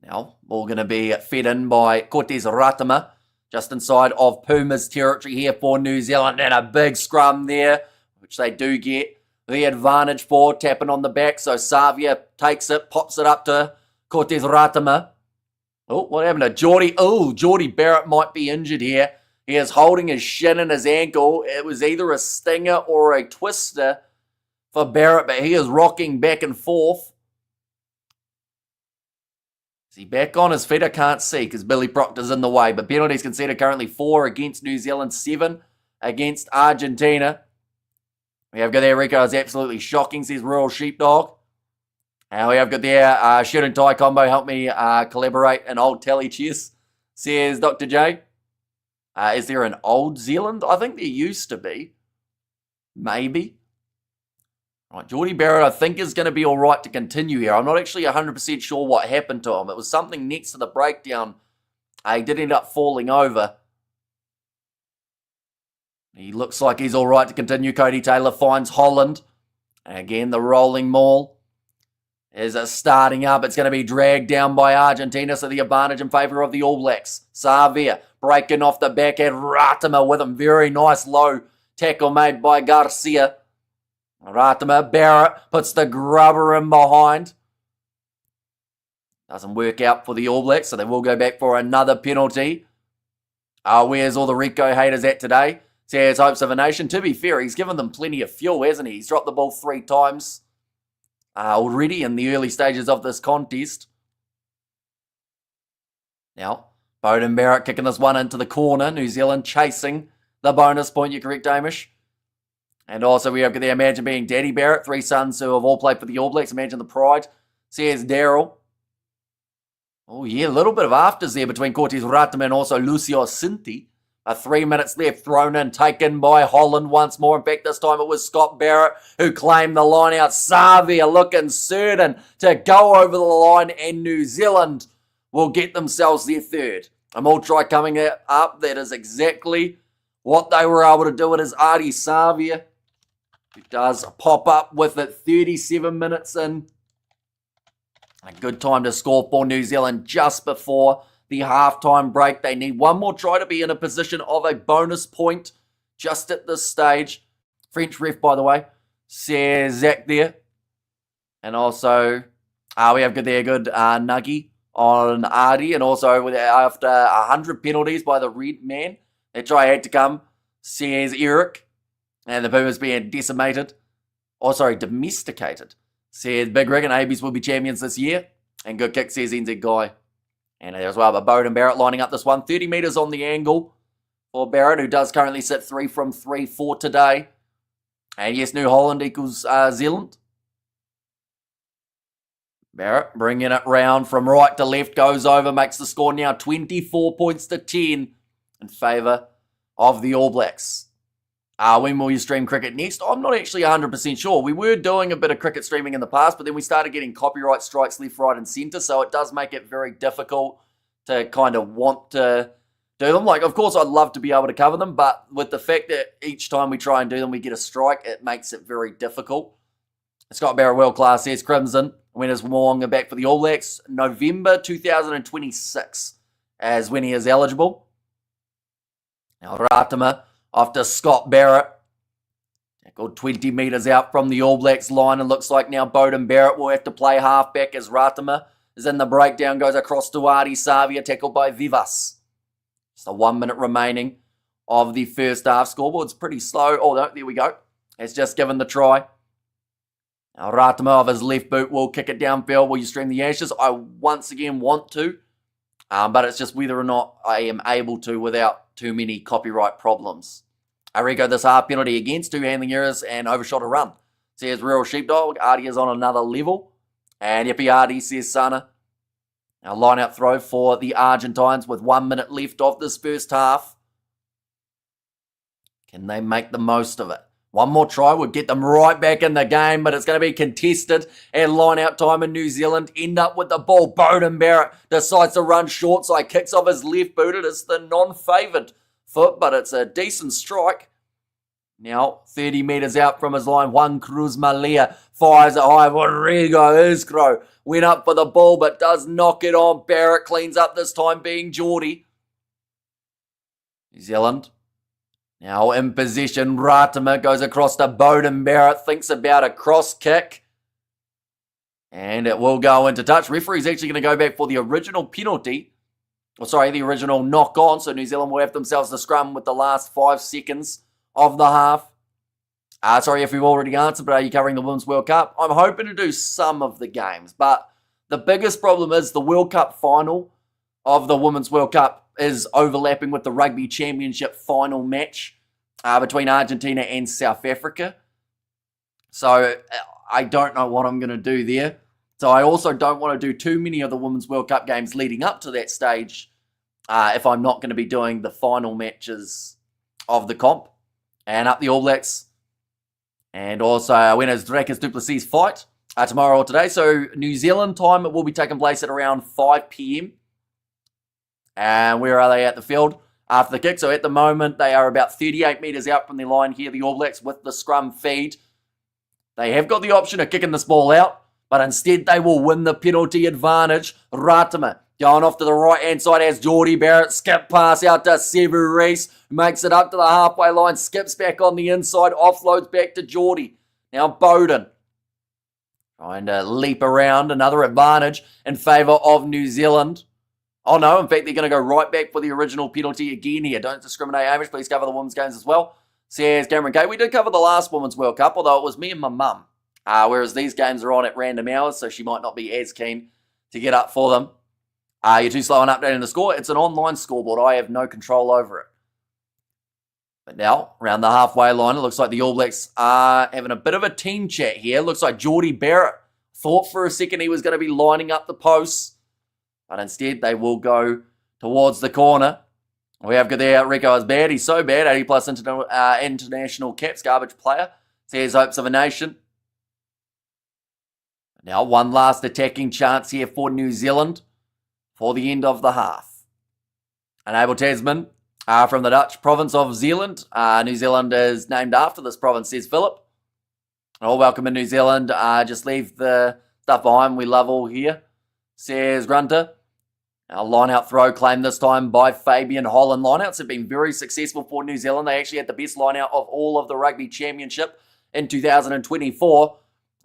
Now, ball going to be fed in by Cortez Ratima, just inside of Puma's territory here for New Zealand. And a big scrum there, which they do get the advantage for, tapping on the back. So Savia takes it, pops it up to Cortez Ratima. Oh, what happened to Geordie? Oh, Geordie Barrett might be injured here. He is holding his shin and his ankle. It was either a stinger or a twister for Barrett, but he is rocking back and forth. Is he back on his feet? I can't see because Billy Proctor's in the way. But penalties conceded currently 4 against New Zealand, 7 against Argentina. We have got there, Rico is absolutely shocking, says Rural Sheepdog. And we have got there, shirt and tie combo, help me collaborate an old tally, cheers, says Dr. J. Is there an Old Zealand? I think there used to be. Maybe. Right, Geordie Barrett, I think, is going to be all right to continue here. I'm not actually 100% sure what happened to him. It was something next to the breakdown. He did end up falling over. He looks like he's all right to continue. Cody Taylor finds Holland. And again, the rolling maul is starting up. It's going to be dragged down by Argentina, so the advantage in favour of the All Blacks. Savia breaking off the back at Ratima with him. Very nice low tackle made by Garcia. Ratima, Barrett puts the grubber in behind. Doesn't work out for the All Blacks, so they will go back for another penalty. Where's all the Rico haters at today? Says Hopes of a Nation. To be fair, he's given them plenty of fuel, hasn't he? He's dropped the ball 3 times already in the early stages of this contest. Now, Bowden Barrett kicking this one into the corner. New Zealand chasing the bonus point. You're correct, Hamish. And also we have the Imagine being Daddy Barrett, 3 sons who have all played for the All Blacks. Imagine the pride. Says Daryl. Oh yeah, a little bit of afters there between Cortez Ratama and also Lucio Cinti. 3 minutes left, thrown in, taken by Holland once more. In fact, this time it was Scott Barrett who claimed the line out. Savia looking certain to go over the line, and New Zealand will get themselves their third. A more try coming up. That is exactly what they were able to do. It is Artie Savia who does pop up with it 37 minutes in. A good time to score for New Zealand just before the halftime break. They need one more try to be in a position of a bonus point just at this stage. French ref, by the way, says Zach there. And also, we have good Nuggy on Artie. And also, after 100 penalties by the red man, that try had to come, says Eric. And the Pumas being decimated. Oh, sorry, domesticated. Says Big Rig and ABs will be champions this year. And good kick, says NZ Guy. And as well, but Bowden Barrett lining up this one. 30 metres on the angle for Barrett, who does currently sit 3 from 3 for today. And yes, New Holland equals Zealand. Barrett bringing it round from right to left, goes over, makes the score now 24 points to 10 in favour of the All Blacks. When will you stream cricket next? I'm not actually 100% sure. We were doing a bit of cricket streaming in the past, but then we started getting copyright strikes left, right, and centre, so it does make it very difficult to kind of want to do them. Like, of course, I'd love to be able to cover them, but with the fact that each time we try and do them, we get a strike, it makes it very difficult. Scott Barrett, world class, says Crimson. When is Moonga back for the All Blacks? November 2026 as when he is eligible. Now, Ratama after Scott Barrett. Tackled 20 metres out from the All Blacks line. And looks like now Bowden Barrett will have to play halfback as Ratama is in the breakdown. Goes across to Artie Savia. Tackled by Vivas. Just a 1 minute remaining of the first half. Scoreboard's pretty slow. Oh, no, there we go. It's just given the try. Now Ratama of his left boot will kick it downfield. Will you stream the Ashes? I once again want to. But it's just whether or not I am able to without too many copyright problems. Arigo, this half penalty against 2 handling errors and overshot a run. Says Real Sheepdog. Artie is on another level. And Yippee Artie, says Sana. Now line out throw for the Argentines with 1 minute left of this first half. Can they make the most of it? One more try would get them right back in the game, but it's going to be contested and line out time in New Zealand. End up with the ball. Bowden Barrett decides to run short side, kicks off his left boot. It is the non-favoured foot, but it's a decent strike. Now 30 metres out from his line. Juan Cruz Malia fires it high. Rodrigo Iskro went up for the ball, but does knock it on. Barrett cleans up this time, being Geordie. New Zealand. Now in possession, Ratama goes across to Bowden Barrett, thinks about a cross kick. And it will go into touch. Referee's actually going to go back for the original penalty. The original knock on. So New Zealand will have themselves the scrum with the last 5 seconds of the half. Sorry if we've already answered, but are you covering the Women's World Cup? I'm hoping to do some of the games, but the biggest problem is the World Cup final of the Women's World Cup is overlapping with the Rugby Championship final match between Argentina and South Africa. So I don't know what I'm going to do there. So I also don't want to do too many of the Women's World Cup games leading up to that stage if I'm not going to be doing the final matches of the comp. And up the All Blacks. And also when is Drakus Duplessis fight tomorrow or today. So New Zealand time, it will be taking place at around 5 p.m. And where are they at the field after the kick? So at the moment, they are about 38 metres out from the line here, the All Blacks, with the scrum feed. They have got the option of kicking this ball out, but instead they will win the penalty advantage. Ratama going off to the right-hand side as Geordie Barrett. Skip pass out to Sevu Reece, who makes it up to the halfway line, skips back on the inside, offloads back to Geordie. Now Bowden trying to leap around, another advantage in favour of New Zealand. Oh no, in fact, they're going to go right back for the original penalty again here. Don't discriminate, Hamish. Please cover the women's games as well. Says Cameron Kay. We did cover the last Women's World Cup, although it was me and my mum. Whereas these games are on at random hours, so she might not be as keen to get up for them. You're too slow on updating the score. It's an online scoreboard. I have no control over it. But now, around the halfway line, it looks like the All Blacks are having a bit of a team chat here. Looks like Jordie Barrett thought for a second he was going to be lining up the posts. But instead, they will go towards the corner. We have got there Rico is bad. He's so bad. 80 plus international caps, garbage player. Says hopes of a nation. Now, one last attacking chance here for New Zealand for the end of the half. An Abel Tasman from the Dutch province of Zeeland. New Zealand is named after this province, says Philip. All welcome in New Zealand. Just leave the stuff behind. We love all here, says Grunter. A line-out throw claimed this time by Fabian Holland. Line-outs have been very successful for New Zealand. They actually had the best line-out of all of the Rugby Championship in 2024.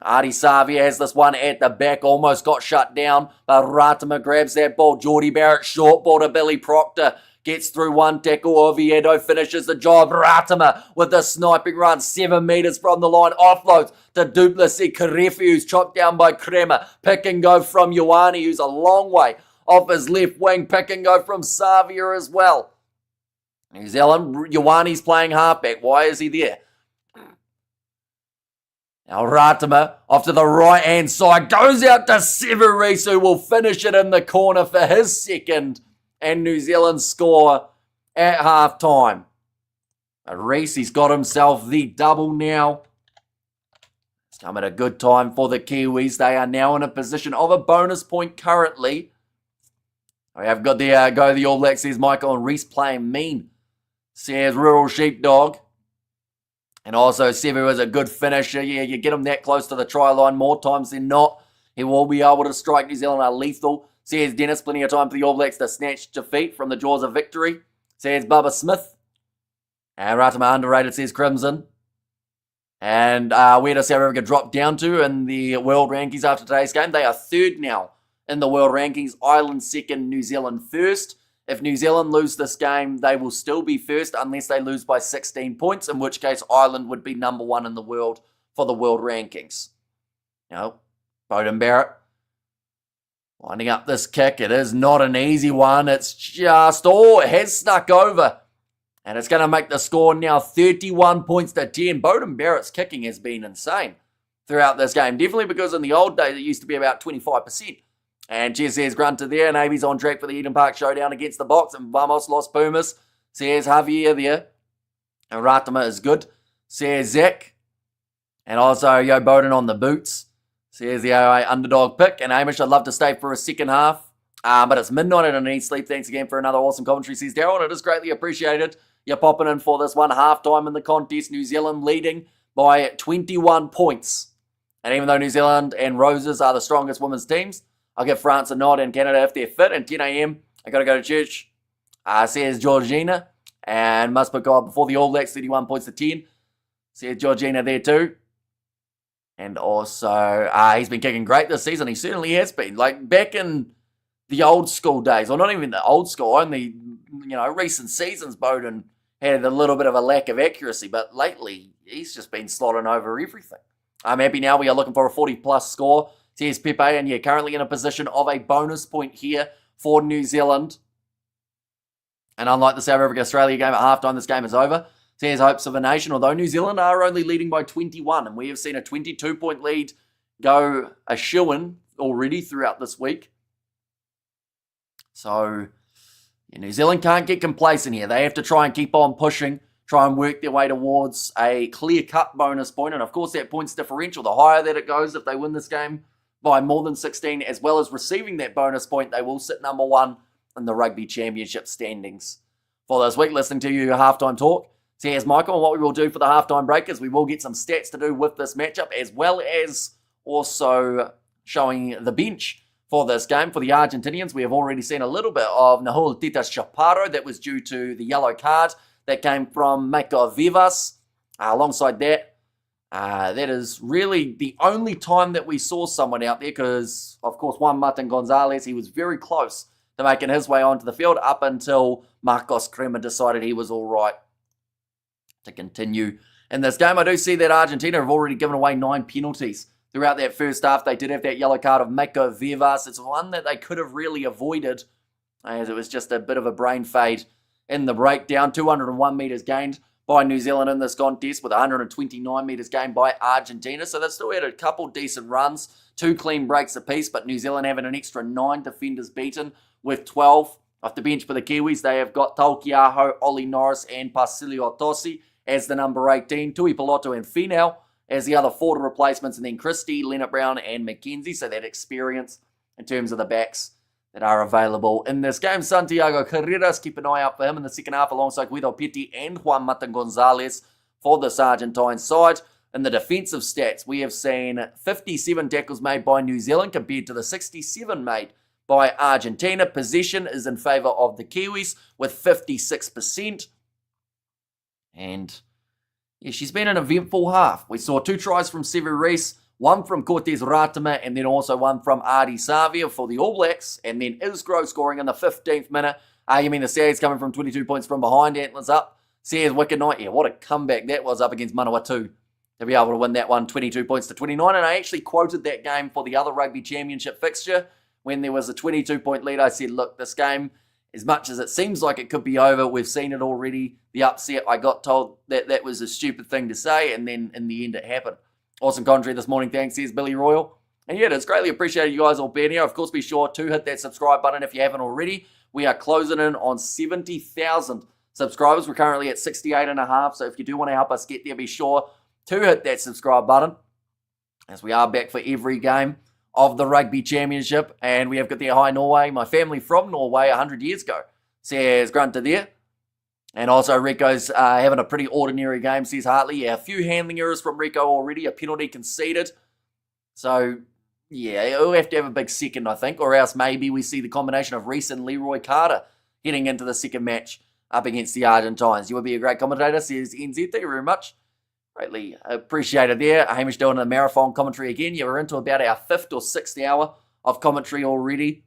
Artie Savia has this one at the back, almost got shut down, but Ratama grabs that ball. Jordie Barrett, short ball to Billy Proctor, gets through one tackle. Oviedo finishes the job. Ratama with the sniping run, 7 metres from the line, offloads to Duplessis. Karefi, who's chopped down by Kremer. Pick and go from Ioane, who's a long way off his left wing. Pick and go from Savia as well. New Zealand, Ioane's playing halfback. Why is he there? Now Ratama off to the right-hand side, goes out to Severis, who will finish it in the corner for his second, and New Zealand score at half-time. Reese, he's got himself the double now. It's come at a good time for the Kiwis. They are now in a position of a bonus point currently. We have got the go the All Blacks, says Michael, and Reese playing mean, says Rural Sheepdog. And also, Sevu is a good finisher. Yeah, you get him that close to the try line more times than not, he will be able to strike New Zealand a lethal. Says Dennis, plenty of time for the All Blacks to snatch defeat from the jaws of victory. Says Bubba Smith. And Ratama underrated, says Crimson. And where does South Africa drop down to in the world rankings after today's game? They are third now in the world rankings. Ireland second, New Zealand first. If New Zealand lose this game, they will still be first unless they lose by 16 points, in which case Ireland would be number one in the world for the world rankings. Now, Beauden Barrett winding up this kick. It is not an easy one. It's just, it has snuck over. And it's going to make the score now 31 points to 10. Beauden Barrett's kicking has been insane throughout this game. Definitely because in the old days it used to be about 25%. And Jez says Grunter there, and Avi's on track for the Eden Park showdown against the Box, and Vamos Los Pumas, says Javier there. And Ratama is good, says Zach. And also Yo Bowden on the boots, says the OA underdog pick. And Amish, I'd love to stay for a second half, but it's midnight and I need sleep. Thanks again for another awesome commentary, says Daryl, and it is greatly appreciated. You're popping in for this one. Half-time in the contest, New Zealand leading by 21 points. And even though New Zealand and Roses are the strongest women's teams, I'll give France a nod and Canada if they're fit. And 10 a.m., I got to go to church, says Georgina. And must put God before the All Blacks, 31 points to 10, says Georgina there too. And also, he's been kicking great this season. He certainly has been. Like back in the old school days, or not even the old school, only, recent seasons, Beauden had a little bit of a lack of accuracy. But lately, he's just been slotting over everything. I'm happy now. We are looking for a 40-plus score, says Pepe, and yeah, currently in a position of a bonus point here for New Zealand. And unlike the South Africa-Australia game at halftime, this game is over. Says hopes of a nation, although New Zealand are only leading by 21, and we have seen a 22-point lead go a shoo-in already throughout this week. So, yeah, New Zealand can't get complacent here. They have to try and keep on pushing, try and work their way towards a clear-cut bonus point, and of course that points differential, the higher that it goes, if they win this game by more than 16, as well as receiving that bonus point, they will sit number one in the Rugby Championship standings. For this week, listening to you halftime talk, says Michael, and what we will do for the halftime break is we will get some stats to do with this matchup, as well as also showing the bench for this game. For the Argentinians, we have already seen a little bit of Nahul Titas Chaparro. That was due to the yellow card that came from Mako Vivas. Alongside that, that is really the only time that we saw someone out there because, of course, Juan Martin Gonzalez, he was very close to making his way onto the field up until Marcos Kremer decided he was all right to continue in this game. I do see that Argentina have already given away 9 penalties throughout that first half. They did have that yellow card of Mako Vivas. It's one that they could have really avoided, as it was just a bit of a brain fade in the breakdown. 201 metres gained by New Zealand in this contest, with 129 metres gained by Argentina. So they still had a couple decent runs, 2 clean breaks apiece, but New Zealand having an extra 9 defenders beaten with 12. Off the bench for the Kiwis, they have got Taukiaho, Ollie Norris, and Pasilio Tosi as the number 18. Tui Piloto and Finau as the other 4 replacements, and then Christie, Leonard Brown, and McKenzie. So that experience in terms of the backs that are available in this game. Santiago Carreras, keep an eye out for him in the second half alongside Guido Pitti and Juan Mata Gonzalez for this Argentine side. In the defensive stats, we have seen 57 tackles made by New Zealand compared to the 67 made by Argentina. Possession is in favour of the Kiwis with 56%. And yeah, she's been an eventful half. We saw 2 tries from Sevu Reece, 1 from Cortez Ratama, and then also 1 from Ardi Savia for the All Blacks. And then Isgro scoring in the 15th minute. The Seas coming from 22 points from behind, antlers up. Seas wicked night. Yeah, what a comeback that was up against Manawatu to be able to win that one, 22 points to 29. And I actually quoted that game for the other Rugby Championship fixture. When there was a 22-point lead, I said, look, this game, as much as it seems like it could be over, we've seen it already. The upset, I got told that that was a stupid thing to say, and then in the end it happened. Awesome commentary this morning, thanks, says Billy Royal. And yeah, it's greatly appreciated you guys all being here. Of course, be sure to hit that subscribe button if you haven't already. We are closing in on 70,000 subscribers. We're currently at 68.5, so if you do want to help us get there, be sure to hit that subscribe button, as we are back for every game of the Rugby Championship. And we have got there, hi Norway, my family from Norway 100 years ago, says Grunter there. And also Rico's having a pretty ordinary game, says Hartley. Yeah, a few handling errors from Rico already, a penalty conceded. So, yeah, he'll have to have a big second, I think, or else maybe we see the combination of Reece and Leroy Carter heading into the second match up against the Argentines. You would be a great commentator, says NZ. Thank you very much. Greatly appreciated there. Hamish doing a marathon commentary again. Yeah, we're into about our 5th or 6th hour of commentary already.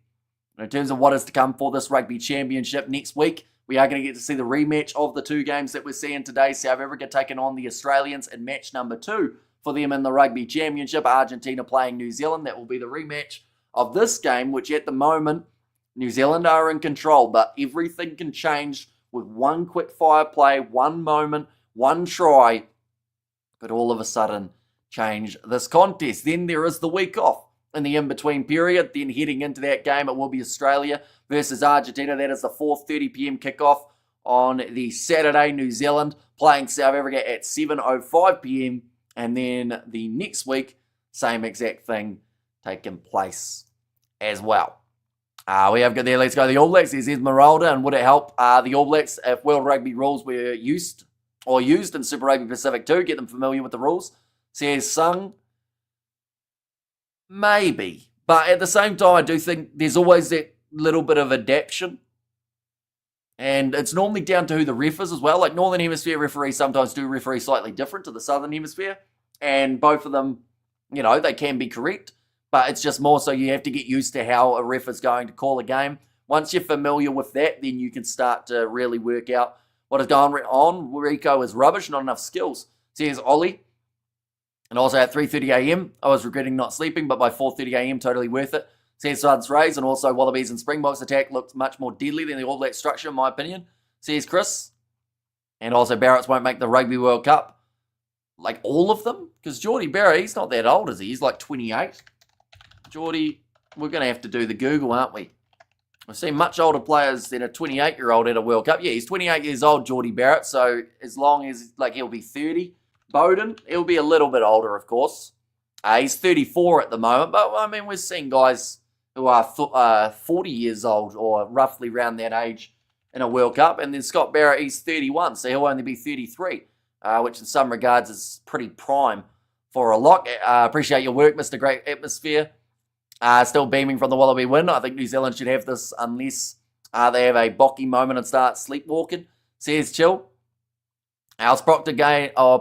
And in terms of what is to come for this Rugby Championship next week, we are going to get to see the rematch of the 2 games that we're seeing today. South Africa taking on the Australians in match number 2 for them in the Rugby Championship. Argentina playing New Zealand. That will be the rematch of this game, which at the moment, New Zealand are in control. But everything can change with one quick fire play, one moment, one try, could all of a sudden change this contest. Then there is the week off in the in-between period. Then heading into that game, it will be Australia versus Argentina. That is the 4:30 p.m. kickoff on the Saturday. New Zealand playing South Africa at 7:05 p.m. And then the next week, same exact thing taking place as well. We have got there, let's go the All Blacks. There's Esmeralda, and would it help the All Blacks if World Rugby rules were used in Super Rugby Pacific 2, get them familiar with the rules? Says Sung. Maybe. But at the same time, I do think there's always that little bit of adaptation. And it's normally down to who the ref is as well. Like Northern Hemisphere referees sometimes do referee slightly different to the Southern Hemisphere. And both of them, they can be correct. But it's just more so you have to get used to how a ref is going to call a game. Once you're familiar with that, then you can start to really work out what is going on. Rico is rubbish, not enough skills. Says Ollie. And also at 3:30 a.m, I was regretting not sleeping, but by 4:30 a.m, totally worth it. Says Suds Rays, and also Wallabies and Springboks attack looked much more deadly than the All Black structure, in my opinion. Says Chris. And also Barrett's won't make the Rugby World Cup. Like all of them? Because Geordie Barrett, he's not that old, is he? He's like 28. Geordie, we're going to have to do the Google, aren't we? We've seen much older players than a 28-year-old at a World Cup. Yeah, he's 28 years old, Geordie Barrett, so as long as, he'll be 30. Bowden, he'll be a little bit older, of course. He's 34 at the moment, but, we're seeing guys who are 40 years old or roughly around that age in a World Cup. And then Scott Barrett, he's 31, so he'll only be 33, which in some regards is pretty prime for a lock. Appreciate your work, Mr. Great Atmosphere. Still beaming from the Wallaby win. I think New Zealand should have this unless they have a bocky moment and start sleepwalking. Says Chill. How's Proctor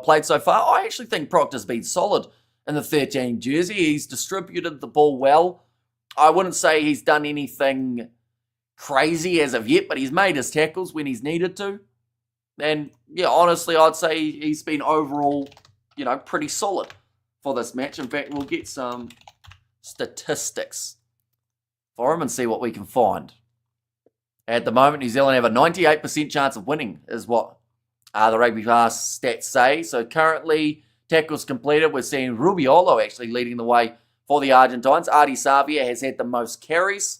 played so far? I actually think Proctor's been solid in the 13 jersey. He's distributed the ball well. I wouldn't say he's done anything crazy as of yet, but he's made his tackles when he's needed to. And, yeah, honestly, I'd say he's been overall, pretty solid for this match. In fact, we'll get some statistics for him and see what we can find. At the moment, New Zealand have a 98% chance of winning, is what the Rugby Pass stats say. So currently, tackles completed, we're seeing Rubiolo actually leading the way for the Argentines. Artie Savia has had the most carries.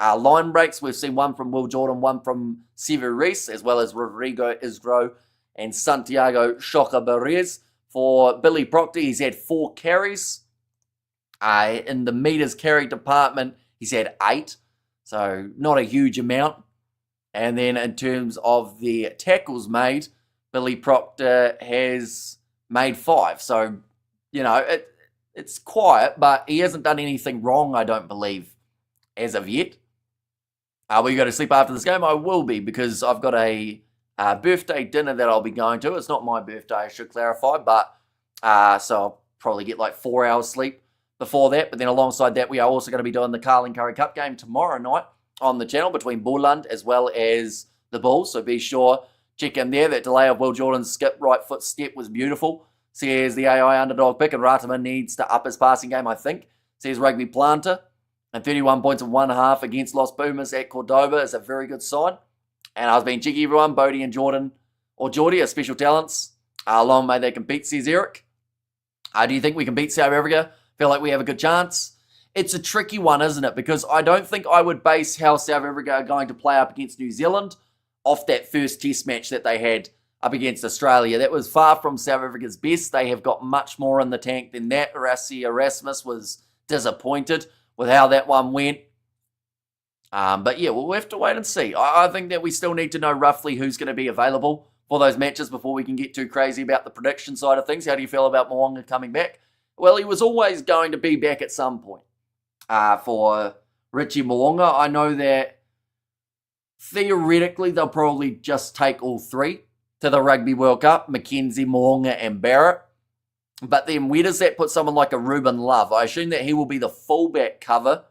Line breaks, we've seen one from Will Jordan, one from Sever Reese, as well as Rodrigo Isgro and Santiago Shoka Barres. For Billy Proctor, he's had 4 carries. In the meters carry department, he's had 8. So not a huge amount. And then in terms of the tackles made, Billy Proctor has made 5. So, you know, it's quiet, but he hasn't done anything wrong, I don't believe, as of yet. Will you go to sleep after this game? I will be, because I've got a birthday dinner that I'll be going to. It's not my birthday, I should clarify, but so I'll probably get like 4 hours sleep before that. But then alongside that, we are also going to be doing the Carling Curry Cup game tomorrow night on the channel between Bulland as well as the Bulls. So be sure, check in there. That delay of Will Jordan's skip right foot step was beautiful. Says the AI underdog pick, and Ratama needs to up his passing game, I think. Says Rugby Planter. And 31 points and 1.5 against Los Pumas at Cordoba is a very good sign. And I was being cheeky, everyone. Bodie and Jordan, or Geordie, are special talents. Long may they compete, says Eric. Do you think we can beat South Africa? Feel like we have a good chance? It's a tricky one, isn't it? Because I don't think I would base how South Africa are going to play up against New Zealand off that first test match that they had up against Australia. That was far from South Africa's best. They have got much more in the tank than that. Rassie Erasmus was disappointed with how that one went. But yeah, we'll have to wait and see. I think that we still need to know roughly who's going to be available for those matches before we can get too crazy about the prediction side of things. How do you feel about Mo'unga coming back? Well, he was always going to be back at some point. For Richie Mo'unga, I know that theoretically they'll probably just take all 3 to the Rugby World Cup, McKenzie, Mo'unga and Barrett. But then where does that put someone like a Ruben Love? I assume that he will be the fullback cover,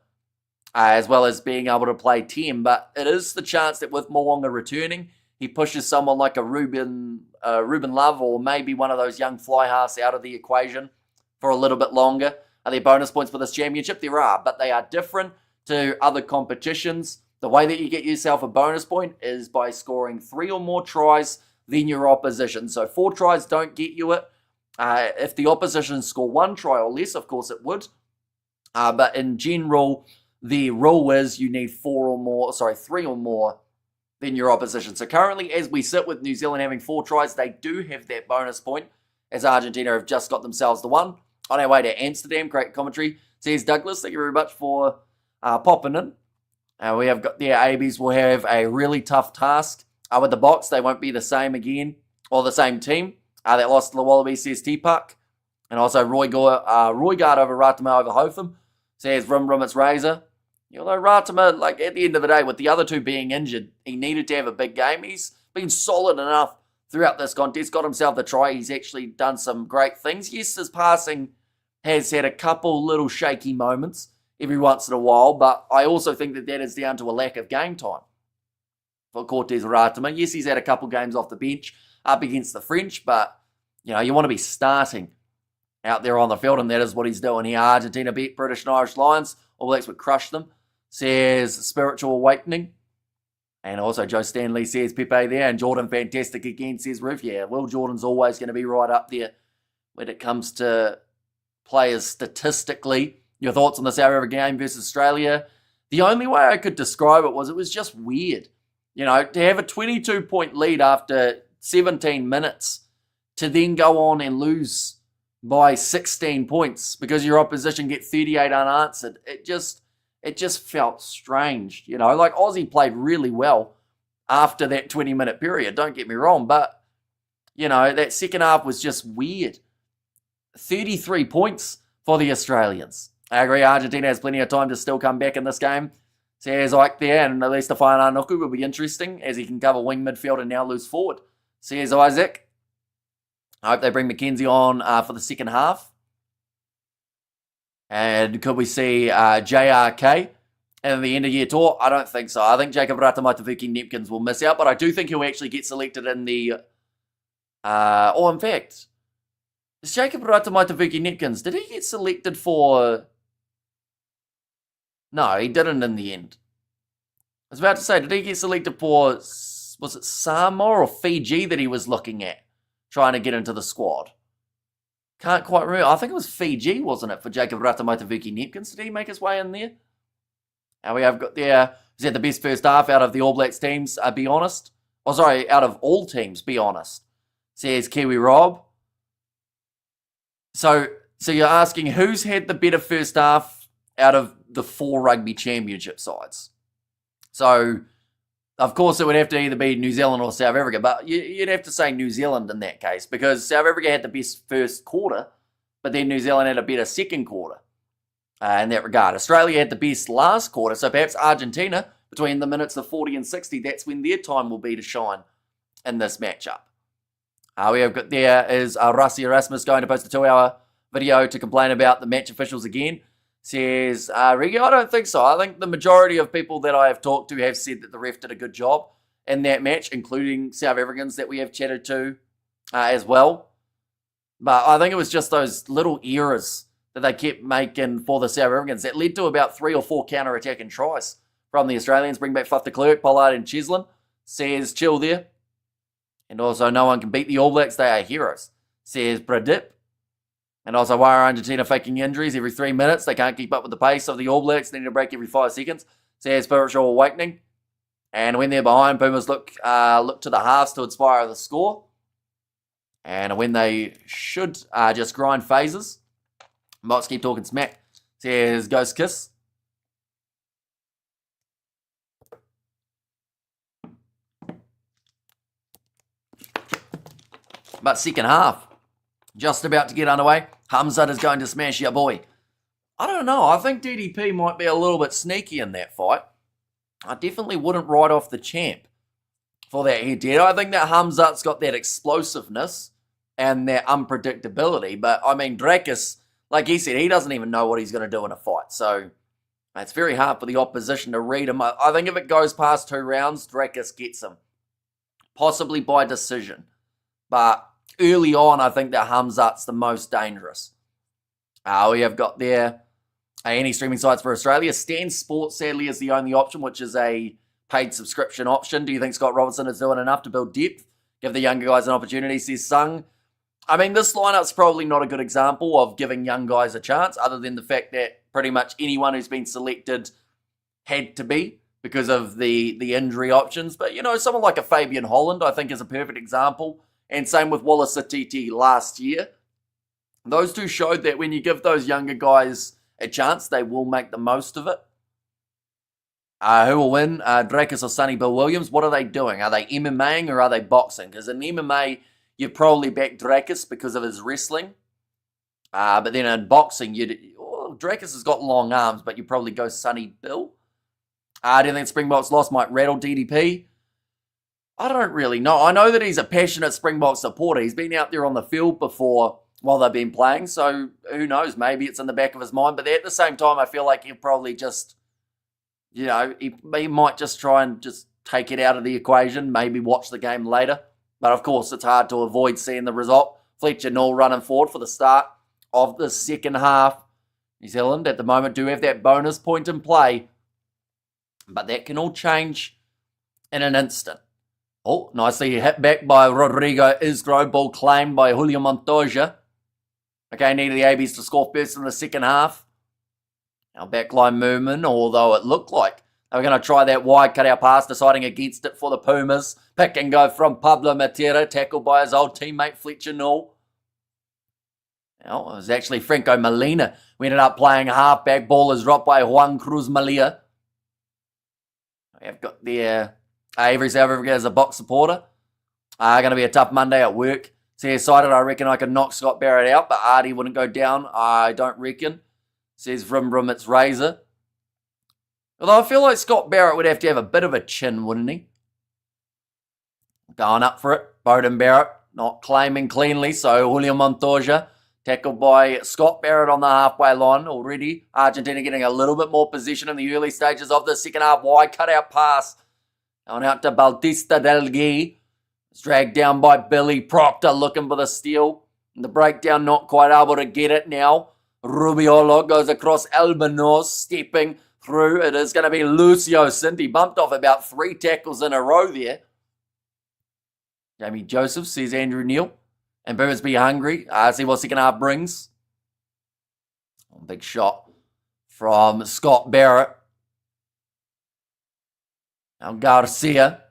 as well as being able to play 10. But it is the chance that with Mo'unga returning, he pushes someone like a Ruben Love, or maybe one of those young fly halves out of the equation for a little bit longer. Are there bonus points for this championship? There are, but they are different to other competitions. The way that you get yourself a bonus point is by scoring 3 or more tries than your opposition. So 4 tries don't get you it. If the opposition score 1 try or less, of course it would. But in general, the rule is you need 3 or more than your opposition. So currently, as we sit with New Zealand having 4 tries, they do have that bonus point, as Argentina have just got themselves the 1. On our way to Amsterdam, great commentary. Says Douglas, thank you very much for popping in. We have got their ABs will have a really tough task. With the Box, they won't be the same again, or the same team. That lost to the Wallabies, says T-Puck. And also Roy Guard over Ratama over Hotham. Says Rum Rum, it's Razor. Although Ratama, like at the end of the day, with the other 2 being injured, he needed to have a big game. He's been solid enough throughout this contest, got himself the try. He's actually done some great things. Yes, his passing has had a couple little shaky moments every once in a while, but I also think that that is down to a lack of game time for Cortez Ratama. Yes, he's had a couple games off the bench up against the French, but you know, you want to be starting out there on the field, and that is what he's doing here. Argentina beat British and Irish Lions. All Blacks would crush them, says Spiritual Awakening. And also Joe Stanley says Pepe there, and Jordan fantastic again, says Roof. Yeah, Will Jordan's always going to be right up there when it comes to players statistically. Your thoughts on the South Africa game versus Australia? The only way I could describe it was just weird. You know, to have a 22-point lead after 17 minutes, to then go on and lose by 16 points because your opposition get 38 unanswered. It just felt strange. You know, like Aussie played really well after that 20-minute period, don't get me wrong, but, you know, that second half was just weird. 33 points for the Australians. I agree, Argentina has plenty of time to still come back in this game. Says Ike there, and at least Stefan Arnoku will be interesting as he can cover wing midfield and now loose forward. Says Isaac. I hope they bring McKenzie on for the second half. And could we see JRK in the end of year tour? I don't think so. I think Jacob Ratamatavuki Nepkins will miss out, but I do think he'll actually get selected in the... in fact, Is Jacob Ratamaitavuki-Netkins, did he get selected for... No, he didn't in the end. I was about to say, did he get selected for... Was it Samoa or Fiji that he was looking at? Trying to get into the squad. Can't quite remember. I think it was Fiji, wasn't it, for Jacob Ratamaitavuki-Netkins? Did he make his way in there? And we have got there... He's had the best first half out of the All Blacks teams, be honest. Oh, sorry, out of all teams, be honest. Says Kiwi Rob. So you're asking who's had the better first half out of the 4 Rugby Championship sides? So, of course, it would have to either be New Zealand or South Africa, but you'd have to say New Zealand in that case, because South Africa had the best first quarter, but then New Zealand had a better second quarter in that regard. Australia had the best last quarter, so perhaps Argentina, between the minutes of 40 and 60, that's when their time will be to shine in this matchup. We have got there is Rusty Erasmus going to post a 2-hour video to complain about the match officials again. Says, Reggie, I don't think so. I think the majority of people that I have talked to have said that the ref did a good job in that match, including South Africans that we have chatted to as well. But I think it was just those little errors that they kept making for the South Africans that led to about 3 or 4 counter-attacking tries from the Australians. Bring back Fluff de Klerk, Pollard and Cheslin. Says, chill there. And also, no one can beat the All Blacks. They are heroes, says Pradip. And also, why are Argentina faking injuries every 3 minutes? They can't keep up with the pace of the All Blacks. They need a break every 5 seconds, says Spiritual Awakening. And when they're behind, Pumas look to the halves to inspire the score. And when they should just grind phases, Mots keep talking smack, says Ghost Kiss. But second half, just about to get underway. Hamzat is going to smash your boy. I don't know. I think DDP might be a little bit sneaky in that fight. I definitely wouldn't write off the champ for that head-to-head. I think that Hamzat's got that explosiveness and that unpredictability. But, I mean, Drakus, like he said, he doesn't even know what he's going to do in a fight. So, it's very hard for the opposition to read him. I think if it goes past 2 rounds, Drakus gets him. Possibly by decision. But early on, I think that Hamzat's the most dangerous. We have got there any streaming sites for Australia. Stan Sports, sadly, is the only option, which is a paid subscription option. Do you think Scott Robertson is doing enough to build depth? Give the younger guys an opportunity, says Sung. I mean, this lineup's probably not a good example of giving young guys a chance, other than the fact that pretty much anyone who's been selected had to be because of the injury options. But, you know, someone like a Fabian Holland, I think, is a perfect example. And same with Wallace Satiti last year. Those two showed that when you give those younger guys a chance, they will make the most of it. Who will win? Drakus or Sonny Bill Williams? What are they doing? Are they MMAing or are they boxing? Because in MMA, you probably back Drakus because of his wrestling. But then in boxing, Drakus has got long arms, but you probably go Sonny Bill. Do you think Springboks loss might rattle DDP? I don't really know. I know that he's a passionate Springbok supporter. He's been out there on the field before while they've been playing, so who knows? Maybe it's in the back of his mind. But at the same time, I feel like he'll probably just, you know, he might just try and just take it out of the equation, maybe watch the game later. But of course, it's hard to avoid seeing the result. Fletcher Null running forward for the start of the second half. New Zealand at the moment do have that bonus point in play, but that can all change in an instant. Oh, nicely hit back by Rodrigo Isgro. Ball claimed by Julio Montoya. Okay, needed the ABs to score first in the second half. Now backline movement, although it looked like they were going to try that wide cutout pass, deciding against it for the Pumas. Pick and go from Pablo Matera, tackled by his old teammate Fletcher Null. Now, it was actually Franco Molina who ended up playing halfback. Ball is dropped by Juan Cruz Malia. We have got there... Avery South Africa as a box supporter. Going to be a tough Monday at work. So excited, I reckon I can knock Scott Barrett out, but Artie wouldn't go down. I don't reckon. Says Vrim Vrim, it's Razor. Although I feel like Scott Barrett would have to have a bit of a chin, wouldn't he? Going up for it. Bowden Barrett not claiming cleanly, so Julio Montoya tackled by Scott Barrett on the halfway line already. Argentina getting a little bit more position in the early stages of the second half. Wide cutout pass. On out to Bautista Del Gui. It's dragged down by Billy Proctor looking for the steal. The breakdown not quite able to get it now. Rubiolo goes across Albanos, stepping through. It is going to be Lucio Cindy. Bumped off about 3 tackles in a row there. Jamie Joseph says Andrew Neal. And Boomers be hungry. See what second half brings. Big shot from Scott Barrett. Now Garcia.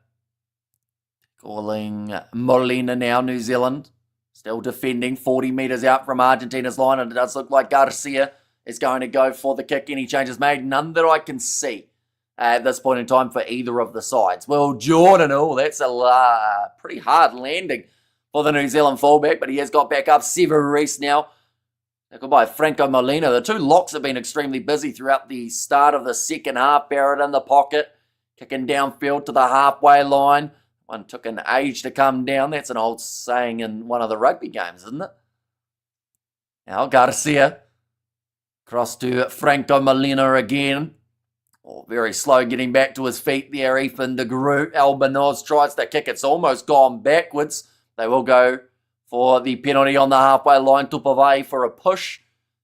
Calling Molina now, New Zealand. Still defending 40 metres out from Argentina's line. And it does look like Garcia is going to go for the kick. Any changes made? None that I can see at this point in time for either of the sides. Well, Jordan, that's a pretty hard landing for the New Zealand fullback. But he has got back up. Severis now. Goodbye, Franco Molina. The two locks have been extremely busy throughout the start of the second half. Barrett in the pocket. Kicking downfield to the halfway line. One took an age to come down. That's an old saying in one of the rugby games, isn't it? Now Garcia. Cross to Franco Molina again. Very slow getting back to his feet there. Ethan de Groot. Albanos tries to kick. It's almost gone backwards. They will go for the penalty on the halfway line. Tupavai for a push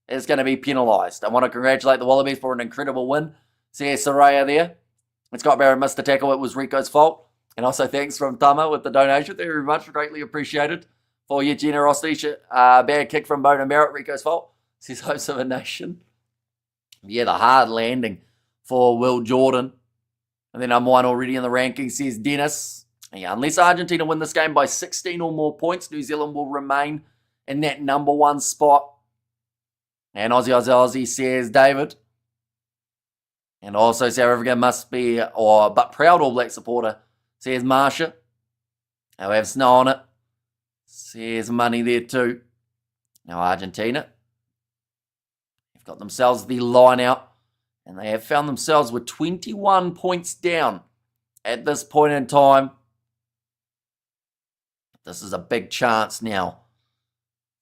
is going to be penalised. I want to congratulate the Wallabies for an incredible win. See Saraya there. Scott Barrett missed the tackle. It was Rico's fault. And also thanks from Tama with the donation. Thank you very much. Greatly appreciated for your generosity. Bad kick from Bowden Barrett. Rico's fault. Says host of a nation. Yeah, the hard landing for Will Jordan. And then number 1 already in the rankings says Dennis. Yeah, unless Argentina win this game by 16 or more points, New Zealand will remain in that number 1 spot. And Aussie says David. And also South Africa must be, but proud All Black supporter, says Marsha. They'll have snow on it. Says money there too. Now Argentina. They've got themselves the line out. And they have found themselves with 21 points down at this point in time. This is a big chance now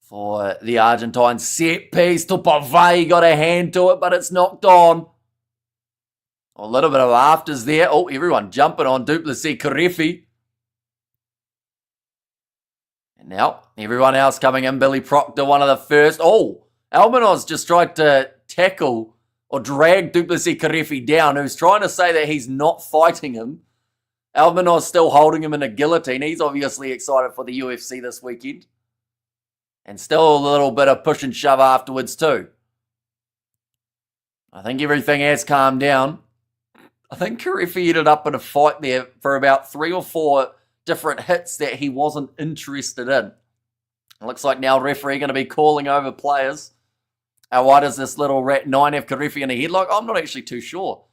for the Argentines. Set piece. Tupavai got a hand to it, but it's knocked on. A little bit of afters there. Everyone jumping on Duplessis Karefi. And now, everyone else coming in. Billy Proctor, one of the first. Almanos just tried to tackle or drag Duplessis Karefi down, who's trying to say that he's not fighting him. Almanos still holding him in a guillotine. He's obviously excited for the UFC this weekend. And still a little bit of push and shove afterwards too. I think everything has calmed down. I think Karefi ended up in a fight there for about 3 or 4 different hits that he wasn't interested in. It looks like now referee going to be calling over players. How wide is this little rat 9 have Karefi in a headlock? I'm not actually too sure.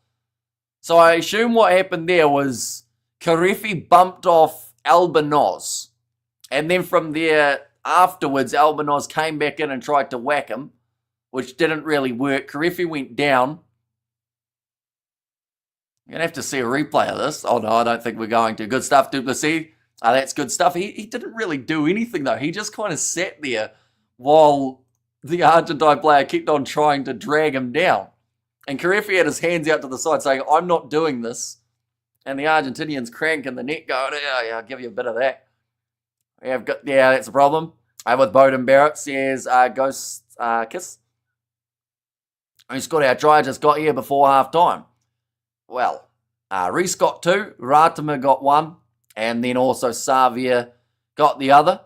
So I assume what happened there was Karefi bumped off Albanos. And then from there afterwards, Albanos came back in and tried to whack him, which didn't really work. Karefi went down. You're going to have to see a replay of this. Oh, no, I don't think we're going to. Good stuff, Duplessis. That's good stuff. He didn't really do anything, though. He just kind of sat there while the Argentine player kept on trying to drag him down. And Karefi had his hands out to the side saying, I'm not doing this. And the Argentinians cranking the neck going, yeah, I'll give you a bit of that. Yeah, that's a problem. With Bowden Barrett says, Ghost Kiss. Who scored our try just got here before half time. Well, Reese got 2, Ratama got 1, and then also Savia got the other.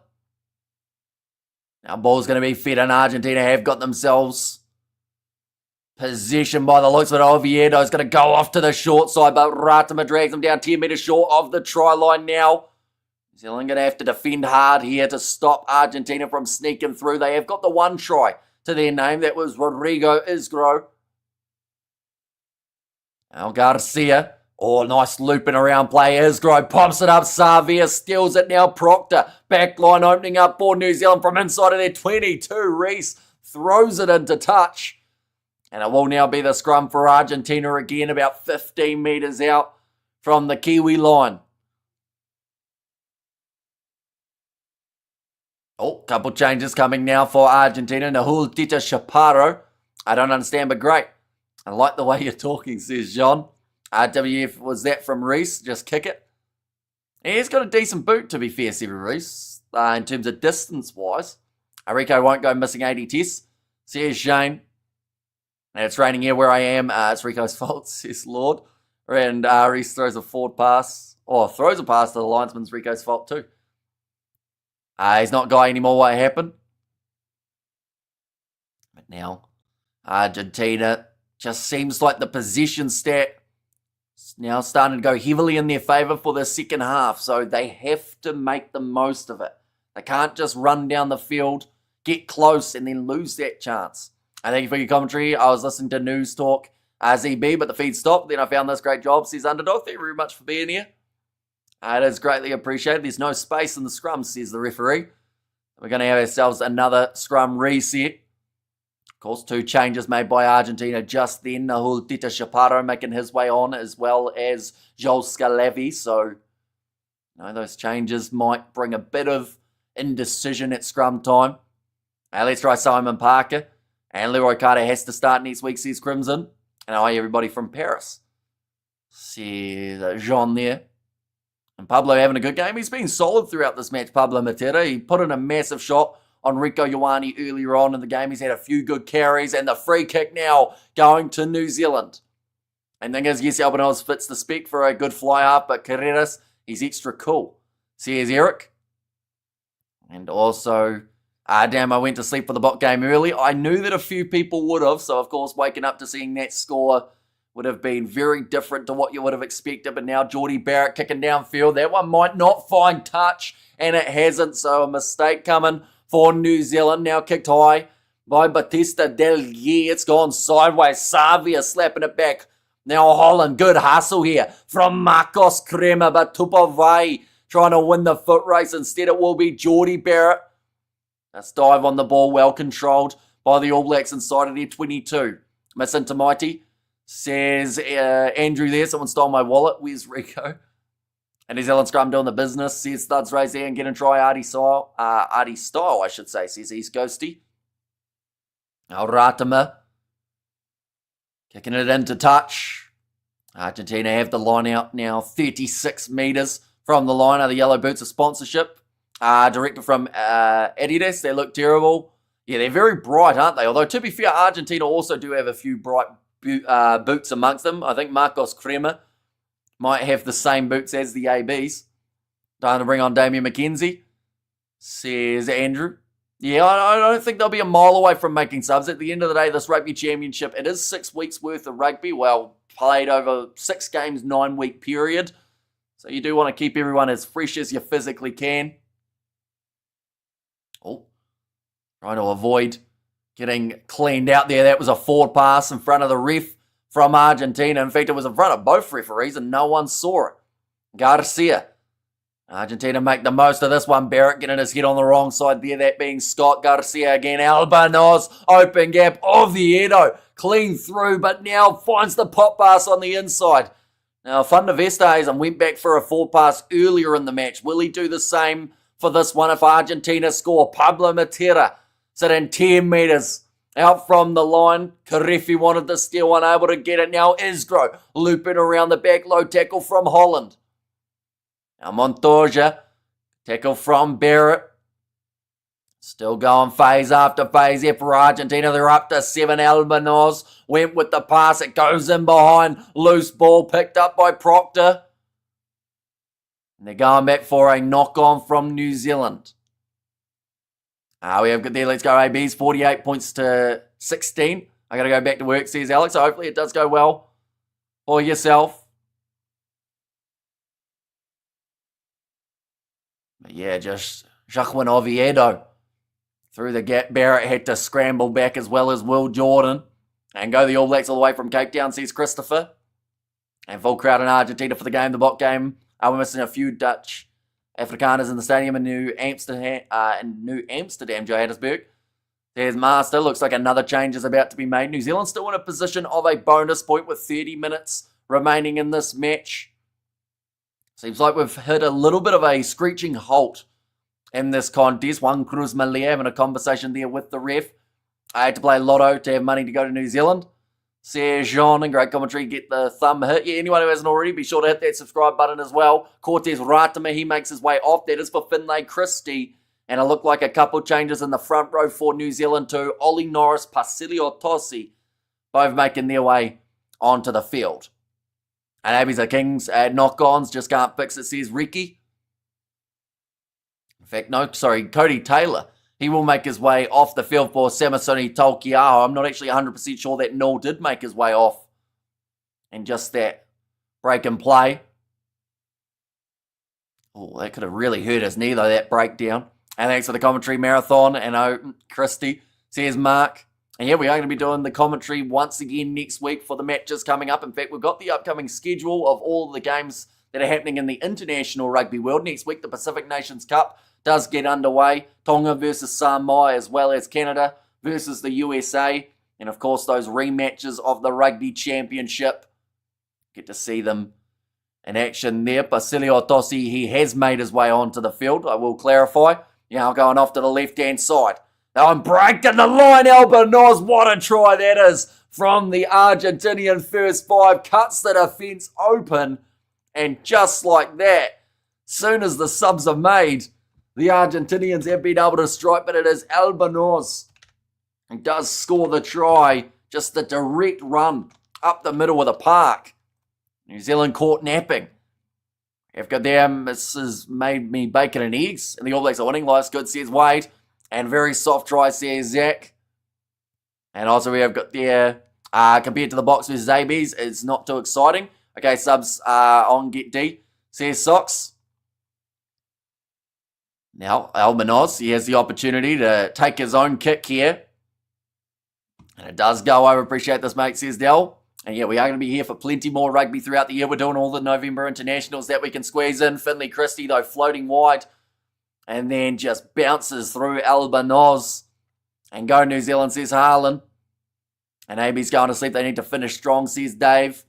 Now, ball's going to be fed, and Argentina have got themselves possession by the looks of it. Oviedo's going to go off to the short side, but Ratama drags him down 10 metres short of the try line now. New Zealand going to have to defend hard here to stop Argentina from sneaking through. They have got the 1 try to their name. That was Rodrigo Isgro. Now Garcia. Nice looping around play. Isgro pumps it up. Savia steals it now. Proctor. Back line opening up for New Zealand from inside of their 22. Reese throws it into touch. And it will now be the scrum for Argentina again, about 15 metres out from the Kiwi line. Couple changes coming now for Argentina. Nahul Tita Chaparro. I don't understand, but great. I like the way you're talking, says John. WF, was that from Reese? Just kick it. He's got a decent boot, to be fair, Sever Reese, in terms of distance-wise. Rico won't go missing 80 tests, says Shane. And it's raining here where I am. It's Rico's fault, says Lord. And Reese throws a forward pass, or throws a pass to the linesman's Rico's fault too. He's not guy anymore. What happened? But now, Argentina just seems like the possession stat is now starting to go heavily in their favour for the second half. So they have to make the most of it. They can't just run down the field, get close, and then lose that chance. Thank you for your commentary. I was listening to News Talk ZB, but the feed stopped. Then I found this great job, says Underdog. Thank you very much for being here. It is greatly appreciated. There's no space in the scrum, says the referee. We're going to have ourselves another scrum reset. Of course, 2 changes made by Argentina just then. Nahul Tita Chaparro making his way on, as well as Joel Scalavi. So, those changes might bring a bit of indecision at scrum time. Let's try Simon Parker. And Leroy Carter has to start next week, says Crimson. And hi, everybody from Paris, says Jean there. And Pablo having a good game. He's been solid throughout this match, Pablo Matera. He put in a massive shot on Rico Ioane earlier on in the game. He's had a few good carries. And the free kick now going to New Zealand. And then as yes, Albanos fits the spec for a good fly half. But Carreras, he's extra cool, says Eric. And also, damn, I went to sleep for the bot game early. I knew that a few people would have. So, of course, waking up to seeing that score would have been very different to what you would have expected. But now Geordie Barrett kicking downfield. That one might not find touch, and it hasn't. So a mistake coming for New Zealand. Now kicked high by Batista Del Ye. It's gone sideways. Savia slapping it back. Now Holland, good hustle here from Marcos Crema, but Tupovai trying to win the foot race. Instead it will be Geordie Barrett. Let's dive on the ball, well controlled by the All Blacks inside of their 22. Missing to Mighty. Says Andrew there, someone stole my wallet. Where's Rico? And New Zealand scrum doing the business. Says Studs raise there and get and try Artie style, I should say, says East Ghosty. Now Ratama. Kicking it into touch. Argentina have the line out now 36 metres from the line. Are the yellow boots of sponsorship? Directed from Adidas. They look terrible. Yeah, they're very bright, aren't they? Although, to be fair, Argentina also do have a few bright boots amongst them. I think Marcos Crema might have the same boots as the ABs. Trying to bring on Damien McKenzie, says Andrew. Yeah, I don't think they'll be a mile away from making subs. At the end of the day, this Rugby Championship, it is 6 weeks worth of rugby. Well, played over 6 games, 9-week period. So you do want to keep everyone as fresh as you physically can. Oh, trying to avoid getting cleaned out there. That was a forward pass in front of the ref from Argentina. In fact, it was in front of both referees and no one saw it. Garcia. Argentina make the most of this one. Barrett getting his head on the wrong side there. That being Scott Garcia again. Albanos. Open gap. Oviedo. Clean through, but now finds the pop pass on the inside. Now, Funda Vestaisen went back for a forward pass earlier in the match. Will he do the same for this one if Argentina score? Pablo Matera sitting 10 metres out from the line. Karefi wanted to steal, unable to get it. Now Isgro looping around the back. Low tackle from Holland. Now Montoya, tackle from Barrett. Still going phase after phase here for Argentina. They're up to 7. Albanos went with the pass. It goes in behind. Loose ball picked up by Proctor. And they're going back for a knock-on from New Zealand. We have good there. Let's go ABs. 48 points to 16. I got to go back to work, says Alex. So hopefully it does go well for yourself. But yeah, just Jacqueline Oviedo through the gap. Barrett had to scramble back as well as Will Jordan. And go the All Blacks all the way from Cape Town, says Christopher. And full crowd in Argentina for the game. The bot game. We're missing a few Dutch Afrikaners in the stadium in New Amsterdam, Johannesburg. There's Master. Looks like another change is about to be made. New Zealand still in a position of a bonus point with 30 minutes remaining in this match. Seems like we've hit a little bit of a screeching halt in this contest. Juan Cruz Malia having a conversation there with the ref. I had to play lotto to have money to go to New Zealand. Says Jean, and great commentary, get the thumb hit. Yeah, anyone who hasn't already, be sure to hit that subscribe button as well. Cortez Ratama, he makes his way off. That is for Finlay Christie. And it looked like a couple changes in the front row for New Zealand too. Ollie Norris, Pasilio Tosi, both making their way onto the field. And Abby's the Kings knock-ons, just can't fix it, says Ricky. In fact, no, sorry, Cody Taylor. He will make his way off the field for Samasoni Tolkiaho. I'm not actually 100% sure that Null did make his way off. And just that break and play. Oh, that could have really hurt his knee though, that breakdown. And thanks for the commentary marathon. And Christy, says Mark. And yeah, we are going to be doing the commentary once again next week for the matches coming up. In fact, we've got the upcoming schedule of all the games that are happening in the international rugby world. Next week, the Pacific Nations Cup does get underway. Tonga versus Samoa, as well as Canada versus the USA. And of course, those rematches of the Rugby Championship. Get to see them in action there. Basilio Tosi, he has made his way onto the field, I will clarify. Now going off to the left-hand side. Now I'm breaking the line, Albanoz. What a try that is from the Argentinian first five. Cuts the defence open. And just like that, soon as the subs are made, the Argentinians have been able to strike, but it is Albanoz. He does score the try. Just a direct run up the middle of the park. New Zealand caught napping. I've got there, Mrs. Made Me Bacon and Eggs. And the All Blacks are winning. Life's good, says Wade. And very soft try, says Zach. And also we have got there, compared to the Box versus ABs, it's not too exciting. Okay, subs on Get D, says Socks. Now, Albanoz, he has the opportunity to take his own kick here. And it does go over. Appreciate this, mate, says Dell. And yeah, we are going to be here for plenty more rugby throughout the year. We're doing all the November internationals that we can squeeze in. Finley Christie, though, floating wide. And then just bounces through Albanoz. And go New Zealand, says Harlan. And AB's going to sleep. They need to finish strong, says Dave.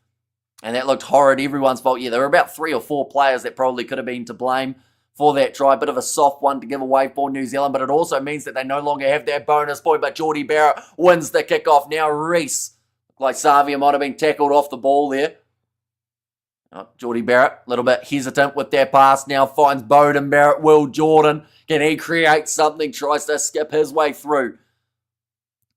And that looked horrid. Everyone's fault. Yeah, there were about 3 or 4 players that probably could have been to blame for that try. Bit of a soft one to give away for New Zealand. But it also means that they no longer have that bonus point. But Geordie Barrett wins the kickoff. Now Reese. Like Savia might have been tackled off the ball there. Oh, Geordie Barrett, a little bit hesitant with their pass. Now finds Bowden Barrett. Will Jordan, can he create something? Tries to skip his way through.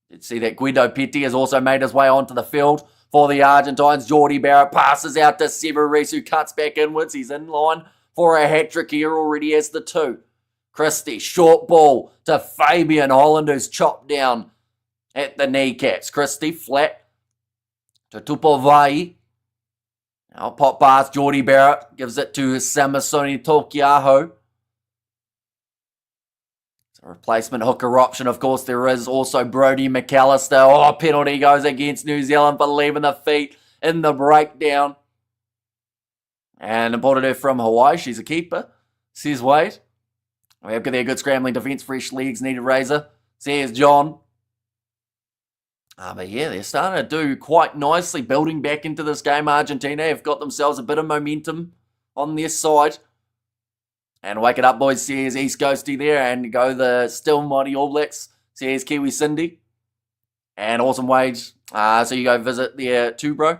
Did see that Guido Petti has also made his way onto the field for the Argentines. Geordie Barrett passes out to Sever Reese, who cuts back inwards. He's in line for a hat-trick here, already has the 2. Christie, short ball to Fabian Holland, who's chopped down at the kneecaps. Christie, flat to Tupovai. Now pop past Geordie Barrett. Gives it to Samasoni Tolkiaho. It's a replacement hooker option. Of course, there is also Brody McAllister. Oh, penalty goes against New Zealand for leaving the feet in the breakdown. And imported her from Hawaii. She's a keeper, says Wade. We have got their good scrambling defence. Fresh legs needed Razor, says John. But yeah, they're starting to do quite nicely, building back into this game. Argentina have got themselves a bit of momentum on their side. And wake it up, boys, says East Coasty there. And go the still mighty All Blacks, says Kiwi Cindy. And awesome wage. So you go visit there too, bro.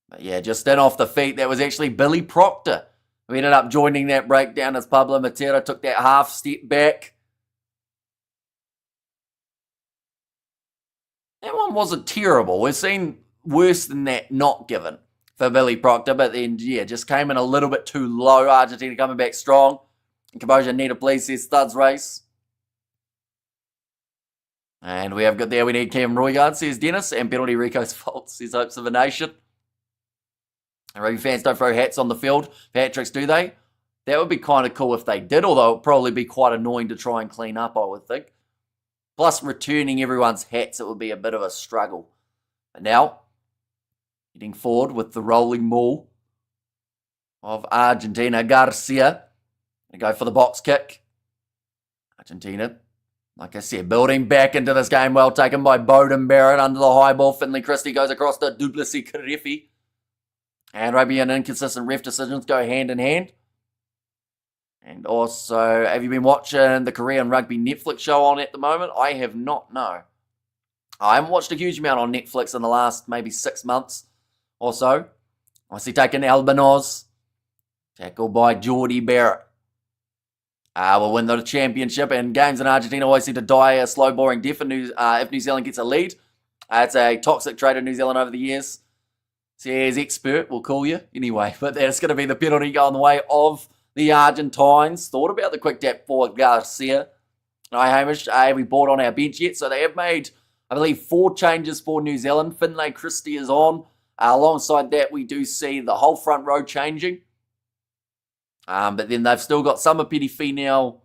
But yeah, just in off the feet, that was actually Billy Proctor, who ended up joining that breakdown as Pablo Matera took that half step back. That one wasn't terrible. We've seen worse than that not given for Billy Proctor. But then, yeah, just came in a little bit too low. Argentina coming back strong. Composure need a please, says Studs Race. And we have got there, we need Cam Roygaard, says Dennis. And penalty Rico's fault, says Hopes of a Nation. And rugby fans don't throw hats on the field. Hat-tricks, do they? That would be kind of cool if they did. Although it would probably be quite annoying to try and clean up, I would think. Plus, returning everyone's hats, it would be a bit of a struggle. But now, heading forward with the rolling ball of Argentina. Garcia, going to go for the box kick. Argentina, like I said, building back into this game. Well taken by Bowden Barrett under the high ball. Finley Christie goes across to Duplessis Karefi. And rugby and inconsistent ref decisions go hand in hand. And also, have you been watching the Korean Rugby Netflix show on at the moment? I have not, no. I haven't watched a huge amount on Netflix in the last maybe 6 months or so. I see taking Albanoz. Tackled by Geordie Barrett. will win the championship, and games in Argentina always seem to die a slow, boring death if New Zealand gets a lead. It's a toxic trait of New Zealand over the years. Says expert, we'll call you. Anyway, but that's going to be the penalty going the way of the Argentines. Thought about the quick tap for Garcia. Hi, Hamish. Have we bought on our bench yet? So they have made, I believe, 4 changes for New Zealand. Finlay Christie is on. Alongside that, we do see the whole front row changing. But then they've still got Summer Pettifi now,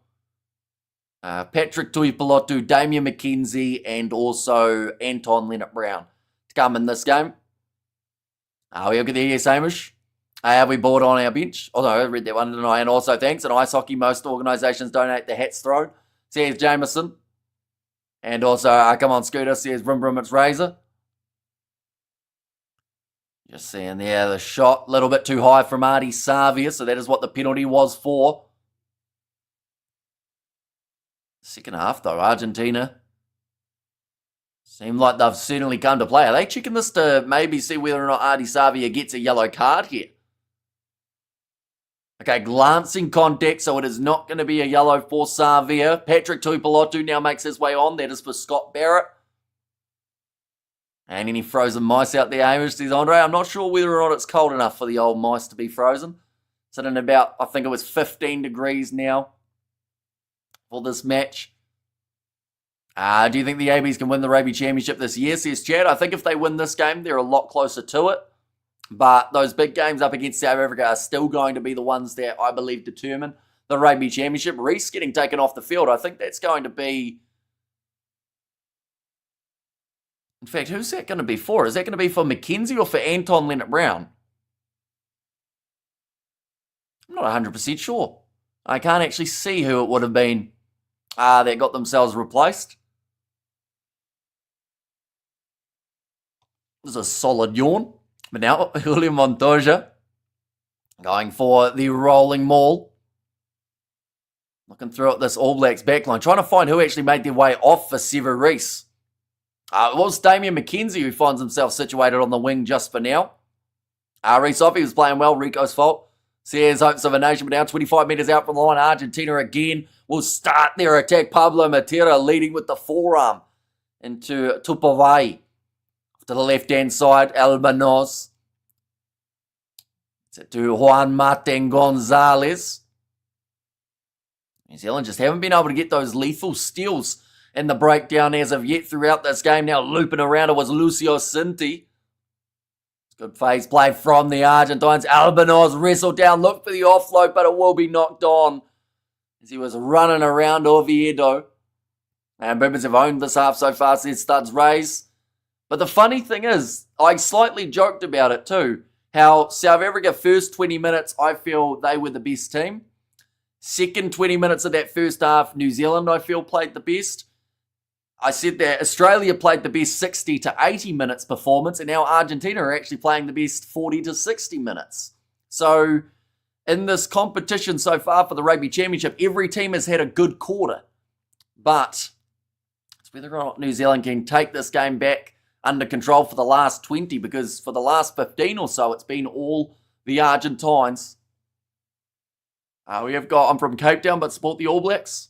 Patrick Tuipulotu, Damian McKenzie, and also Anton Leonard-Brown to come in this game. We look at the yes, Hamish. Have we bought on our bench? Oh no, I read that one, didn't I? And also thanks. In ice hockey, most organisations donate the hats thrown, says Jameson. And also, come on, Scooter, says Brim Brim, it's Razor. Just seeing there, the shot, a little bit too high from Artie Savia, so that is what the penalty was for. Second half, though, Argentina seem like they've certainly come to play. Are they checking this to maybe see whether or not Artie Savia gets a yellow card here? Okay, glancing contact, so it is not going to be a yellow for Savia. Patrick Tuipulotu now makes his way on. That is for Scott Barrett. And any frozen mice out there, Hamish, says Andre. I'm not sure whether or not it's cold enough for the old mice to be frozen. Sitting about, I think it was 15 degrees now for this match. Do you think the ABs can win the Rugby Championship this year, says Chad? I think if they win this game, they're a lot closer to it. But those big games up against South Africa are still going to be the ones that I believe determine the Rugby Championship. Reece getting taken off the field, I think that's going to be... In fact, who's that going to be for? Is that going to be for McKenzie or for Anton Leonard-Brown? I'm not 100% sure. I can't actually see who it would have been that got themselves replaced. This is a solid yawn. But now, Julio Montoya going for the rolling maul. Looking through at this All Blacks backline, trying to find who actually made their way off for Sever Reece. It was Damian McKenzie who finds himself situated on the wing just for now. Reece off, he was playing well, Rico's fault. Says hopes of a nation, but now 25 metres out from the line. Argentina again will start their attack. Pablo Matera leading with the forearm into Tupavai. To the left-hand side, Albanos. To Juan Martin Gonzalez. New Zealand just haven't been able to get those lethal steals in the breakdown as of yet throughout this game. Now looping around, it was Lucio Cinti. Good phase play from the Argentines. Albanos wrestled down, looked for the offload, but it will be knocked on as he was running around Oviedo. And Boomers have owned this half so far, says Studs Rays. But the funny thing is, I slightly joked about it too, how South Africa first 20 minutes, I feel they were the best team. Second 20 minutes of that first half, New Zealand, I feel, played the best. I said that Australia played the best 60 to 80 minutes performance, and now Argentina are actually playing the best 40 to 60 minutes. So, in this competition so far for the Rugby Championship, every team has had a good quarter. But it's whether or not New Zealand can take this game back under control for the last 20, because for the last 15 or so, it's been all the Argentines. We have got, I'm from Cape Town, but support the All Blacks.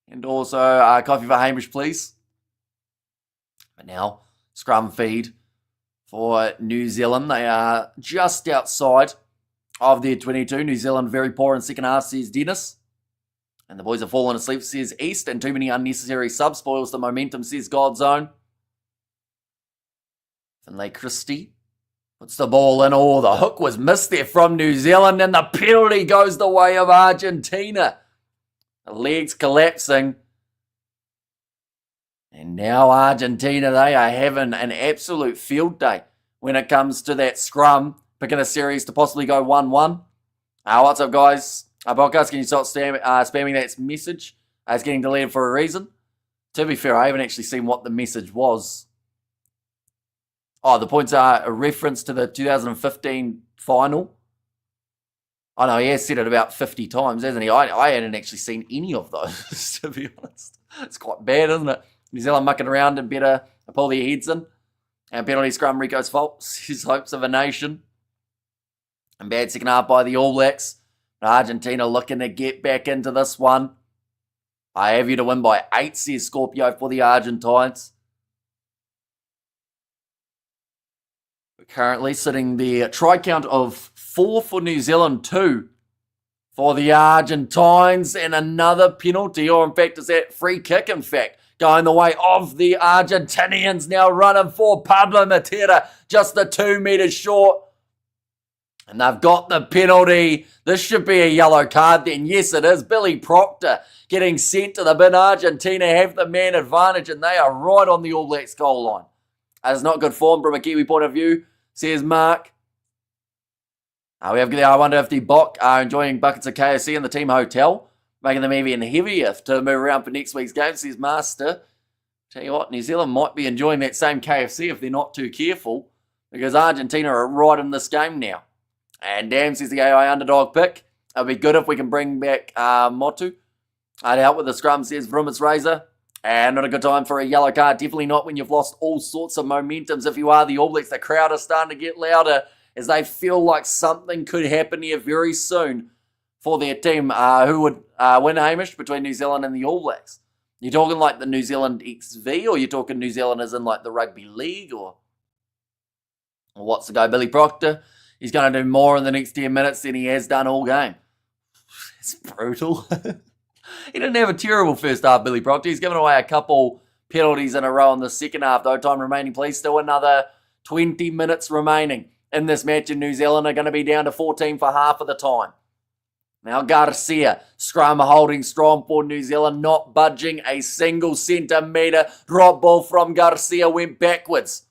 And also, coffee for Hamish, please. But now, scrum feed for New Zealand. They are just outside of their 22. New Zealand very poor in second half, says Dennis. And the boys have fallen asleep, says East. And too many unnecessary subs spoils the momentum, says Godzone. Finlay Christie puts the ball in. Oh, the hook was missed there from New Zealand. And the penalty goes the way of Argentina. The legs collapsing. And now Argentina, they are having an absolute field day when it comes to that scrum. Picking a series to possibly go 1-1. What's up, guys? Podcast, can you stop spamming that message? It's getting deleted for a reason. To be fair, I haven't actually seen what the message was. Oh, the points are a reference to the 2015 final. I know, he has said it about 50 times, hasn't he? I hadn't actually seen any of those, to be honest. It's quite bad, isn't it? New Zealand mucking around and better pull their heads in. And penalty scrum, Rico's fault. His hopes of a nation. And bad second half by the All Blacks. Argentina looking to get back into this one. I have you to win by 8, says Scorpio for the Argentines. We're currently sitting the try count of 4 for New Zealand, 2 for the Argentines, and another penalty, or in fact, is that free kick, in fact, going the way of the Argentinians, now running for Pablo Matera, just the 2 metres short. And they've got the penalty. This should be a yellow card then. Yes, it is. Billy Proctor getting sent to the bin. Argentina have the man advantage, and they are right on the All Blacks goal line. That is not good form from a Kiwi point of view, says Mark. I wonder if the Bok are enjoying buckets of KFC in the team hotel, making them even heavier to move around for next week's game, says Master. Tell you what, New Zealand might be enjoying that same KFC if they're not too careful, because Argentina are right in this game now. And Dan says the AI underdog pick. It'll be good if we can bring back Motu. I'd help with the scrum, says Vrumits Razor. And not a good time for a yellow card. Definitely not when you've lost all sorts of momentums. If you are the All Blacks, the crowd is starting to get louder as they feel like something could happen here very soon for their team. Who would win, Hamish, between New Zealand and the All Blacks? You talking like the New Zealand XV, or you talking New Zealand as in like the Rugby League, or what's the go? Billy Proctor, he's going to do more in the next 10 minutes than he has done all game. It's brutal. He didn't have a terrible first half, Billy Proctor. He's given away a couple penalties in a row in the second half, though. Time remaining, please. Still another 20 minutes remaining in this match, and New Zealand are going to be down to 14 for half of the time. Now Garcia, scrum holding strong for New Zealand, not budging a single centimetre. Drop ball from Garcia went backwards.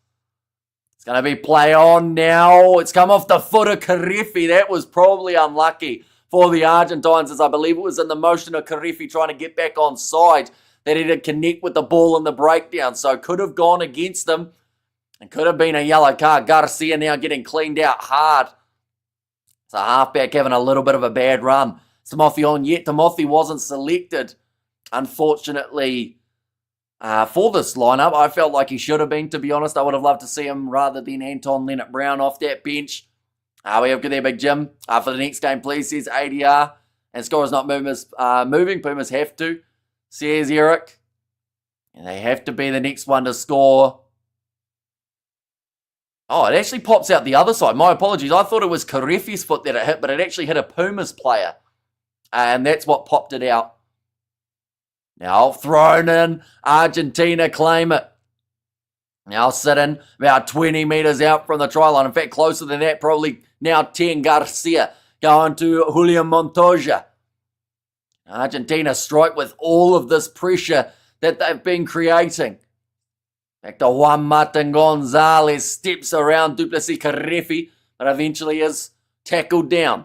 It's going to be play on now. It's come off the foot of Karefi. That was probably unlucky for the Argentines, as I believe it was in the motion of Karefi trying to get back on side that he didn't connect with the ball in the breakdown. So could have gone against them and could have been a yellow card. Garcia now getting cleaned out hard. So halfback having a little bit of a bad run. Timothy on yet. Timothy wasn't selected, unfortunately, for this lineup. I felt like he should have been, to be honest. I would have loved to see him rather than Anton Leonard-Brown off that bench. We have there, Big Jim. For the next game, please, says ADR. And scorer's not moving. Pumas have to, says Eric. And they have to be the next one to score. Oh, it actually pops out the other side. My apologies. I thought it was Karefi's foot that it hit, but it actually hit a Pumas player. And that's what popped it out. Now thrown in. Argentina claim it. Now sitting about 20 metres out from the try line. In fact, closer than that, probably now 10. Garcia going to Julian Montoya. Argentina strike with all of this pressure that they've been creating. Back to Juan Martin Gonzalez, steps around Duplessis Karefi, but eventually is tackled down.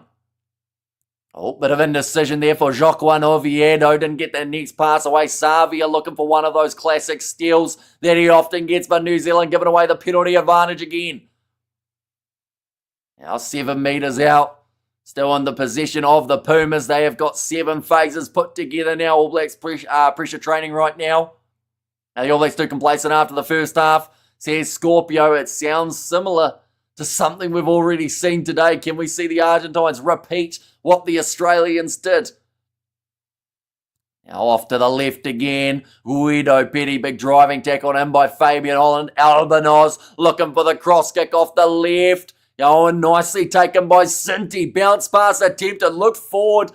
Oh, bit of indecision there for Joaquin Oviedo. Didn't get the next pass away. Savia looking for one of those classic steals that he often gets, but New Zealand giving away the penalty advantage again. Now 7 metres out. Still in the possession of the Pumas. They have got 7 phases put together now. All Blacks pressure training right now. Now the All Blacks too complacent after the first half. Says Scorpio, it sounds similar to something we've already seen today. Can we see the Argentines repeat what the Australians did? Now off to the left again. Guido Petty, big driving tackle in by Fabian Holland. Albanos looking for the cross kick off the left. Oh, and nicely taken by Sinti. Bounce pass attempted, looked forward.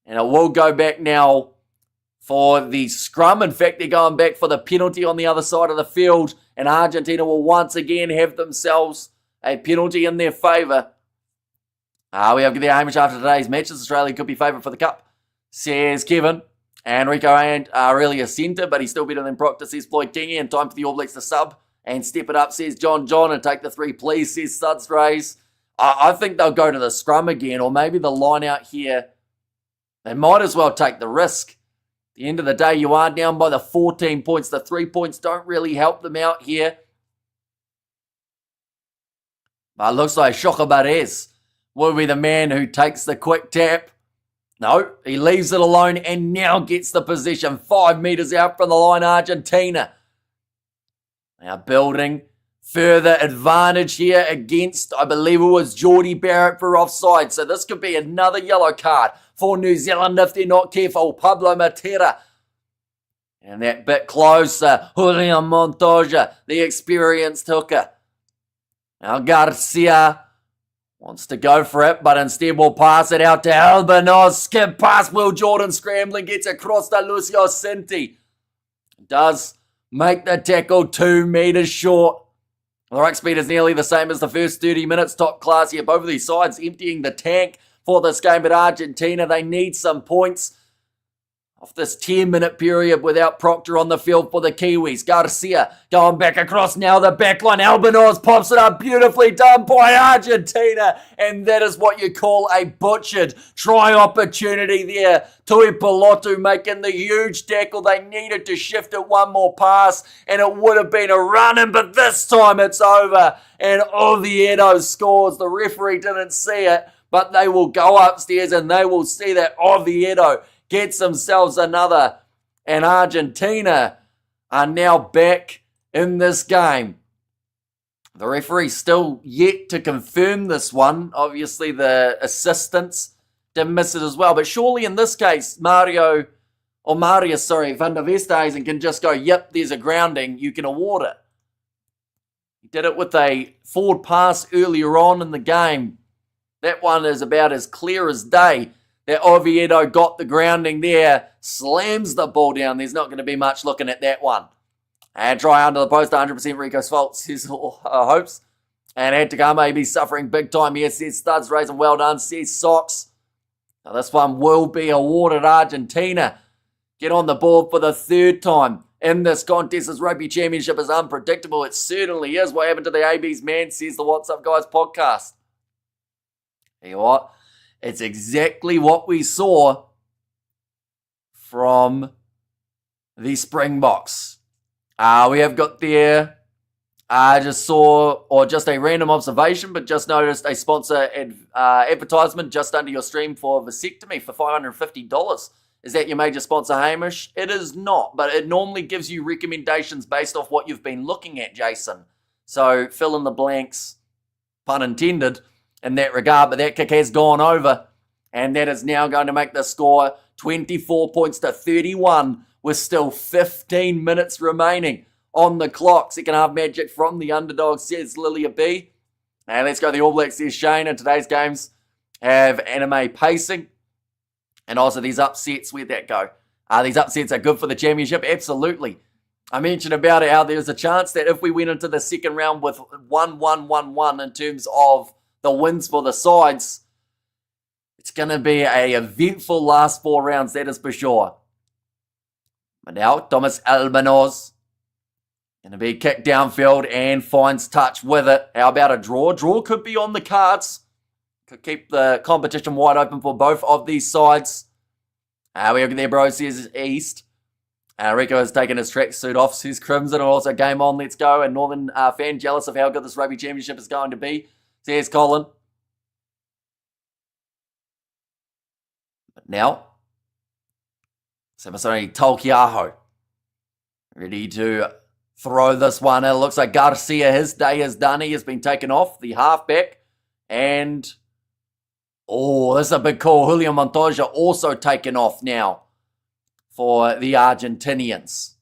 And it will go back now for the scrum. In fact, they're going back for the penalty on the other side of the field. And Argentina will once again have themselves a penalty in their favour. We have the Hamish after today's matches. Australia could be favourite for the cup, says Kevin. And Rico ain't really a centre, but he's still better than Proctor, says Floyd Kingy. And time for the All Blacks to sub and step it up, says John, and take the 3, please, says Suds Rays. I think they'll go to the scrum again, or maybe the line out here. They might as well take the risk. At the end of the day, you are down by the 14 points. The 3 points don't really help them out here. But it looks like Chocobares will be the man who takes the quick tap. No, he leaves it alone and now gets the possession. 5 metres out from the line, Argentina. Now building further advantage here against, I believe it was Geordie Barrett for offside. So this could be another yellow card for New Zealand if they're not careful. Pablo Matera. And that bit closer, Julian Montoya, the experienced hooker. Now Garcia wants to go for it, but instead will pass it out to Albanos. Skip past Will Jordan, scrambling, gets across to Lucio Cinti. Does make the tackle 2 meters short. The ruck speed is nearly the same as the first 30 minutes. Top class here. Both of these sides emptying the tank for this game. But Argentina, they need some points off this 10-minute period without Proctor on the field for the Kiwis. Garcia going back across now the backline. Albanos pops it up, beautifully done by Argentina. And that is what you call a butchered try opportunity there. Tui Pilotu making the huge tackle. They needed to shift it one more pass and it would have been a run-in, but this time it's over. And Oviedo scores. The referee didn't see it, but they will go upstairs and they will see that Oviedo gets themselves another, and Argentina are now back in this game. The referee still yet to confirm this one. Obviously, the assistants didn't miss it as well, but surely in this case, Marius van der Westhuizen can just go, yep, there's a grounding, you can award it. He did it with a forward pass earlier on in the game. That one is about as clear as day. That Oviedo got the grounding there, slams the ball down. There's not going to be much looking at that one. And try under the post, 100% Rico's fault, says hopes. And had to come, maybe suffering big time here, says Studs raising, well done, says Socks. Now this one will be awarded. Argentina get on the board for the 3rd time in this contest. This Rugby Championship is unpredictable. It certainly is. What happened to the AB's man, says the What's Up Guys podcast. You know what? It's exactly what we saw from the Springboks. We have got there, just a random observation, but just noticed a sponsor advertisement just under your stream for vasectomy for $550. Is that your major sponsor, Hamish? It is not, but it normally gives you recommendations based off what you've been looking at, Jason. So fill in the blanks, pun intended, in that regard, but that kick has gone over, and that is now going to make the score 24 points to 31 with still 15 minutes remaining on the clock. Second half magic from the underdog, says Lilia B. And let's go the All Blacks, says Shane. And today's games have anime pacing, and also these upsets, where'd that go? These upsets are good for the championship, absolutely. I mentioned about it how there's a chance that if we went into the second round with 1-1-1-1 in terms of the wins for the sides, it's going to be an eventful last 4 rounds, that is for sure. But now, Thomas Albanos going to be kicked downfield and finds touch with it. How about a draw? Draw could be on the cards. Could keep the competition wide open for both of these sides. We look there, bro, says East. Rico has taken his tracksuit off, says Crimson. Also, game on, let's go. And Northern fan jealous of how good this Rugby Championship is going to be, says Colin. But now, Samasoni Tolkiaho ready to throw this one. It looks like Garcia, his day is done. He has been taken off, the halfback. And, this is a big call. Julio Montoya also taken off now for the Argentinians.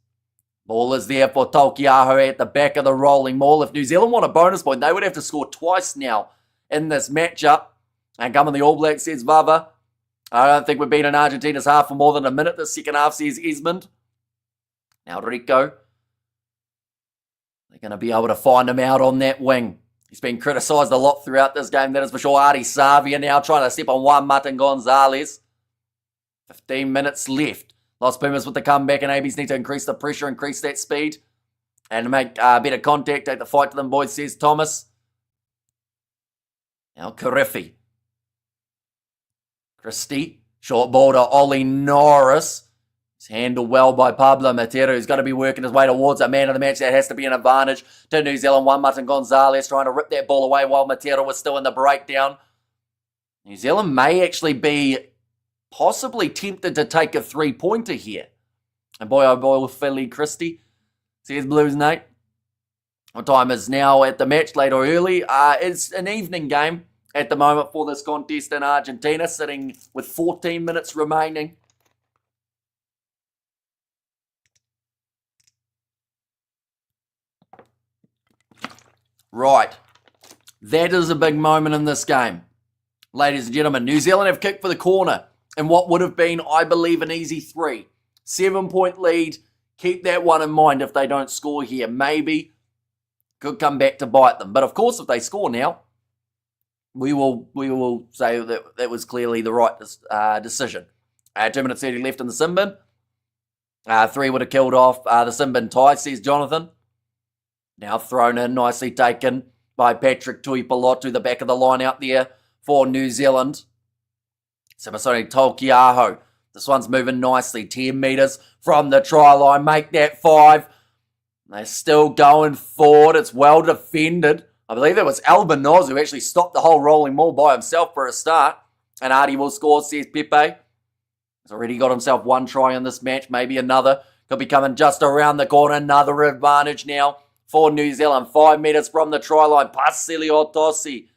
Ball is there for Tolkiaho at the back of the rolling maul. If New Zealand want a bonus point, they would have to score twice now in this matchup. And coming the All Blacks, says Vava. I don't think we've been in Argentina's half for more than a minute. The second half, says Esmond. Now Rico. They're going to be able to find him out on that wing. He's been criticised a lot throughout this game, that is for sure. Artie Savia now trying to step on Juan Martin Gonzalez. 15 minutes left. Los Pumas with the comeback, and ABs need to increase the pressure, increase that speed, and make better contact. Take the fight to them, boys, says Thomas. Now Karifi. Christie. Short ball to Ollie Norris. It's handled well by Pablo Matera, who's going to be working his way towards a man of the match. That has to be an advantage to New Zealand. Juan Martin Gonzalez trying to rip that ball away while Matera was still in the breakdown. New Zealand may actually be possibly tempted to take a 3-pointer here. And boy, oh boy, Philly Christie. Says Blues Nate. What time is now at the match, late or early? It's an evening game at the moment for this contest in Argentina, sitting with 14 minutes remaining. Right. That is a big moment in this game. Ladies and gentlemen, New Zealand have kicked for the corner in what would have been, I believe, an easy 3. 7-point lead. Keep that one in mind if they don't score here. Maybe could come back to bite them. But of course, if they score now, we will say that was clearly the right decision. 2 minutes 30 left in the sin bin. 3 would have killed off the sin bin tie, says Jonathan. Now thrown in, nicely taken by Patrick Tuipulotu, the back of the line out there for New Zealand. Semasoni Tolkiaho. This one's moving nicely. 10 metres from the try line. Make that 5. They're still going forward. It's well defended. I believe it was Albanoz who actually stopped the whole rolling maul by himself for a start. And Artie will score, says Pepe. He's already got himself 1 try in this match. Maybe another. Could be coming just around the corner. Another advantage now for New Zealand. 5 metres from the try line. Pasilio Tosi.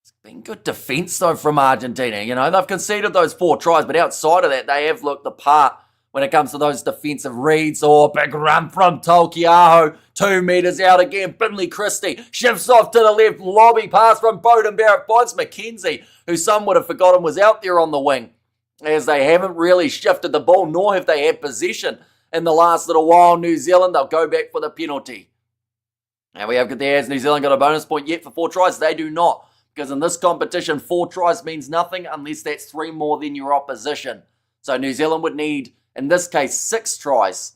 It's been good defence, though, from Argentina. You know, they've conceded those 4 tries, but outside of that, they have looked the part when it comes to those defensive reads. Big run from Tolkiaho. 2 metres out again. Finley Christie shifts off to the left. Lobby pass from Bowden Barrett. Finds McKenzie, who some would have forgotten was out there on the wing, as they haven't really shifted the ball, nor have they had possession in the last little while. New Zealand, they'll go back for the penalty. And we have there, has New Zealand got a bonus point yet for 4 tries? They do not, because in this competition, 4 tries means nothing unless that's 3 more than your opposition. So New Zealand would need, in this case, 6 tries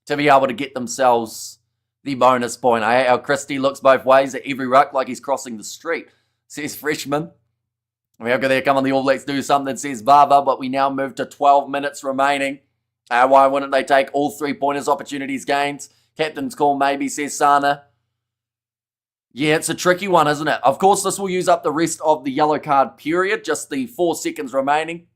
to be able to get themselves the bonus point. Our Christie looks both ways at every ruck like he's crossing the street, says Freshman. We have there, come on, the All Blacks do something, says Vava, but we now move to 12 minutes remaining. Why wouldn't they take all 3-pointers, opportunities, gains? Captain's call maybe, says Sana. Yeah, it's a tricky one, isn't it? Of course, this will use up the rest of the yellow card period, just the 4 seconds remaining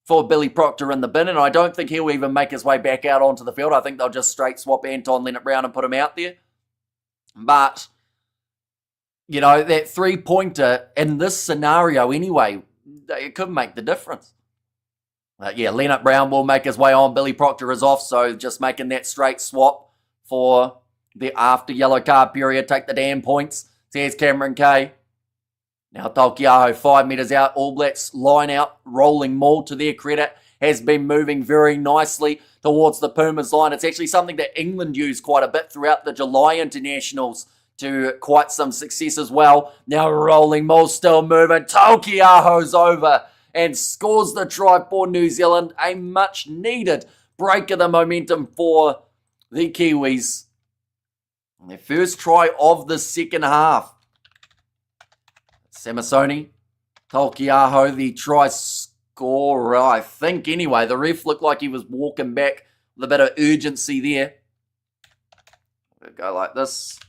for Billy Proctor in the bin, and I don't think he'll even make his way back out onto the field. I think they'll just straight swap Anton Leonard-Brown and put him out there. But, you know, that 3-pointer in this scenario anyway, it could make the difference. Yeah, Leonard-Brown will make his way on. Billy Proctor is off, so just making that straight swap for the after yellow card period. Take the damn points, says Cameron Kay. Now Tolkiaho 5 metres out. All Blacks line out. Rolling maul, to their credit, has been moving very nicely towards the Pumas line. It's actually something that England used quite a bit throughout the July internationals to quite some success as well. Now rolling maul, still moving. Tolkiaho's over and scores the try for New Zealand. A much needed break of the momentum for the Kiwis. Their first try of the second half. Samasoni, Tolkiaho, the try scorer, I think anyway. The ref looked like he was walking back with a bit of urgency there. We'll go like this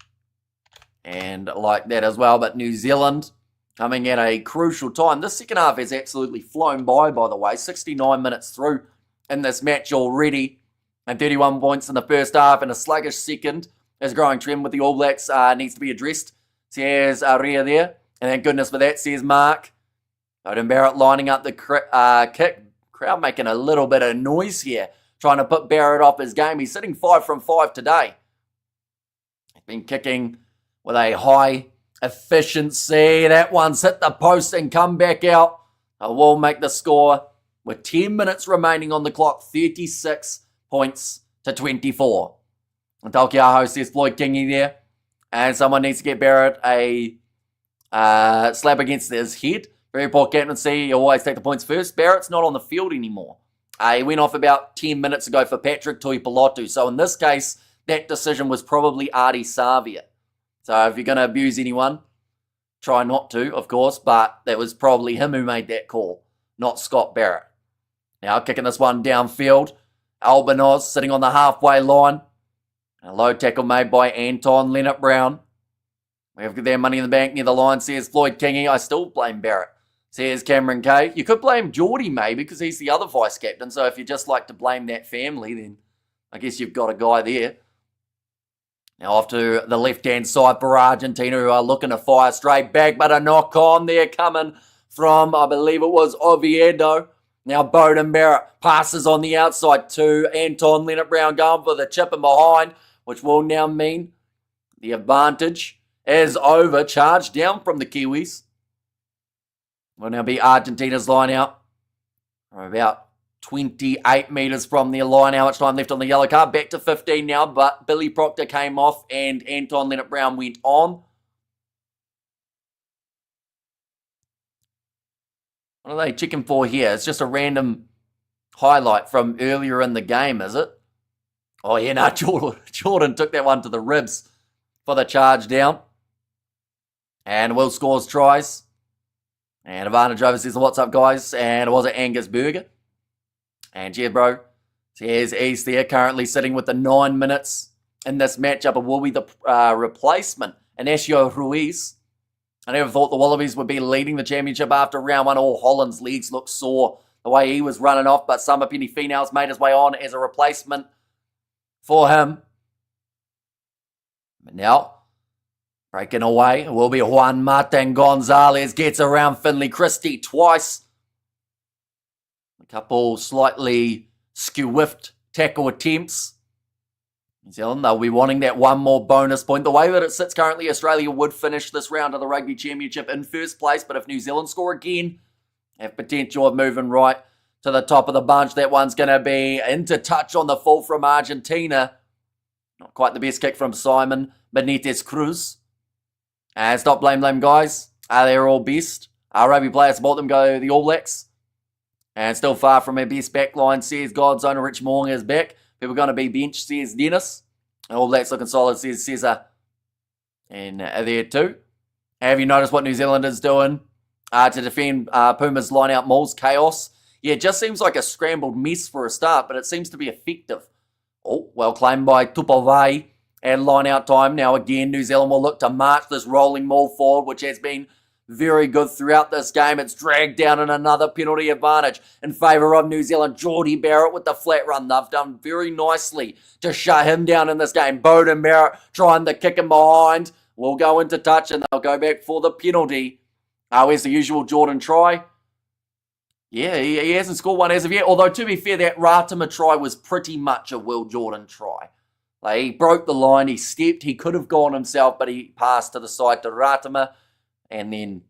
and like that as well. But New Zealand coming at a crucial time. This second half has absolutely flown by the way. 69 minutes through in this match already. And 31 points in the first half and a sluggish second. There's a growing trend with the All Blacks. Needs to be addressed. Says Aria there. And thank goodness for that, says Mark. Bowden Barrett lining up the kick. Crowd making a little bit of noise here. Trying to put Barrett off his game. He's sitting 5 from 5 today. He's been kicking with a high efficiency. That one's hit the post and come back out. I will make the score with 10 minutes remaining on the clock. 36 points to 24. And Tolkiaho says Floyd Kingy there. And someone needs to get Barrett a slap against his head. Very poor captaincy. You always take the points first. Barrett's not on the field anymore. He went off about 10 minutes ago for Patrick Tuipulotu. So in this case, that decision was probably Artie Savia. So if you're going to abuse anyone, try not to, of course. But that was probably him who made that call, not Scott Barrett. Now kicking this one downfield. Albanoz sitting on the halfway line. A low tackle made by Anton Leonard-Brown. We have their money in the bank near the line, says Floyd Kingy. I still blame Barrett, says Cameron Kay. You could blame Geordie maybe because he's the other vice captain. So if you just like to blame that family, then I guess you've got a guy there. Now off to the left-hand side for Argentina, who are looking to fire straight back, but a knock on there coming from, I believe it was Oviedo. Now Bowden Barrett passes on the outside to Anton Leonard-Brown going for the chip in behind, which will now mean the advantage is over. Charged down from the Kiwis. Will now be Argentina's line out. We're about 28 metres from their line. How much time left on the yellow card? Back to 15 now, but Billy Proctor came off and Anton Leonard-Brown went on. What are they checking for here? It's just a random highlight from earlier in the game, is it? Oh, yeah, no, Jordan took that one to the ribs for the charge down. And Will scores tries. And Advantage over says, what's up, guys? And it was Angus Berger. And yeah, bro, here's East there, currently sitting with the 9 minutes in this matchup. It will be the replacement, Inacio Ruiz. I never thought the Wallabies would be leading the championship after round one. All Holland's legs looked sore the way he was running off, but Summer Penny Finals made his way on as a replacement for him. But now, breaking away, it will be Juan Martin Gonzalez. Gets around Finley Christie twice. A couple slightly skew-whiffed tackle attempts. New Zealand, they'll be wanting that one more bonus point. The way that it sits currently, Australia would finish this round of the Rugby Championship in first place, but if New Zealand score again, have potential of moving right to the top of the bunch. That one's going to be into touch on the full from Argentina. Not quite the best kick from Simon Benitez Cruz. And stop blame them, guys. They're all best. Our rugby players support them, go the All Blacks. And still far from our best back line, says God's own Rich Morgan is back. People going to be benched, says Dennis. All Blacks looking solid, says Cesar. And there too. Have you noticed what New Zealand is doing to defend Puma's line-out mauls? Chaos. Yeah, it just seems like a scrambled mess for a start, but it seems to be effective. Oh, well claimed by Tupavai. And line-out time. Now again, New Zealand will look to march this rolling maul forward, which has been very good throughout this game. It's dragged down in another penalty advantage in favour of New Zealand. Geordie Barrett with the flat run. They've done very nicely to shut him down in this game. Bowden Barrett trying to kick him behind. Will go into touch and they'll go back for the penalty. Where's the usual Jordan try? Yeah, he hasn't scored one as of yet. Although, to be fair, that Ratima try was pretty much a Will Jordan try. Like, he broke the line, he stepped, he could have gone himself, but he passed to the side to Ratima. And then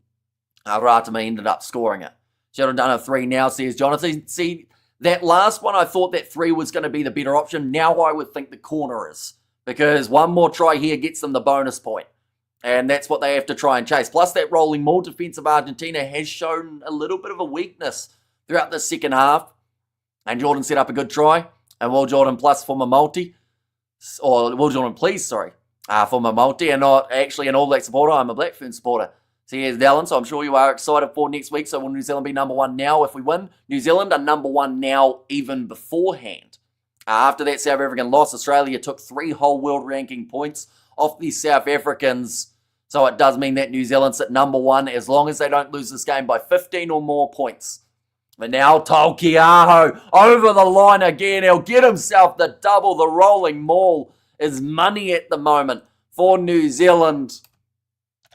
Ratima ended up scoring it. Should have done a 3 now, says Jonathan. See, that last one, I thought that 3 was going to be the better option. Now I would think the corner is. Because one more try here gets them the bonus point. And that's what they have to try and chase. Plus that rolling maul defense of Argentina has shown a little bit of a weakness throughout the second half. And Jordan set up a good try. And Will Jordan plus for my multi. Or Will Jordan please, sorry. For my multi and not actually an All Black supporter. I'm a Blackfern supporter. So here's Dallin, so I'm sure you are excited for next week. So will New Zealand be number 1 now if we win? New Zealand are number 1 now even beforehand. After that South African loss, Australia took 3 whole world ranking points off the South Africans. So it does mean that New Zealand's at number 1 as long as they don't lose this game by 15 or more points. But now Tolkiaho over the line again. He'll get himself the double. The rolling maul is money at the moment for New Zealand.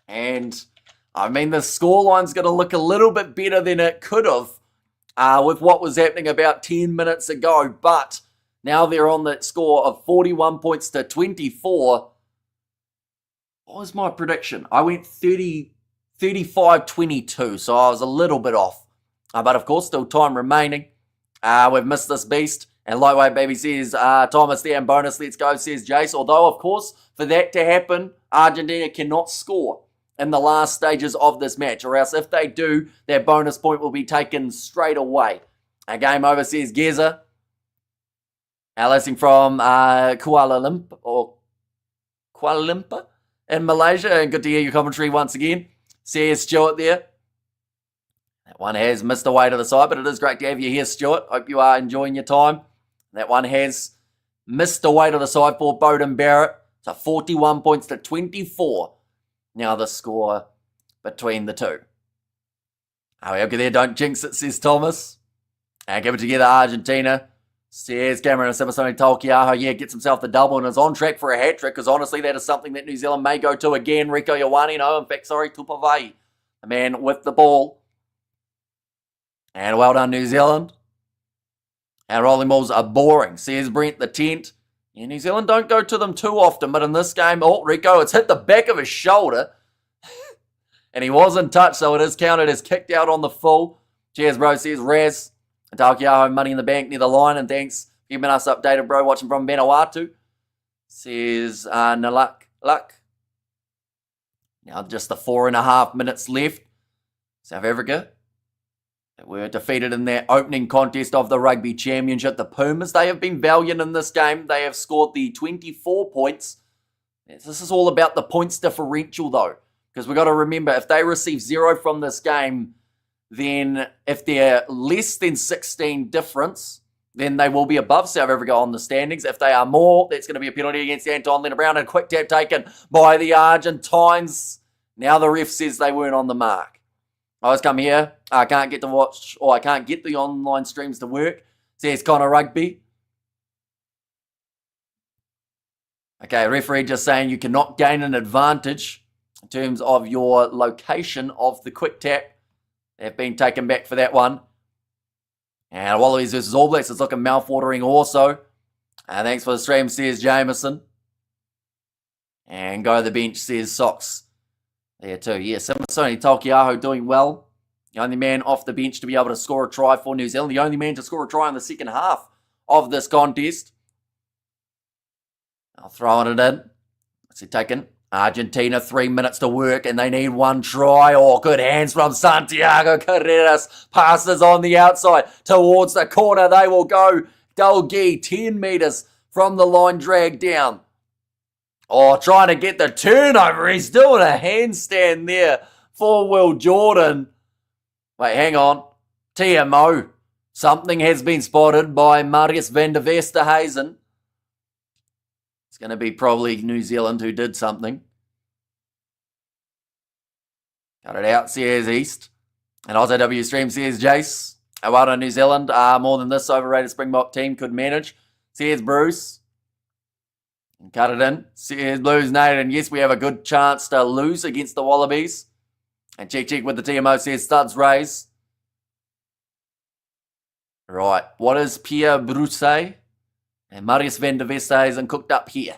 And I mean, the scoreline's going to look a little bit better than it could have with what was happening about 10 minutes ago. But now they're on that score of 41 points to 24. What was my prediction? I went 35-22, so I was a little bit off. But of course, still time remaining. We've missed this beast. And Lightweight Baby says, Thomas there and bonus, let's go, says Jace. Although, of course, for that to happen, Argentina cannot score in the last stages of this match, or else if they do, their bonus point will be taken straight away. A game over, says Geza. Listening from Kuala Lumpur in Malaysia, and good to hear your commentary once again, says Stuart there. That one has missed away to the side, but it is great to have you here, Stuart. Hope you are enjoying your time. That one has missed away to the side for Bowden Barrett. So 41 points to 24. Now the score between the two. Okay there, don't jinx it, says Thomas. And give it together, Argentina. Says Cameron Simasoni Tolkiaho, gets himself the double and is on track for a hat-trick, because honestly, that is something that New Zealand may go to again. Rieko Ioane, Tupavai, the man with the ball. And well done, New Zealand. Our rolling balls are boring, says Brent the Tent. Yeah, New Zealand don't go to them too often, but in this game, Rieko, it's hit the back of his shoulder. And he was in touch, so it is counted as kicked out on the full. Cheers, bro, says Raz. And Taukiaho, money in the bank near the line, and thanks for keeping us updated, bro, watching from Vanuatu. Says Naluk. Now just the 4.5 minutes left. South Africa were defeated in their opening contest of the Rugby Championship. The Pumas, they have been valiant in this game. They have scored the 24 points. This is all about the points differential, though, because we've got to remember, if they receive 0 from this game, then if they're less than 16 difference, then they will be above South Africa on the standings. If they are more, that's going to be a penalty against Anton Lienert-Brown, and a quick tap taken by the Argentines. Now the ref says they weren't on the mark. I always come here, I can't get to watch, or I can't get the online streams to work, says Connor Rugby. Okay, referee just saying you cannot gain an advantage in terms of your location of the quick tap. They've been taken back for that one. And Wallabies versus All Blacks is looking mouth-watering also. And thanks for the stream, says Jameson. And go to the bench, says Socks. There too, yeah. Simasoni Tolkiaho doing well. The only man off the bench to be able to score a try for New Zealand. The only man to score a try in the second half of this contest. I'll throw it in. What's he taken? Argentina, 3 minutes to work, and they need one try. Oh, good hands from Santiago Carreras. Passes on the outside towards the corner. They will go. Dalgi, 10 metres from the line, dragged down. Oh, trying to get the turnover. He's doing a handstand there for Will Jordan. Wait, hang on. TMO. Something has been spotted by Marius van der Westerhuizen. It's going to be probably New Zealand who did something. Cut it out, says East. And also W Stream says Jace. Well done, New Zealand. More than this overrated Springbok team could manage. Says Bruce. And cut it in. Says Blues Nate. And yes, we have a good chance to lose against the Wallabies. And check with the TMO, says Studs Rays. Right. What is Pierre Bruce say? And Marius van der Westerhuizen cooked up here.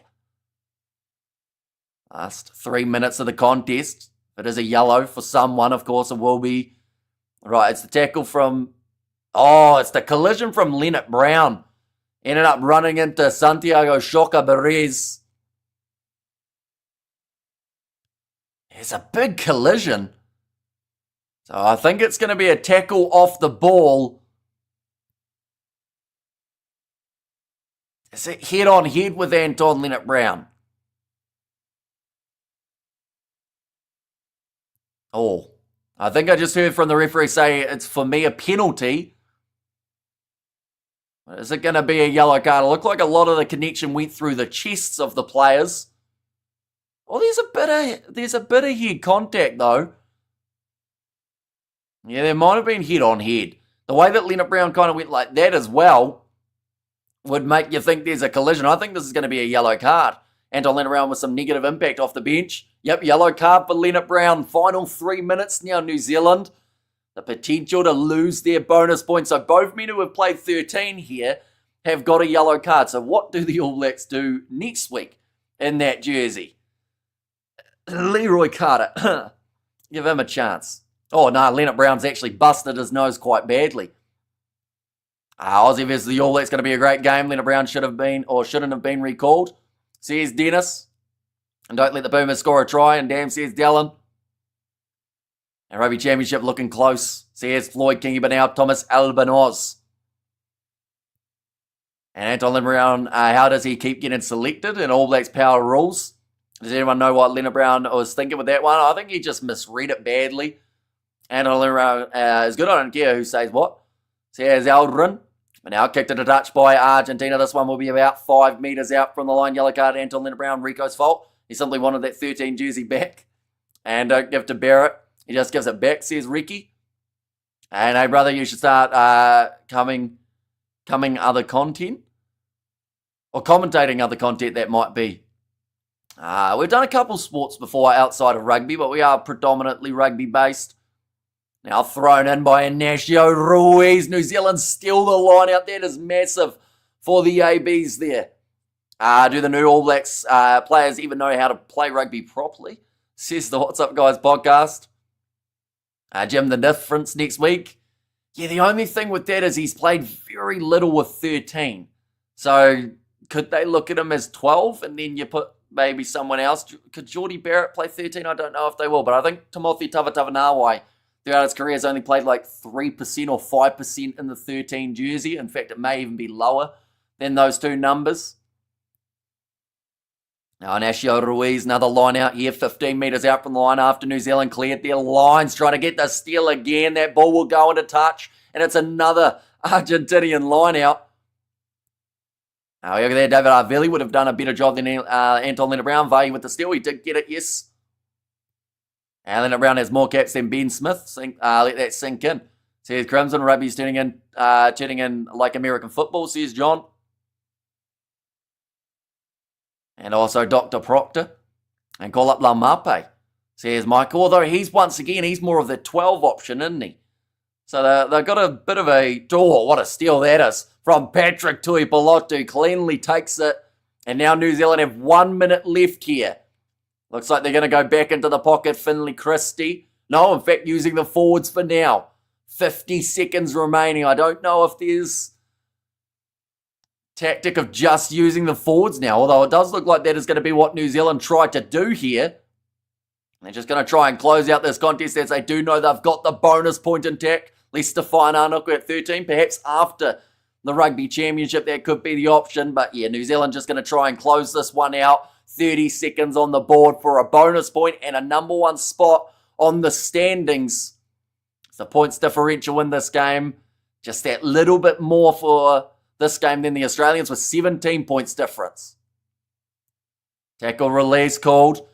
Last 3 minutes of the contest. If it is a yellow for someone, of course it will be. Right, it's the tackle from... Oh, it's the collision from Lienert-Brown. Ended up running into Santiago Shoka Perez. It's a big collision. So I think it's going to be a tackle off the ball. Is it head on head with Anton Lienert-Brown? Oh, I think I just heard from the referee say it's, for me, a penalty. Is it going to be a yellow card? It looked like a lot of the connection went through the chests of the players. Oh, there's a bit of head contact, though. Yeah, there might have been head on head. The way that Lienert-Brown kind of went like that as well would make you think there's a collision. I think this is going to be a yellow card. Anton Lienert-Brown with some negative impact off the bench. Yep, yellow card for Lienert-Brown. Final 3 minutes now, New Zealand. The potential to lose their bonus points. So both men who have played 13 here have got a yellow card. So what do the All Blacks do next week in that jersey? Leroy Carter. Give him a chance. Oh, no, Lienert-Brown's actually busted his nose quite badly. Aussie versus the All Blacks going to be a great game. Lienert-Brown should have been, or shouldn't have been, recalled. Says Dennis. And don't let the Pumas score a try. And damn, says Dallin. And Rugby Championship looking close. Says Floyd Kingy, but now Thomas Albanoz. And Anton Lienert-Brown, how does he keep getting selected in All Blacks power rules? Does anyone know what Lienert-Brown was thinking with that one? I think he just misread it badly. Anton Lienert-Brown is good. I don't care who says what. Says Aldrin. But now kicked to the touch by Argentina. This one will be about 5 metres out from the line. Yellow card, Anton Lienert-Brown. Rico's fault. He simply wanted that 13 jersey back. And don't give to Barrett. He just gives it back, says Ricky. And hey, brother, you should start coming coming other content, or commentating other content that might be. We've done a couple sports before outside of rugby, but we are predominantly rugby based. Now thrown in by Ignacio Ruiz. New Zealand steal the line out there. It is massive for the ABs there. Do the new All Blacks players even know how to play rugby properly? Says the What's Up Guys podcast. Jim, the difference next week? Yeah, the only thing with that is he's played very little with 13. So could they look at him as 12 and then you put maybe someone else? Could Geordie Barrett play 13? I don't know if they will, but I think Timothy Tavatavanawai throughout his career has only played like 3% or 5% in the 13 jersey. In fact, it may even be lower than those two numbers. Now, Ignacio Ruiz, another line out here, 15 metres out from the line after New Zealand cleared their lines, trying to get the steal again. That ball will go into touch, and it's another Argentinian line out. Now, look at there, David Arvelli would have done a better job than Anton Leonard-Brown. Vahi with the steal, he did get it, yes. And Leonard-Brown has more caps than Ben Smith. Let that sink in. Says Crimson Rugby's turning in like American football, says John. And also Dr. Proctor. And call up Lamape, says Michael. Although he's more of the 12 option, isn't he? So they've got a bit of a... Oh, what a steal that is. From Patrick Tuipulotu. Cleanly takes it. And now New Zealand have 1 minute left here. Looks like they're going to go back into the pocket. Finlay Christie. No, in fact, using the forwards for now. 50 seconds remaining. I don't know if there's... tactic of just using the forwards now, although it does look like that is going to be what New Zealand tried to do here. They're just going to try and close out this contest as they do know they've got the bonus point intact. At least Stefan Arnold at 13, perhaps after the Rugby Championship, that could be the option. But yeah, New Zealand just going to try and close this one out. 30 seconds on the board for a bonus point and a number one spot on the standings. It's the points differential in this game. Just that little bit more for this game than the Australians with 17 points difference. Tackle release called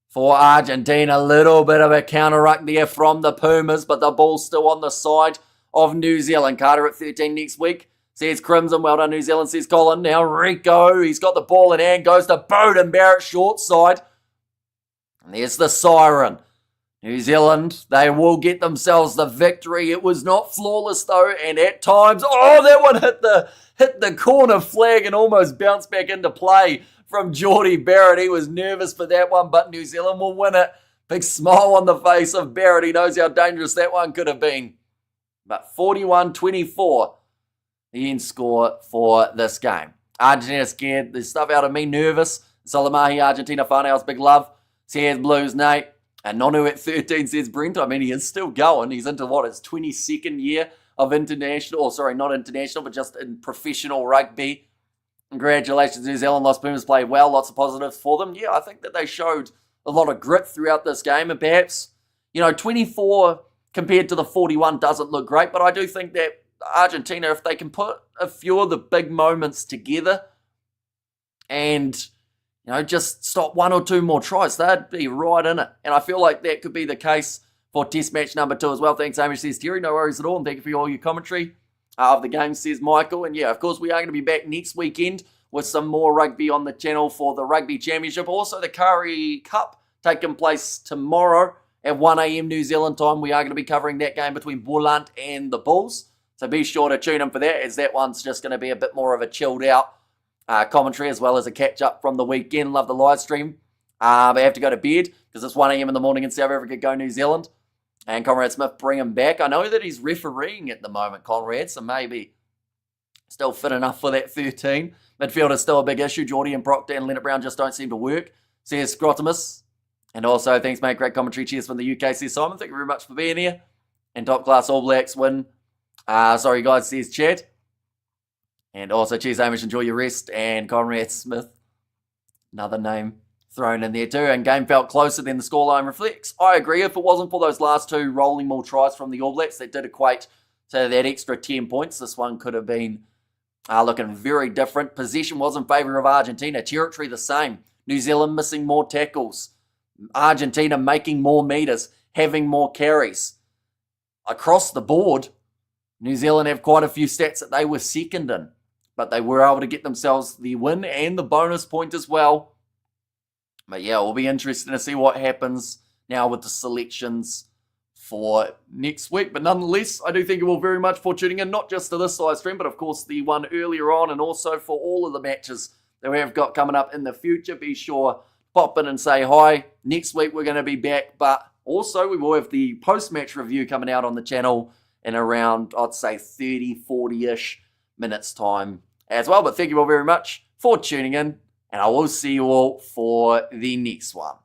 for Argentina. A little bit of a counter-ruck there from the Pumas, but the ball's still on the side of New Zealand. Carter at 13 next week. Says Crimson, well done New Zealand, says Colin. Now Rico, he's got the ball in hand, goes to Bowden Barrett short side. And there's the siren. New Zealand, they will get themselves the victory. It was not flawless though, and at times, that one hit the corner flag and almost bounced back into play from Geordie Barrett. He was nervous for that one, but New Zealand will win it. Big smile on the face of Barrett. He knows how dangerous that one could have been. But 41-24, the end score for this game. Argentina scared the stuff out of me, nervous. Salamahi, Argentina, Farnell's big love. Says Blues, Nate. And Nonu at 13, says Brent. I mean, he is still going. He's into his 22nd year of international, not international, but just in professional rugby. Congratulations, New Zealand. Los Pumas played well. Lots of positives for them. Yeah, I think that they showed a lot of grit throughout this game. And perhaps, 24 compared to the 41 doesn't look great. But I do think that Argentina, if they can put a few of the big moments together and, just stop one or two more tries, they'd be right in it. And I feel like that could be the case for test match number 2 as well. Thanks, Amish, says Terry. No worries at all. And thank you for all your commentary of the game, says Michael. And yeah, of course, we are going to be back next weekend with some more rugby on the channel for the Rugby Championship. Also, the Curry Cup taking place tomorrow at 1 a.m. New Zealand time. We are going to be covering that game between Boland and the Bulls. So be sure to tune in for that, as that one's just going to be a bit more of a chilled out commentary as well as a catch up from the weekend. Love the live stream. But have to go to bed because it's 1 a.m. in the morning in South Africa. Go New Zealand. And Conrad Smith, bring him back. I know that he's refereeing at the moment, Conrad, so maybe still fit enough for that 13. Midfield is still a big issue. Geordie and Proctor and Leonard Brown just don't seem to work, says Scrotimus. And also, thanks, mate. Great commentary. Cheers from the UK, says Simon. Thank you very much for being here. And top class All Blacks win. Sorry, guys, says Chad. And also, cheers, Hamish. Enjoy your rest. And Conrad Smith, another name thrown in there too. And game felt closer than the scoreline reflects. I agree. If it wasn't for those last two rolling ball tries from the All Blacks that did equate to that extra 10 points, this one could have been looking very different. Possession was in favour of Argentina. Territory the same. New Zealand missing more tackles. Argentina making more metres, having more carries. Across the board, New Zealand have quite a few stats that they were second in, but they were able to get themselves the win and the bonus point as well. But yeah, it will be interesting to see what happens now with the selections for next week. But nonetheless, I do thank you all very much for tuning in, not just to this live stream, but of course the one earlier on, and also for all of the matches that we have got coming up in the future. Be sure pop in and say hi. Next week we're going to be back, but also we will have the post-match review coming out on the channel in around, I'd say, 30, 40-ish minutes time as well. But thank you all very much for tuning in, and I will see you all for the next one.